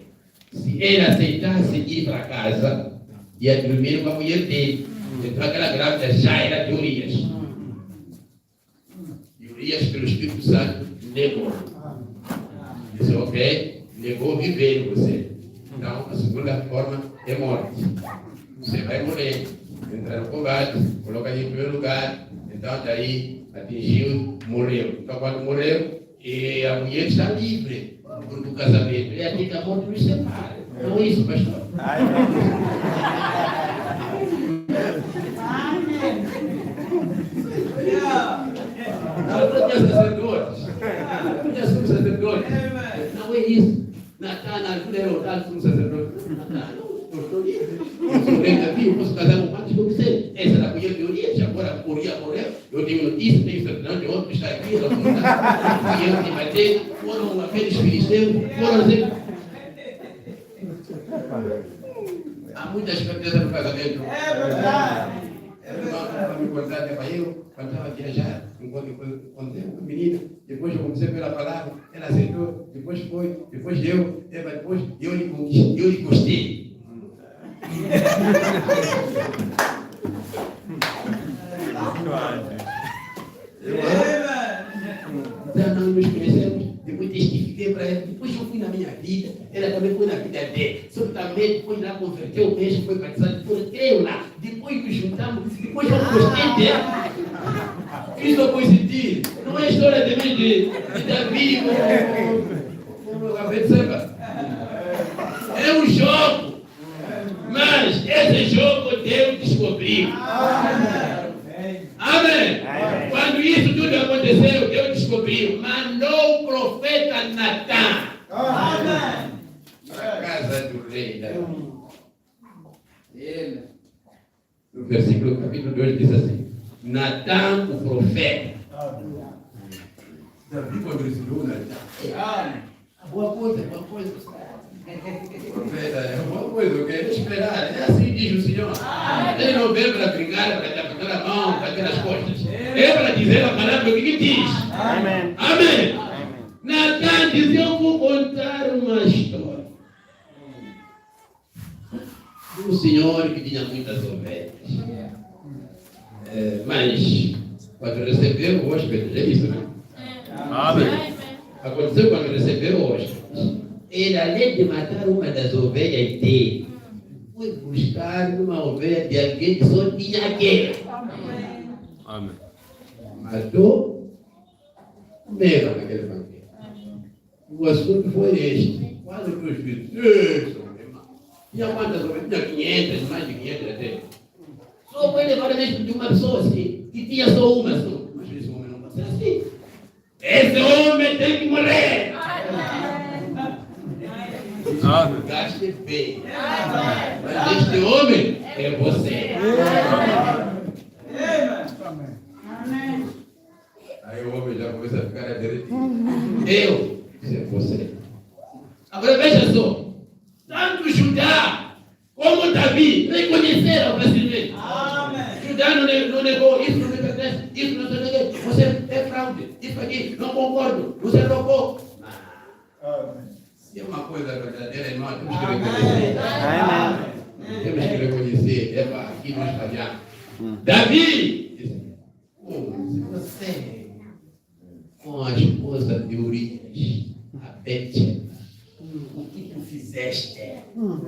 se ele aceitasse ir para casa, ia dormir com a mulher dele. Então aquela grávida já era de Urias. E Urias, pelo Espírito Santo, negou. Disse, ok, negou viver você. Então, a segunda forma é morte. Você vai morrer. Entrar no combate, coloca ele em primeiro lugar. Então, daí, atingiu, morreu. Então, quando morreu, e a mulher está livre do casamento. Ele aqui que a morte nos separa. Não é isso, pastor? Não tinha sacerdotes. Não tinha sumo sacerdotes. Não é isso. Natan, na altura era o tal sumo sacerdote. Natan, eu estou livre. Eu sou rei Davi, eu posso casar com quantos eu quiser. Essa era a mulher de Urias. Agora Urias morreu. Eu tenho notícia, tenho certidão de outro que está aqui. Eu te bater. Foram aqueles filisteus. Foram há muita esperteza no casamento. É verdade. Para me contar até para eu, quando estava viajando, enquanto contei uma menina, depois eu comecei pela palavra, ela aceitou, depois foi, depois deu, depois eu lhe gostei. Já não nos conhecemos, depois testifiquei para ela, depois eu fui na minha vida, ela também foi na vida dele, só que também depois lá converteu o mesmo, foi batizado, depois creio lá, depois nos juntamos, depois eu gostei dela. Isso eu coincidir, não é história também de Davi com a Betseba. É um jogo, mas esse jogo Deus descobriu. Amém. Quando isso tudo aconteceu, Deus descobriu. Mandou o profeta Natan para a casa do rei Davi. No versículo capítulo 2 diz assim: Natan, o profeta. Davi quando recebeu Natan. Boa coisa, boa coisa. Profeta, é uma coisa, eu quero esperar. É assim diz o Senhor. Ele não veio para brincar, para apertar a mão, para ter as costas. É para dizer a palavra que diz. Amém. Amém. Natan diz: eu vou contar uma história. Um senhor que tinha muitas ovelhas. Mas, quando recebeu o hóspede, é isso, né? Amém. Aconteceu quando recebeu o hóspede. Ele, além de matar uma das ovelhas dele, foi buscar uma ovelha de alguém que só tinha aquela. Amém. Matou mesmo naquele banquete. O assunto foi este. Quase que os filhos. Isso, meu irmão. Tinha quantas ovelhas? Tinha 500, mais de 500 até. Só foi levar mesmo de uma pessoa assim, que tinha só uma só. Mas esse homem não pode ser assim. Esse homem tem que morrer. Gaste bem. Mas este homem é você. Aí o homem já começa a ficar derretido. Eu, é você. Agora veja só. Tanto Judá como Davi reconheceram facilmente. Judá não negou, isso não me pertence, isso não se negou. Você é fraude, isso aqui, não concordo, você roubou. Se é uma coisa verdadeira, irmão, temos que reconhecer. Temos que reconhecer, aqui nós falhamos. Davi disse: se você, com a esposa de Urias, a Betseba, o que tu fizeste? O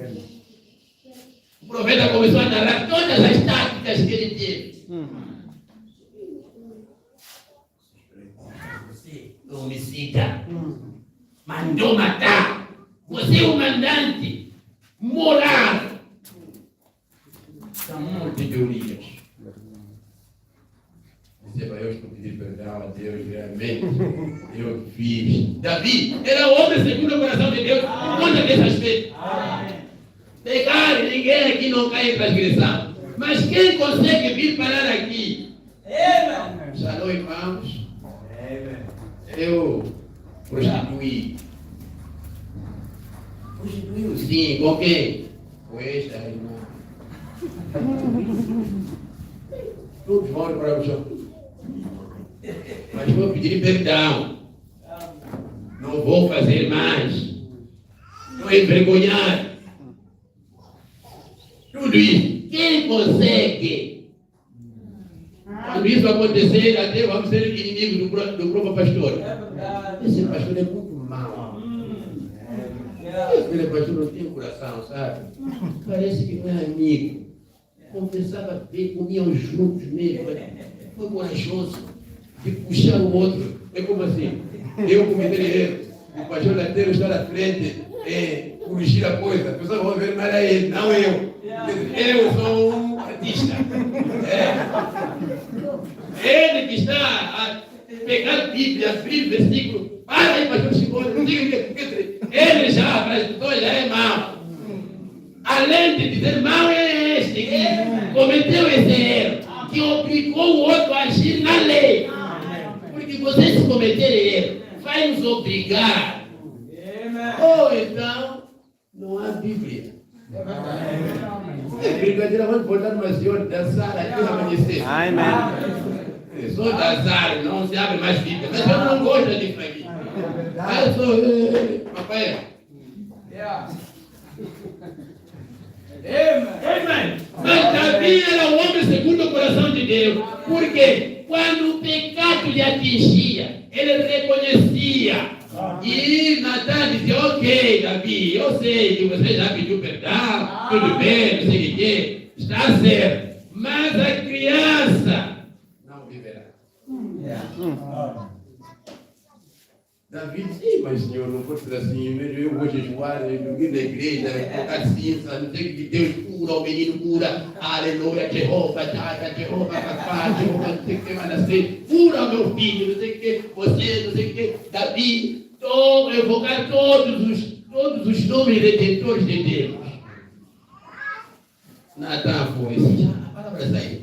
profeta começou a narrar todas as táticas que ele teve. Você é homicida. Mandou matar. Você é o mandante moral da morte de Urias. Receba, eu estou pedindo perdão a Deus realmente. Eu fiz. Davi era o homem segundo o coração de Deus. Conta dessas vezes. Pegar, ninguém aqui não cai em transgressão. Mas quem consegue vir parar aqui? Shalom, irmãos. Eu prostituí. Prostituiu sim, com quem? Com esta irmã. Todos vão para o chão. Mas vou pedir perdão. Não vou fazer mais. Estou envergonhado. Tudo isso. Quem consegue? Quando isso acontecer, até vamos ser inimigos do próprio pastor. Esse pastor é muito mau. Esse pastor não tem coração, sabe? Parece que não é amigo. Conversava bem, comiam juntos mesmo. Foi corajoso de puxar o outro. É como assim? Eu cometer erro. O pastor lateiro está na frente, corrigir a coisa. As pessoas vão ver, mas é ele, não eu. Eu sou um artista. Ele que está a pegar a Bíblia, abrir versículo. Para aí, pastor Chico. Ele já, para as pessoas, já é mau. Além de dizer mal é este que cometeu esse erro, que obrigou o outro a agir na lei. Porque você, se cometer erro, vai nos obrigar. Ou então, não há Bíblia. É brincadeira, vamos botar numa senhora dançar aqui no amanhecer. Amém. Sou dançar, não se abre mais Bíblia. Mas eu não gosto disso aqui. Eu sou papai. Amen. Mas Davi era um homem segundo o coração de Deus. Porque quando o pecado lhe atingia, ele reconhecia. E Natan dizia, ok, Davi, eu sei que você já pediu perdão, tudo bem, não sei o que, está certo. Mas a criança não viverá. Davi disse, mas senhor, não pode ser assim, eu vou jejuar, eu vim da igreja, tocar cinza, não sei o que, Deus cura, o menino cura, aleluia, Jeová, papá, Jeová, não sei o que vai nascer, cura meu filho, não sei o que, você, não sei o que, Davi, evocar todos os nomes redentores de Deus. Natan foi, a palavra saiu.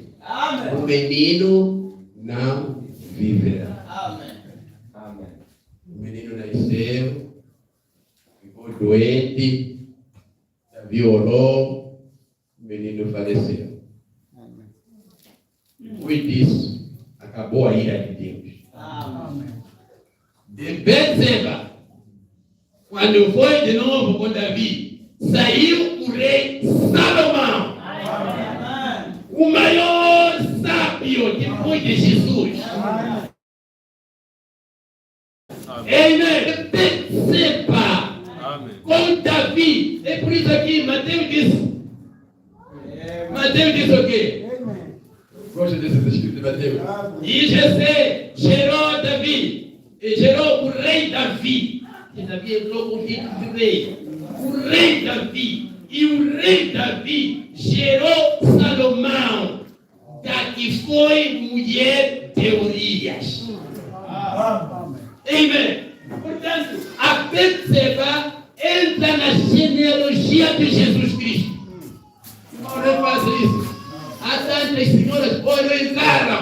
O menino não viverá. O menino nasceu, ficou doente, Davi orou, o menino faleceu. Depois disso, acabou a ira de Deus. De Betseba, quando foi de novo com Davi, saiu o rei Salomão, o maior sábio depois de Jesus. Ele Betseba com Davi. É por isso aqui Mateus diz o quê? Gosto desse escrito de Mateus. E Jessé gerou Davi. E gerou o rei Davi. E Davi entrou com o título de rei. O rei Davi. E o rei Davi gerou Salomão, da que foi mulher de Urias. Amém. Portanto, a Betseba entra na genealogia de Jesus Cristo. Não faça isso. Há tantas senhoras que entraram.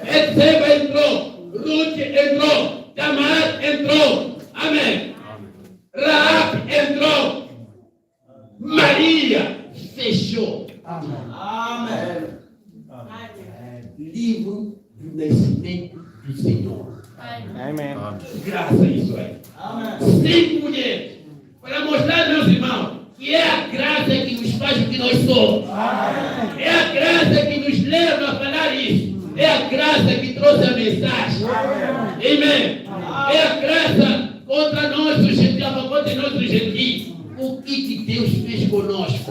Betseba entrou. Ruth entrou. Tamar entrou. Amém. Rahab entrou. Maria fechou. Amém. Livro do nascimento do Senhor. Amém. Graça a isso aí. Cinco mulheres. Para mostrar, meus irmãos, que é a graça que nos faz o que nós somos. É a graça que nos leva a falar isso. É a graça que trouxe a mensagem. Amém. É a graça contra nós, os gentios, contra nós, os gentios. O que Deus fez conosco?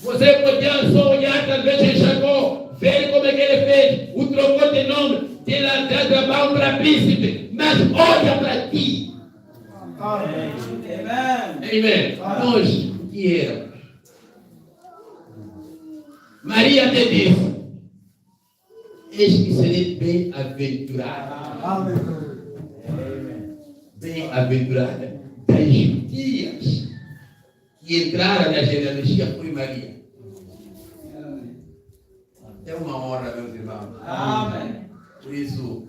Você podia só olhar talvez em Jacó, ver como é que ele fez, o trocou de nome, de Labão para príncipe, mas olha para ti. Amen. Amém. Nós, o que éramos? Maria até disse, eis que serei bem-aventurada. Bem-aventurada das judias que entraram na genealogia foi Maria. É uma honra, meus irmãos. Amém. Por isso,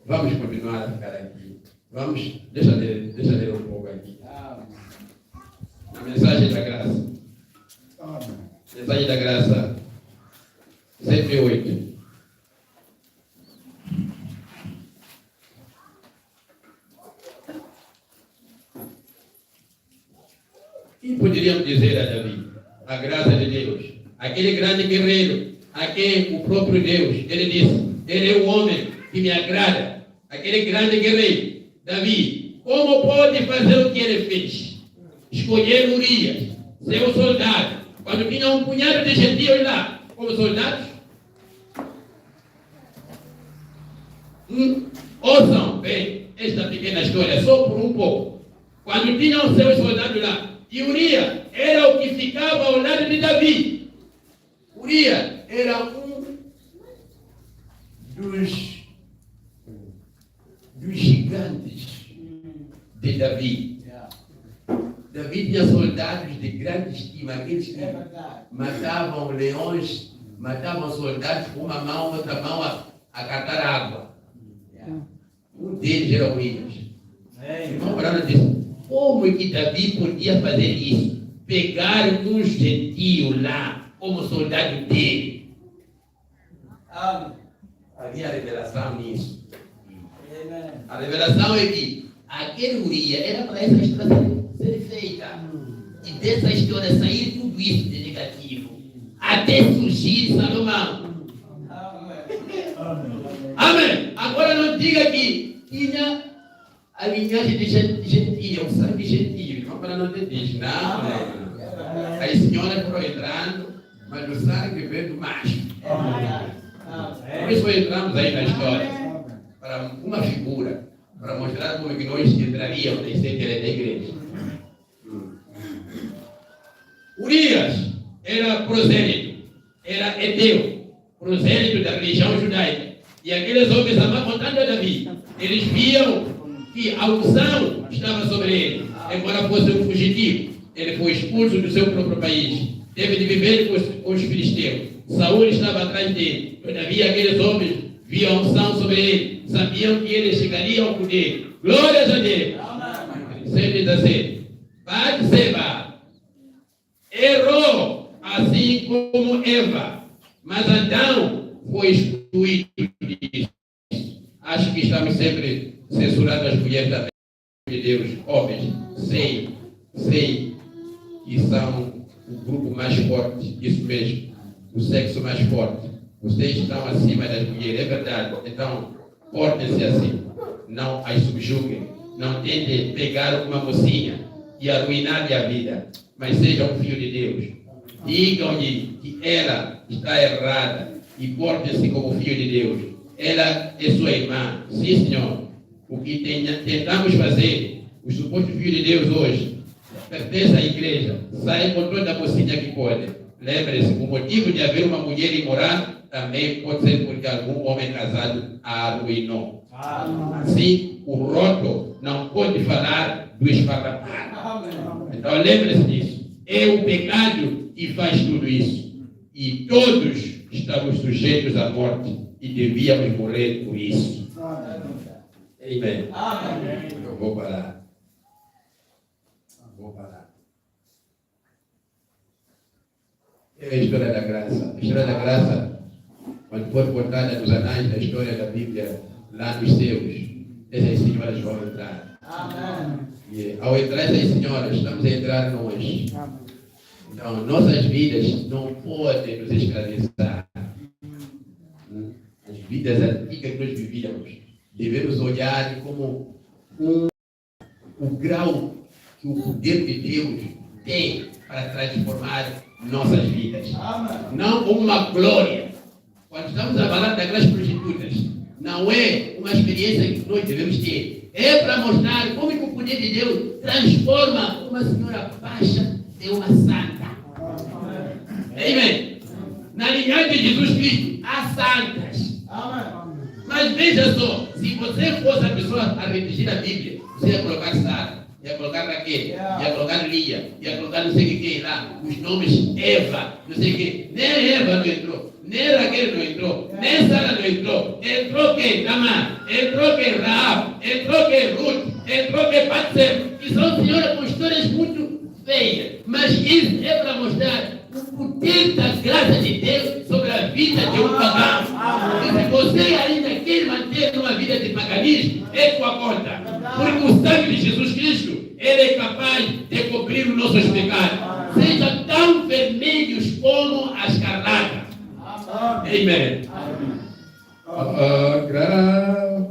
vamos continuar a ficar aqui. Vamos, deixa eu ler um pouco aqui. A mensagem da graça. Mensagem da graça 108. E poderíamos dizer a Davi, a graça de Deus, aquele grande guerreiro, a quem o próprio Deus, ele disse, ele é o homem que me agrada, aquele grande guerreiro, Davi, como pode fazer o que ele fez? Escolher Urias, seu soldado, quando tinha um punhado de gentios lá, como soldados. Ouçam bem esta pequena história, só por um pouco. Quando tinham seus soldados lá, e Urias era o que ficava ao lado de Davi. Urias era um dos gigantes de Davi. Davi tinha soldados de grande estima, aqueles que matavam leões, matavam soldados com uma mão, outra mão a catar água. Um deles era Urias. Irmão Brano disse, como é que Davi podia fazer isso? Pegar um gentio lá, como soldado dele. Havia revelação nisso. A revelação é que aquele Urias era para essa história ser feita. E dessa história sair tudo isso de negativo. Até surgir Salomão. Amém. Agora não diga que tinha a linhagem de gentio, o sangue gentio. Não, para não te diz. Não. As senhoras foram entrando, mas o sangue veio do macho. Por isso entramos aí na história. Para uma figura, para mostrar como que nós entraríamos na essência da igreja. Urias era prosélito, era Eteu, prosélito da religião judaica. E aqueles homens amavam tanto a Davi. Eles viam que a unção estava sobre ele. Embora fosse um fugitivo, ele foi expulso do seu próprio país. Teve de viver com os filisteus. Saúl estava atrás dele. Todavia aqueles homens viam a unção sobre ele. Sabiam que ele chegaria ao poder. Glórias a Deus. Sempre diz assim, Batseba errou assim como Eva, mas Adão foi excluído disso. Acho que estamos sempre censurando as mulheres da de Deus, homens, sei que são o grupo mais forte, isso mesmo, o sexo mais forte. Vocês estão acima das mulheres, é verdade. Então, portem-se assim, não as subjuguem, não tentem pegar uma mocinha e arruinar-lhe a vida, mas seja um filho de Deus. Digam-lhe que ela está errada e portem-se como filho de Deus. Ela é sua irmã. Sim, Senhor. O que tentamos fazer, os supostos filhos de Deus hoje, pertence à igreja, sai com toda a mocinha que pode. Lembre-se, o motivo de haver uma mulher imoral também pode ser porque algum homem casado a arruinou. Assim, o roto não pode falar do esfarrapado. Então lembre-se disso. É o pecado que faz tudo isso. E todos estamos sujeitos à morte e devíamos morrer por isso. Amém. Eu vou parar. É a história da graça. A história da graça, quando for contada nos anais da história da Bíblia, lá nos céus, essas senhoras vão entrar. E ao entrar essas senhoras, estamos a entrar nós. Então, nossas vidas não podem nos escravizar. As vidas antigas que nós vivíamos, devemos olhar como o grau que o poder de Deus tem para transformar nossas vidas. Não uma glória. Quando estamos a falar daquelas prostitutas, não é uma experiência que nós devemos ter. É para mostrar como que o poder de Deus transforma uma senhora baixa em uma santa. Amém. Na linhagem de Jesus Cristo, há santas. Mas veja só, se você fosse a pessoa a redigir a Bíblia, você ia colocar Sara, ia colocar Raquel, ia colocar Lia, ia colocar não sei o que lá, os nomes Eva, não sei o que. Nem Eva não entrou, nem Raquel não entrou, nem Sara não entrou. Entrou quem? Tamar, entrou quem? Raab, entrou quem? Ruth, entrou quem? Batseba, que são senhoras com histórias muito feias. Mas isso é para mostrar o poder da graça de Deus sobre a vida de um pagão. E se você ainda quer manter uma vida de paganismo, é tua conta. Porque o sangue de Jesus Cristo, ele é capaz de cobrir os nossos pecados. Sejam tão vermelhos como a escarlata. Amém. Graças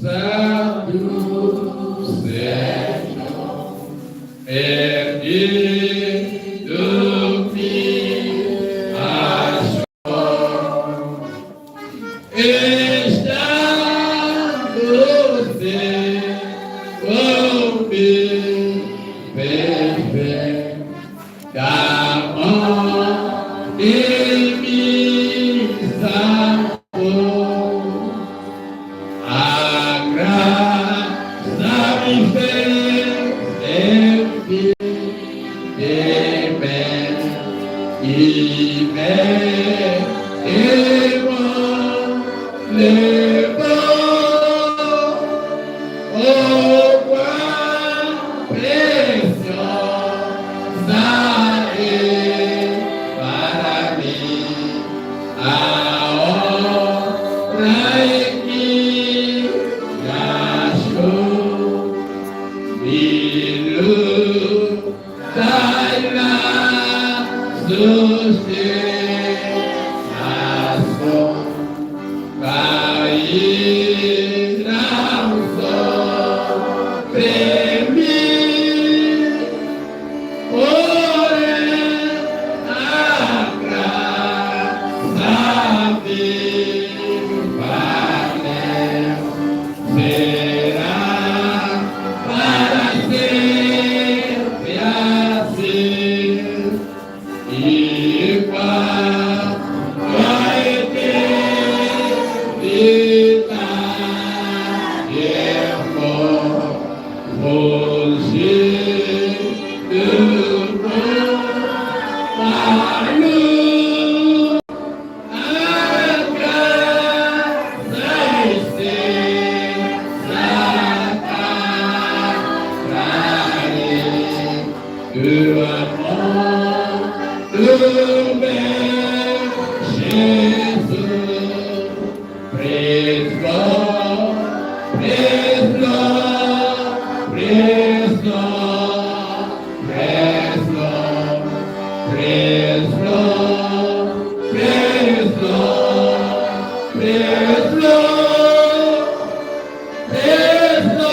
a Deus, Senhor, perdido me achou. Está você comigo, bebê, da mão e me salvou. A graça me fez e levou o quão preciosa é para mim a hora em que me achou. Me lutai lá sustentação, cairão sobre mim, porém a graça me valeu. Será para sempre assim, igual a eternidade. Eu vou fugir do mundo. A graça do amor do meu Jesus. Praise God, praise God, praise God, praise God, praise God, praise God, praise God,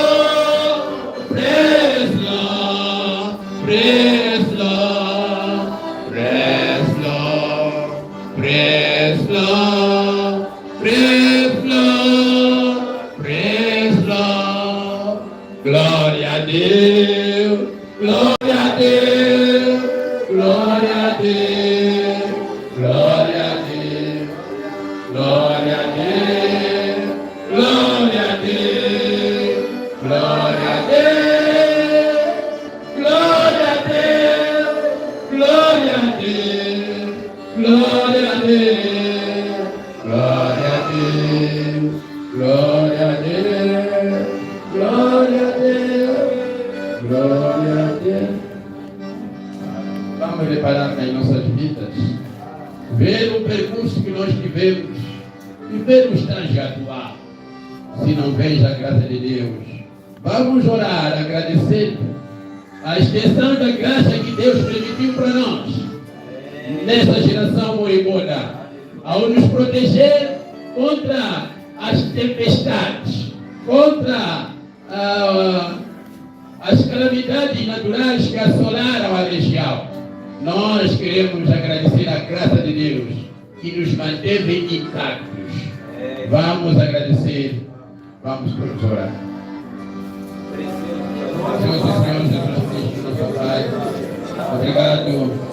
praise God, praise God, praise Lord, praise Lord, praise Lord, praise Lord, praise Lord. Glória a Deus, glória a Deus, glória a Deus, glória a Deus, glória a Deus, glória a Deus, glória a Deus, glória a Deus, glória a Deus, glória a Deus, glória a Deus, glória a Deus, glória a Deus, glória a Deus. Vamos reparar nas nossas vidas, ver o percurso que nós tivemos e ver o estágio atual. Se não vens a graça de Deus, vamos orar agradecendo a extensão da graça que Deus permitiu para nós nessa geração moribunda, ao nos proteger contra as tempestades, contra as calamidades naturais que assolaram a região. Nós queremos agradecer a graça de Deus que nos manteve intactos. Vamos agradecer, vamos orar. Senhor Jesus Cristo, nosso Pai, obrigado.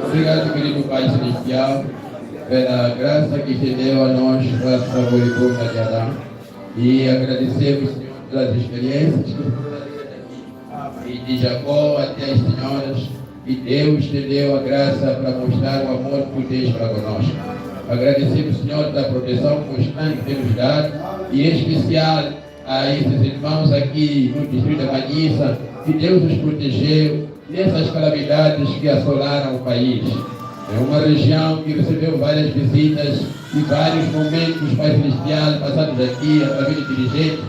Obrigado, querido Pai Celestial, pela graça que te deu a nós, graça favorita de Adão. E agradecemos, Senhor, pelas experiências que foram daqui, e de Jacó até as senhoras, e Deus te deu a graça para mostrar o amor que tens para conosco. Agradecemos, Senhor, pela proteção constante que temos dado, e em especial a esses irmãos aqui no distrito da Manhissa, que Deus os protegeu nessas calamidades que assolaram o país. É uma região que recebeu várias visitas e vários momentos, Pai Celestial, passados aqui através de dirigentes,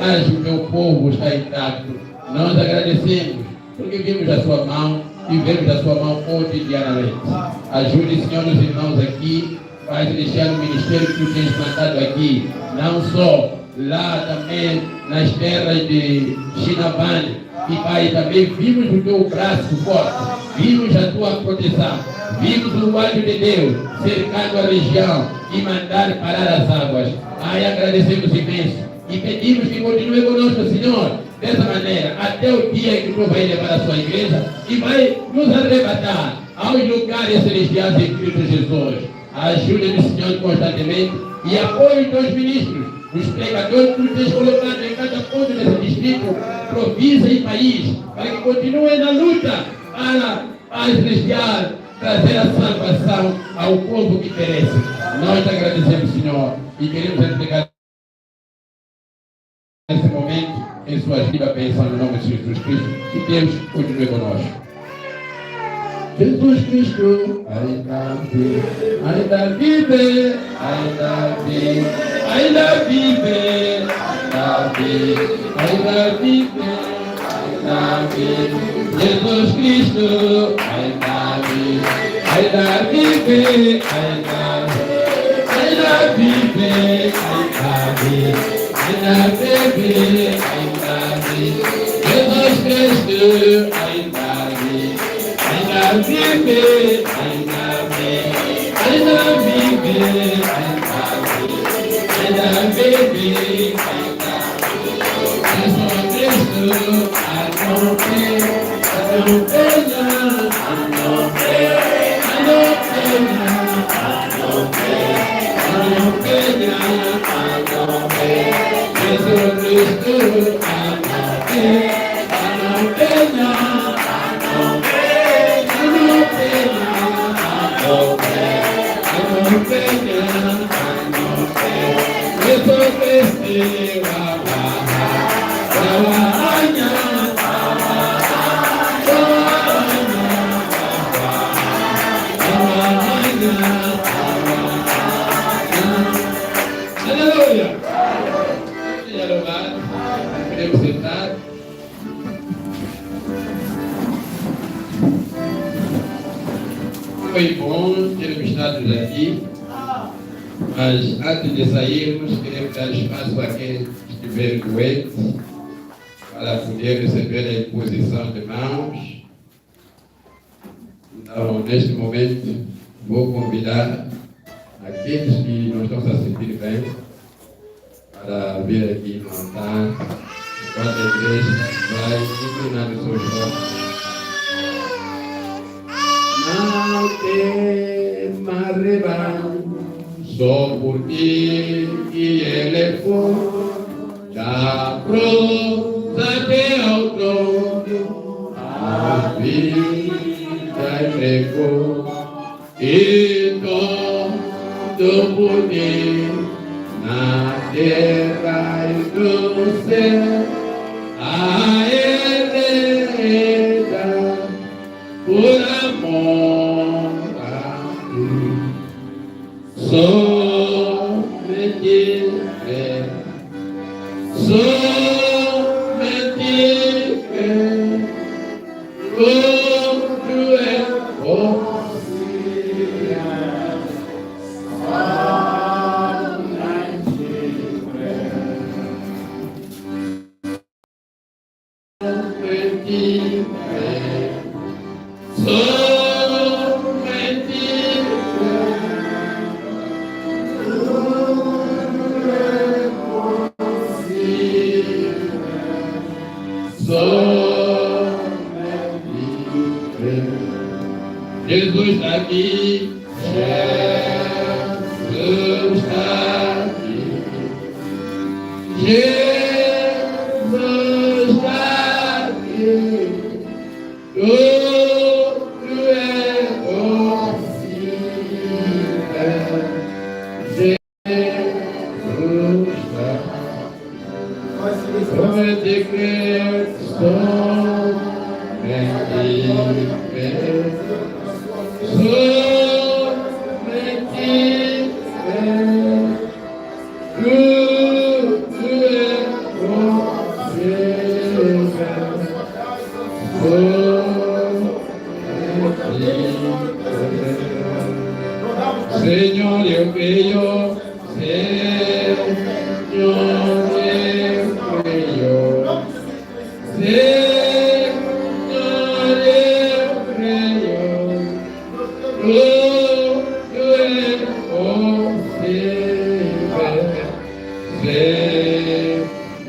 mas o teu povo está intacto. Nós agradecemos, porque vimos a sua mão e vemos a sua mão cotidianamente. Ajude, Senhor, os irmãos aqui, Pai Celestial, no ministério que tu tens plantado aqui, não só lá também nas terras de Chinabane. E Pai, também vimos o teu braço forte, vimos a tua proteção, vimos o anjo de Deus cercando a região e mandar parar as águas. Ai, agradecemos imenso e pedimos que continue conosco, Senhor, dessa maneira, até o dia que tu vai levar a sua igreja e vai nos arrebatar aos lugares celestiais em Cristo Jesus. Ajude-nos, Senhor, constantemente e apoie os teus ministros, os pregadores que tu tens colocado em cada ponto desse distrito, província e país, para que continuem na luta para a celestial trazer a salvação ao povo que perece. Nós agradecemos, Senhor, e queremos entregar nesse momento em suas vidas, pensando no nome de Jesus Cristo, e Deus continue conosco. Jesus Cristo ainda vive, ainda vive, ainda vive, ainda vive, ainda vive, ainda vive, ainda vive. Jesus Cristo ainda vive, ainda vive, ainda vive, ainda vive, ainda vive, ainda vive. Jesus Cristo ainda vive. Ainda vive, ainda vive, ainda vive, ainda vive, Jesus Cristo, a não Aleluia! Seja louvado. Podemos sentar. Foi bom termos estado aqui, mas antes de sairmos, queremos dar espaço a quem estiver doente para poder receber a imposição de mãos. Então, neste momento, vou convidar aqueles que não estão se a sentir bem para vir aqui no altar, enquanto a igreja vai inclinando seus olhos. Não tema, rebanho, só por ti que ele foi da cruz até ao trono, a vida entregou e todo poder na terra e no céu a ele dá por amor a ti. Somente fé, somente fé, tudo é possível. Somente fé, somente Jesus está aqui, Jesus está aqui, Jesus está aqui, tudo é possível, Jesus está aqui, somente crer, somente crer. Senhor, eu creio, Senhor, eu creio, Senhor, eu creio, tudo é possível,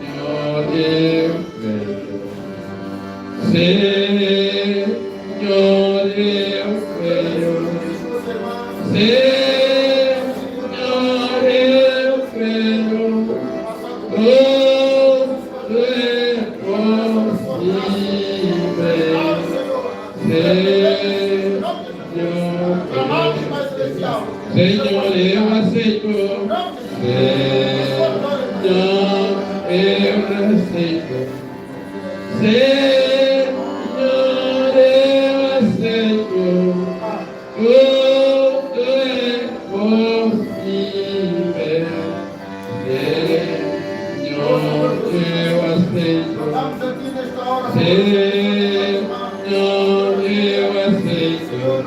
Senhor, eu creio, Senhor, eu creio, Senhor, eu creio, tudo é possível, Senhor, eu aceito, Senhor, eu aceito, Senhor, eu aceito, tudo é possível, Senhor, eu aceito, Senhor, eu aceito, Senhor, eu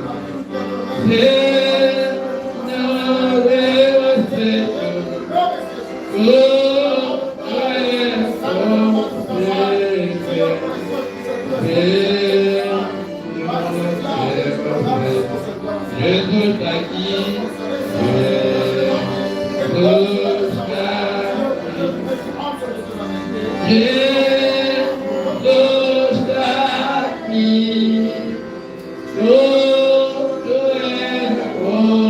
aceito, tudo é possível, Jesus está aqui, Jesus está aqui, tudo é possível, Jesus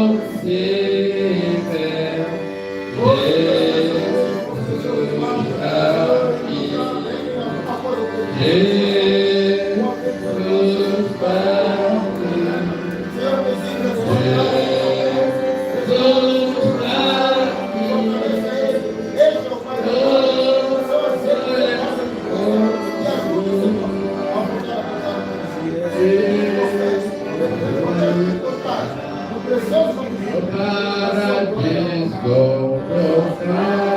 está aqui, Jesus está para descobrir.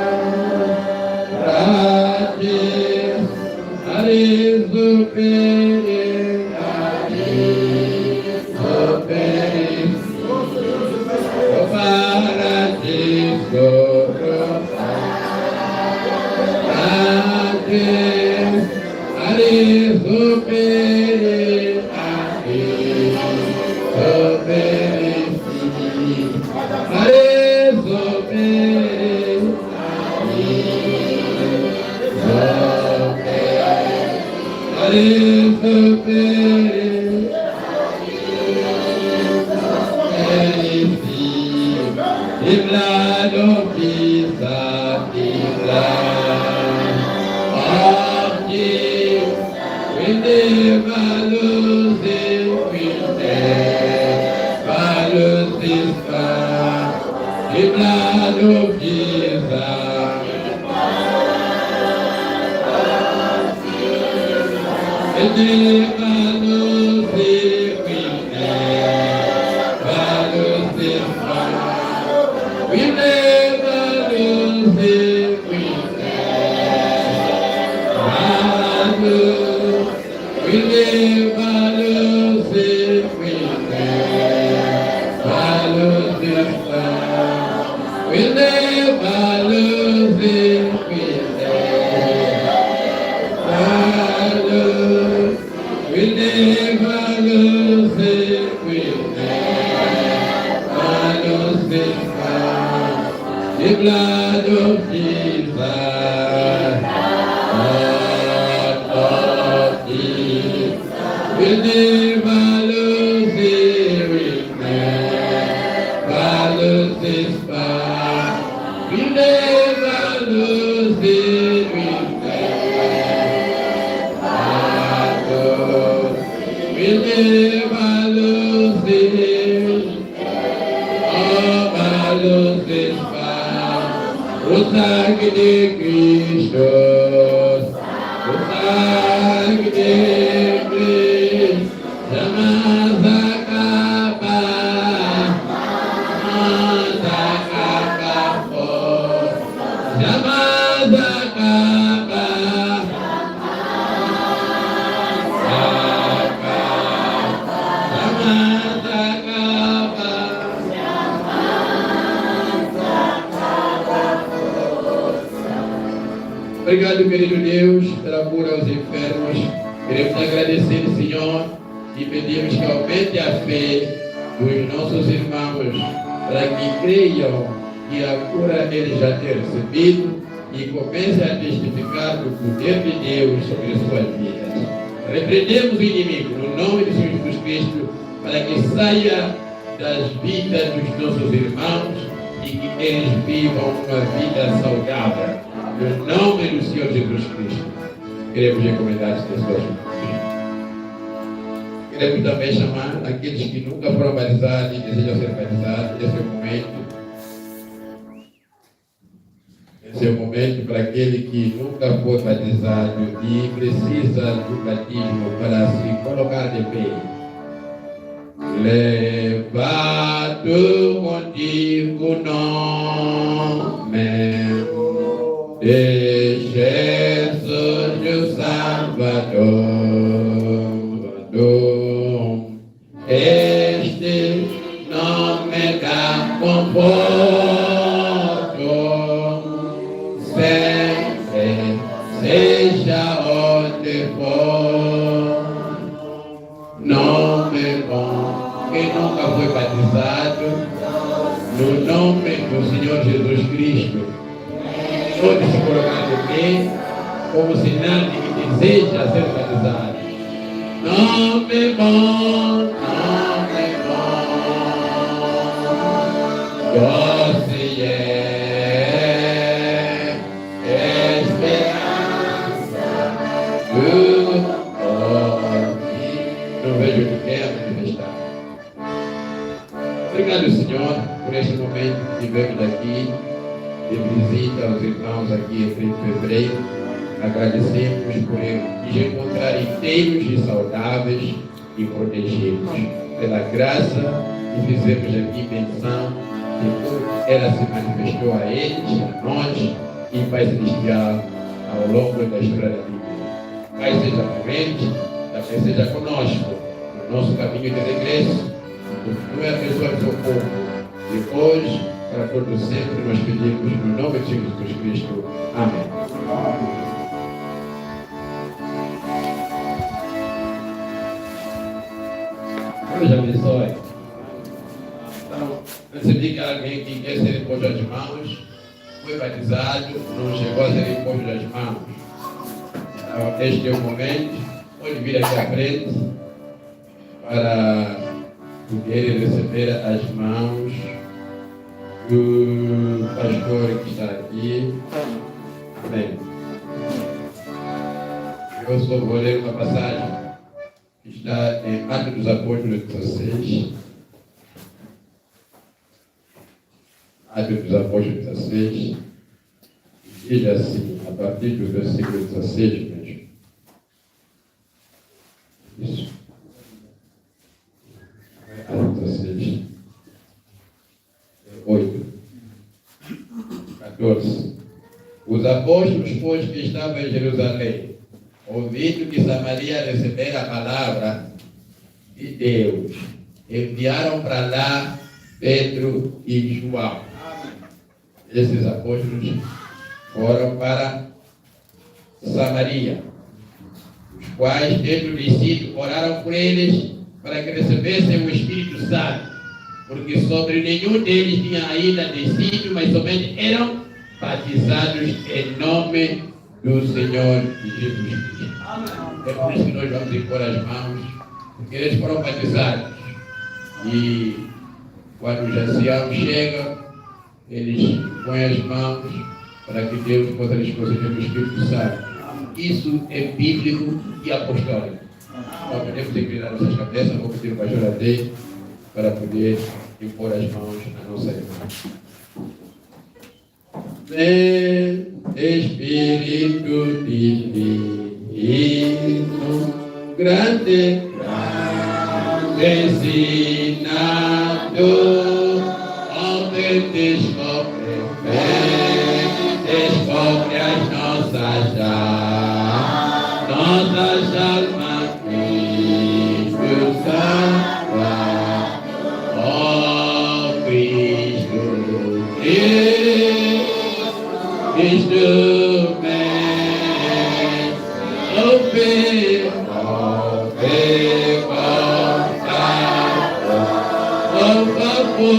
Obrigado, querido Deus, pela cura aos enfermos. Queremos agradecer, Senhor, e pedimos que aumente a fé dos nossos irmãos para que creiam que a cura eles já têm recebido e comecem a testificar do poder de Deus sobre suas vidas. Repreendemos o inimigo no nome de Jesus Cristo para que saia das vidas dos nossos irmãos e que eles vivam uma vida saudável. No nome do Senhor Jesus Cristo, queremos recomendar as pessoas. Queremos também chamar aqueles que nunca foram batizados e desejam ser batizados nesse momento. Esse é o momento para aquele que nunca foi batizado e precisa do batismo para se colocar de pé. Levado contigo nome de Jesus, o Salvador. Este nome dá conforto, sempre, seja onde for. Nome bom, quem nunca foi batizado, no nome do Senhor Jesus Cristo, pode se colocar de pé como sinal de que deseja ser batizado. Nome bom, doce é esperança do homem. Não vejo o que é manifestar. Obrigado, Senhor, por este momento que tivemos aqui de visita aos irmãos aqui em fevereiro. Agradecemos por nos encontrar inteiros e saudáveis e protegidos pela graça que fizemos aqui menção de como ela se manifestou a eles, a nós e Pai Celestial ao longo da história da Bíblia. Pai seja com eles, também seja conosco no nosso caminho de regresso, continue a abençoar o seu povo e hoje, para todos sempre, nós pedimos no nome de Jesus Cristo. Amém. Deus abençoe. Então, percebi que alguém que quer ser imposto às mãos, foi batizado, não chegou a ser imposto às mãos. Então, este é o momento pode vir aqui à frente para poder receber as mãos do pastor que está aqui. Amém. Eu só vou ler uma passagem que está em Atos dos Apóstolos 16. Atos dos Apóstolos 16. Diz assim, a partir do versículo 16 mesmo. Isso. Atos 16. 8. 14. Os apóstolos, pois, que estavam em Jerusalém, ouvindo que Samaria recebera a palavra de Deus, enviaram para lá Pedro e João. Esses apóstolos foram para Samaria, os quais, tendo descido, oraram por eles para que recebessem o Espírito Santo, porque sobre nenhum deles tinha ainda descido, mas somente eram batizados em nome do Senhor Jesus Cristo. É por isso que nós vamos impor as mãos, porque eles foram batizados. E quando os anciãos chegam, eles põem as mãos para que Deus possa lhes conceder o Espírito Santo. Isso é bíblico e apostólico. Nós podemos inclinar nossas cabeças, vou pedir o pastor Adê para poder impor as mãos na nossa irmã. Vem, Espírito Divino, grande, ensinado, ontem descobre as nossas almas, Cristo salva, ó Cristo, Cristo vem, ouve, por favor,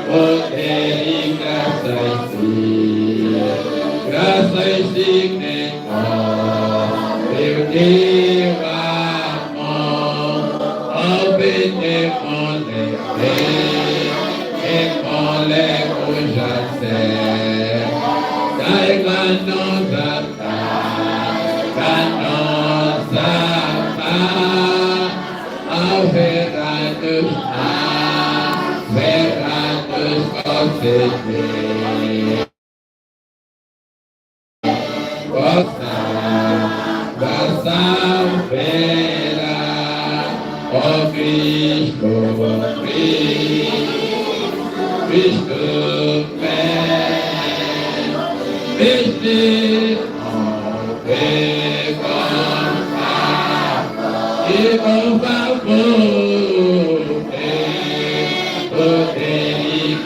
poder e graças dignas, meu Deus, amor, obedecemos, e com lego já sei, dai a nossa paz, ao verá-nos conceder. Da salveira, ó Cristo, Cristo vem, e com favor, poder e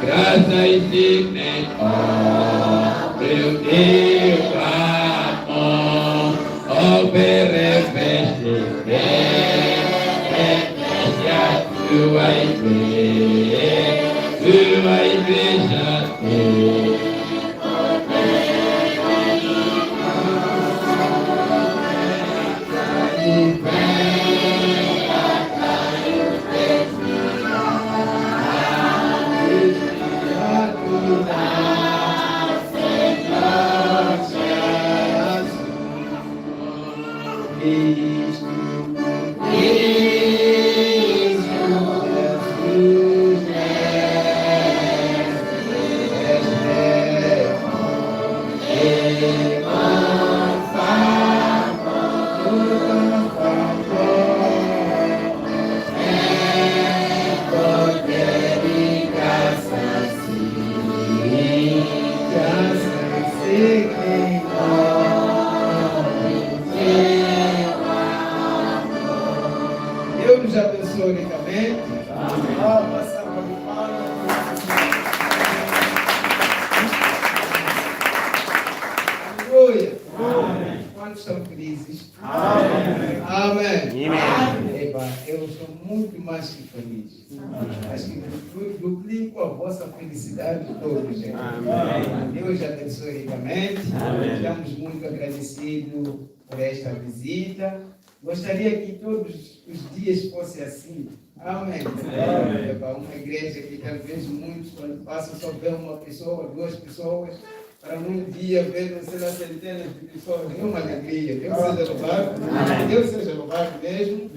graças dignas, meu Deus, amor, oferece tua igreja, Deus nos abençoe ricamente. Aleluia. Quantos estão felizes? Amém. Amém. Eba, eu sou muito mais que feliz. Acho que duplico a vossa felicidade todos, gente. Deus abençoe ricamente. Estamos muito agradecidos por esta visita. Gostaria que todos os dias fosse assim. Amém. Uma igreja que talvez muitos, quando passam, só vê uma pessoa, duas pessoas, para um dia ver, não sei lá, centenas de pessoas. É uma alegria. Deus seja louvado. Deus seja louvado mesmo.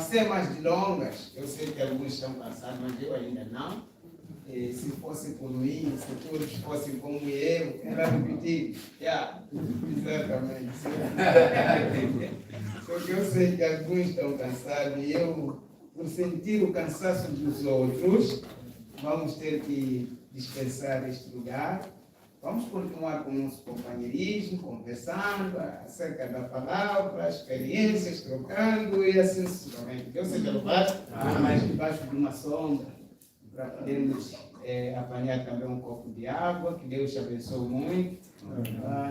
Sem mais delongas, eu sei que alguns estão cansados, mas eu ainda não. Se fosse por mim, se todos fossem como eu, era repetir. Exatamente. Só que eu sei que alguns estão cansados e eu, por sentir o cansaço dos outros, vamos ter que dispensar este lugar. Vamos continuar com o nosso companheirismo, conversando acerca da palavra, experiências, trocando e assim sucessivamente. Deus seja louvado, mas debaixo de uma sombra, para podermos apanhar também um copo de água, que Deus te abençoe muito.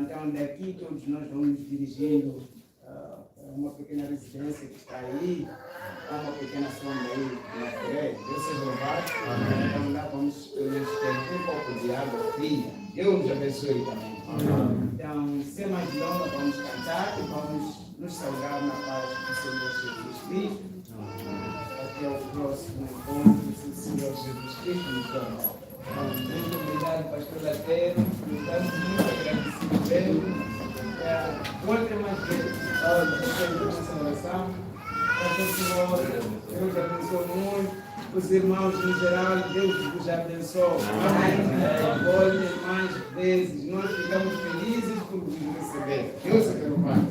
Então, daqui todos nós vamos nos dirigindo a uma pequena residência que está aí, uma pequena sombra aí na Coreia. Deus seja louvado. Então, lá vamos ter um copo de água fria. Deus nos abençoe também. Então, sem mais delongas, vamos cantar e vamos nos saudar na paz do Senhor Jesus Cristo. Até o próximo encontro, se o Senhor Jesus Cristo nos ama. Muito obrigado, pastor Latero. Estamos muito agradecidos mesmo. Volte mais vezes. Nossa oração. Pastor Senhor, Deus abençoe muito. Os irmãos em geral, Deus vos abençoe. Amém. Volte mais vezes. Nós ficamos felizes por vos receber. Deus seja louvado.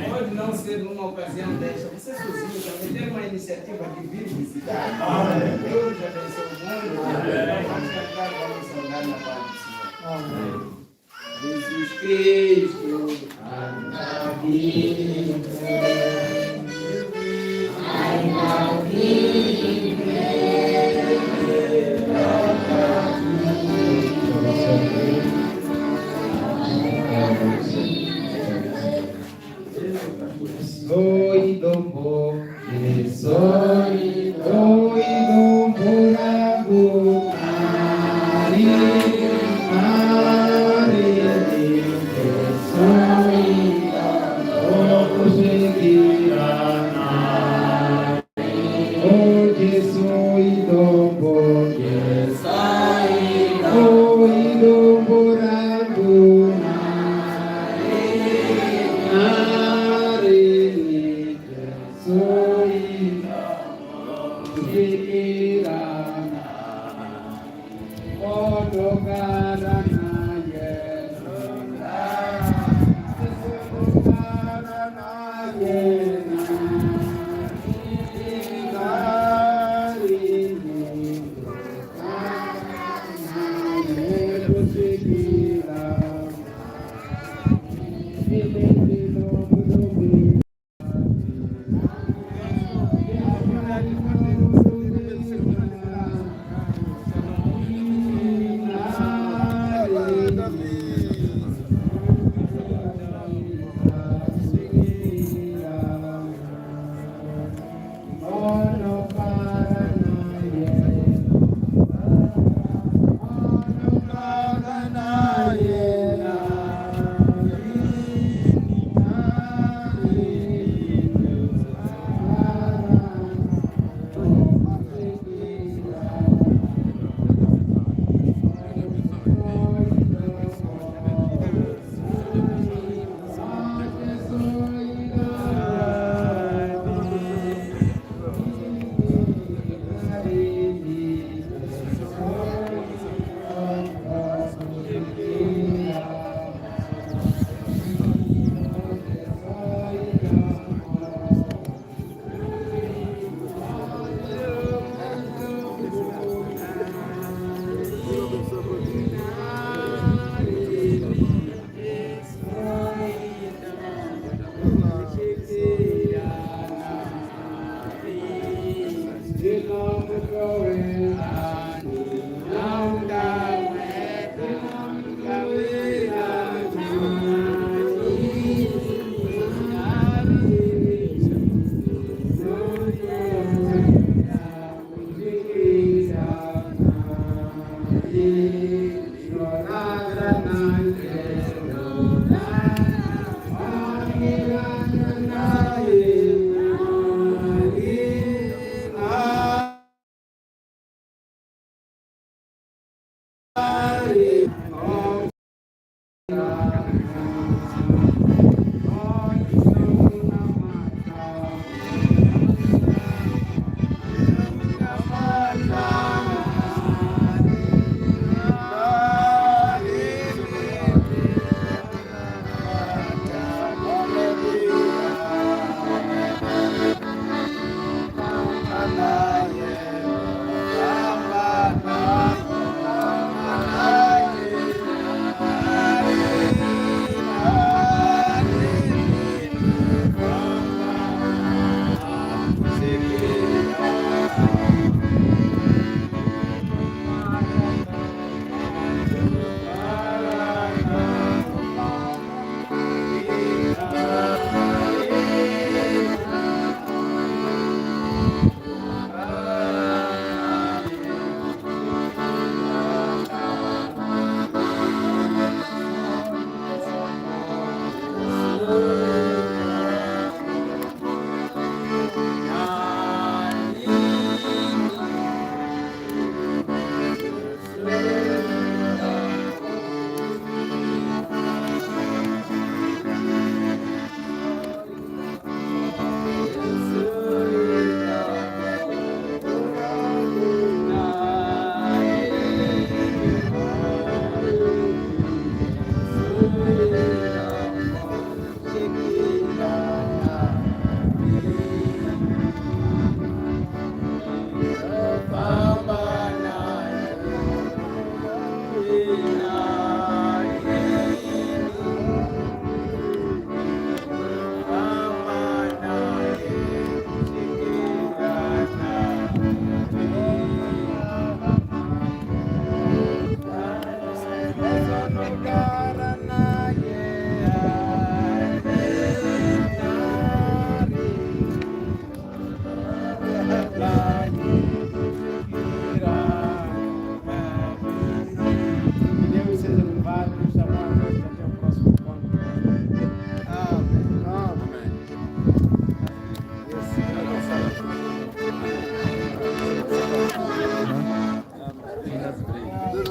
Pode não ser numa ocasião desta. Você sozinho também tem uma iniciativa de vir visitar. Deus te abençoe muito. Vamos cantar, vamos saudar na paz do Senhor. Amém. Jesus Cristo, ainda vive. Ainda vive. Soy Don Boque, soy Don Borago,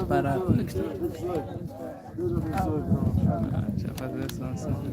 para. Deixa eu fazer essa noção.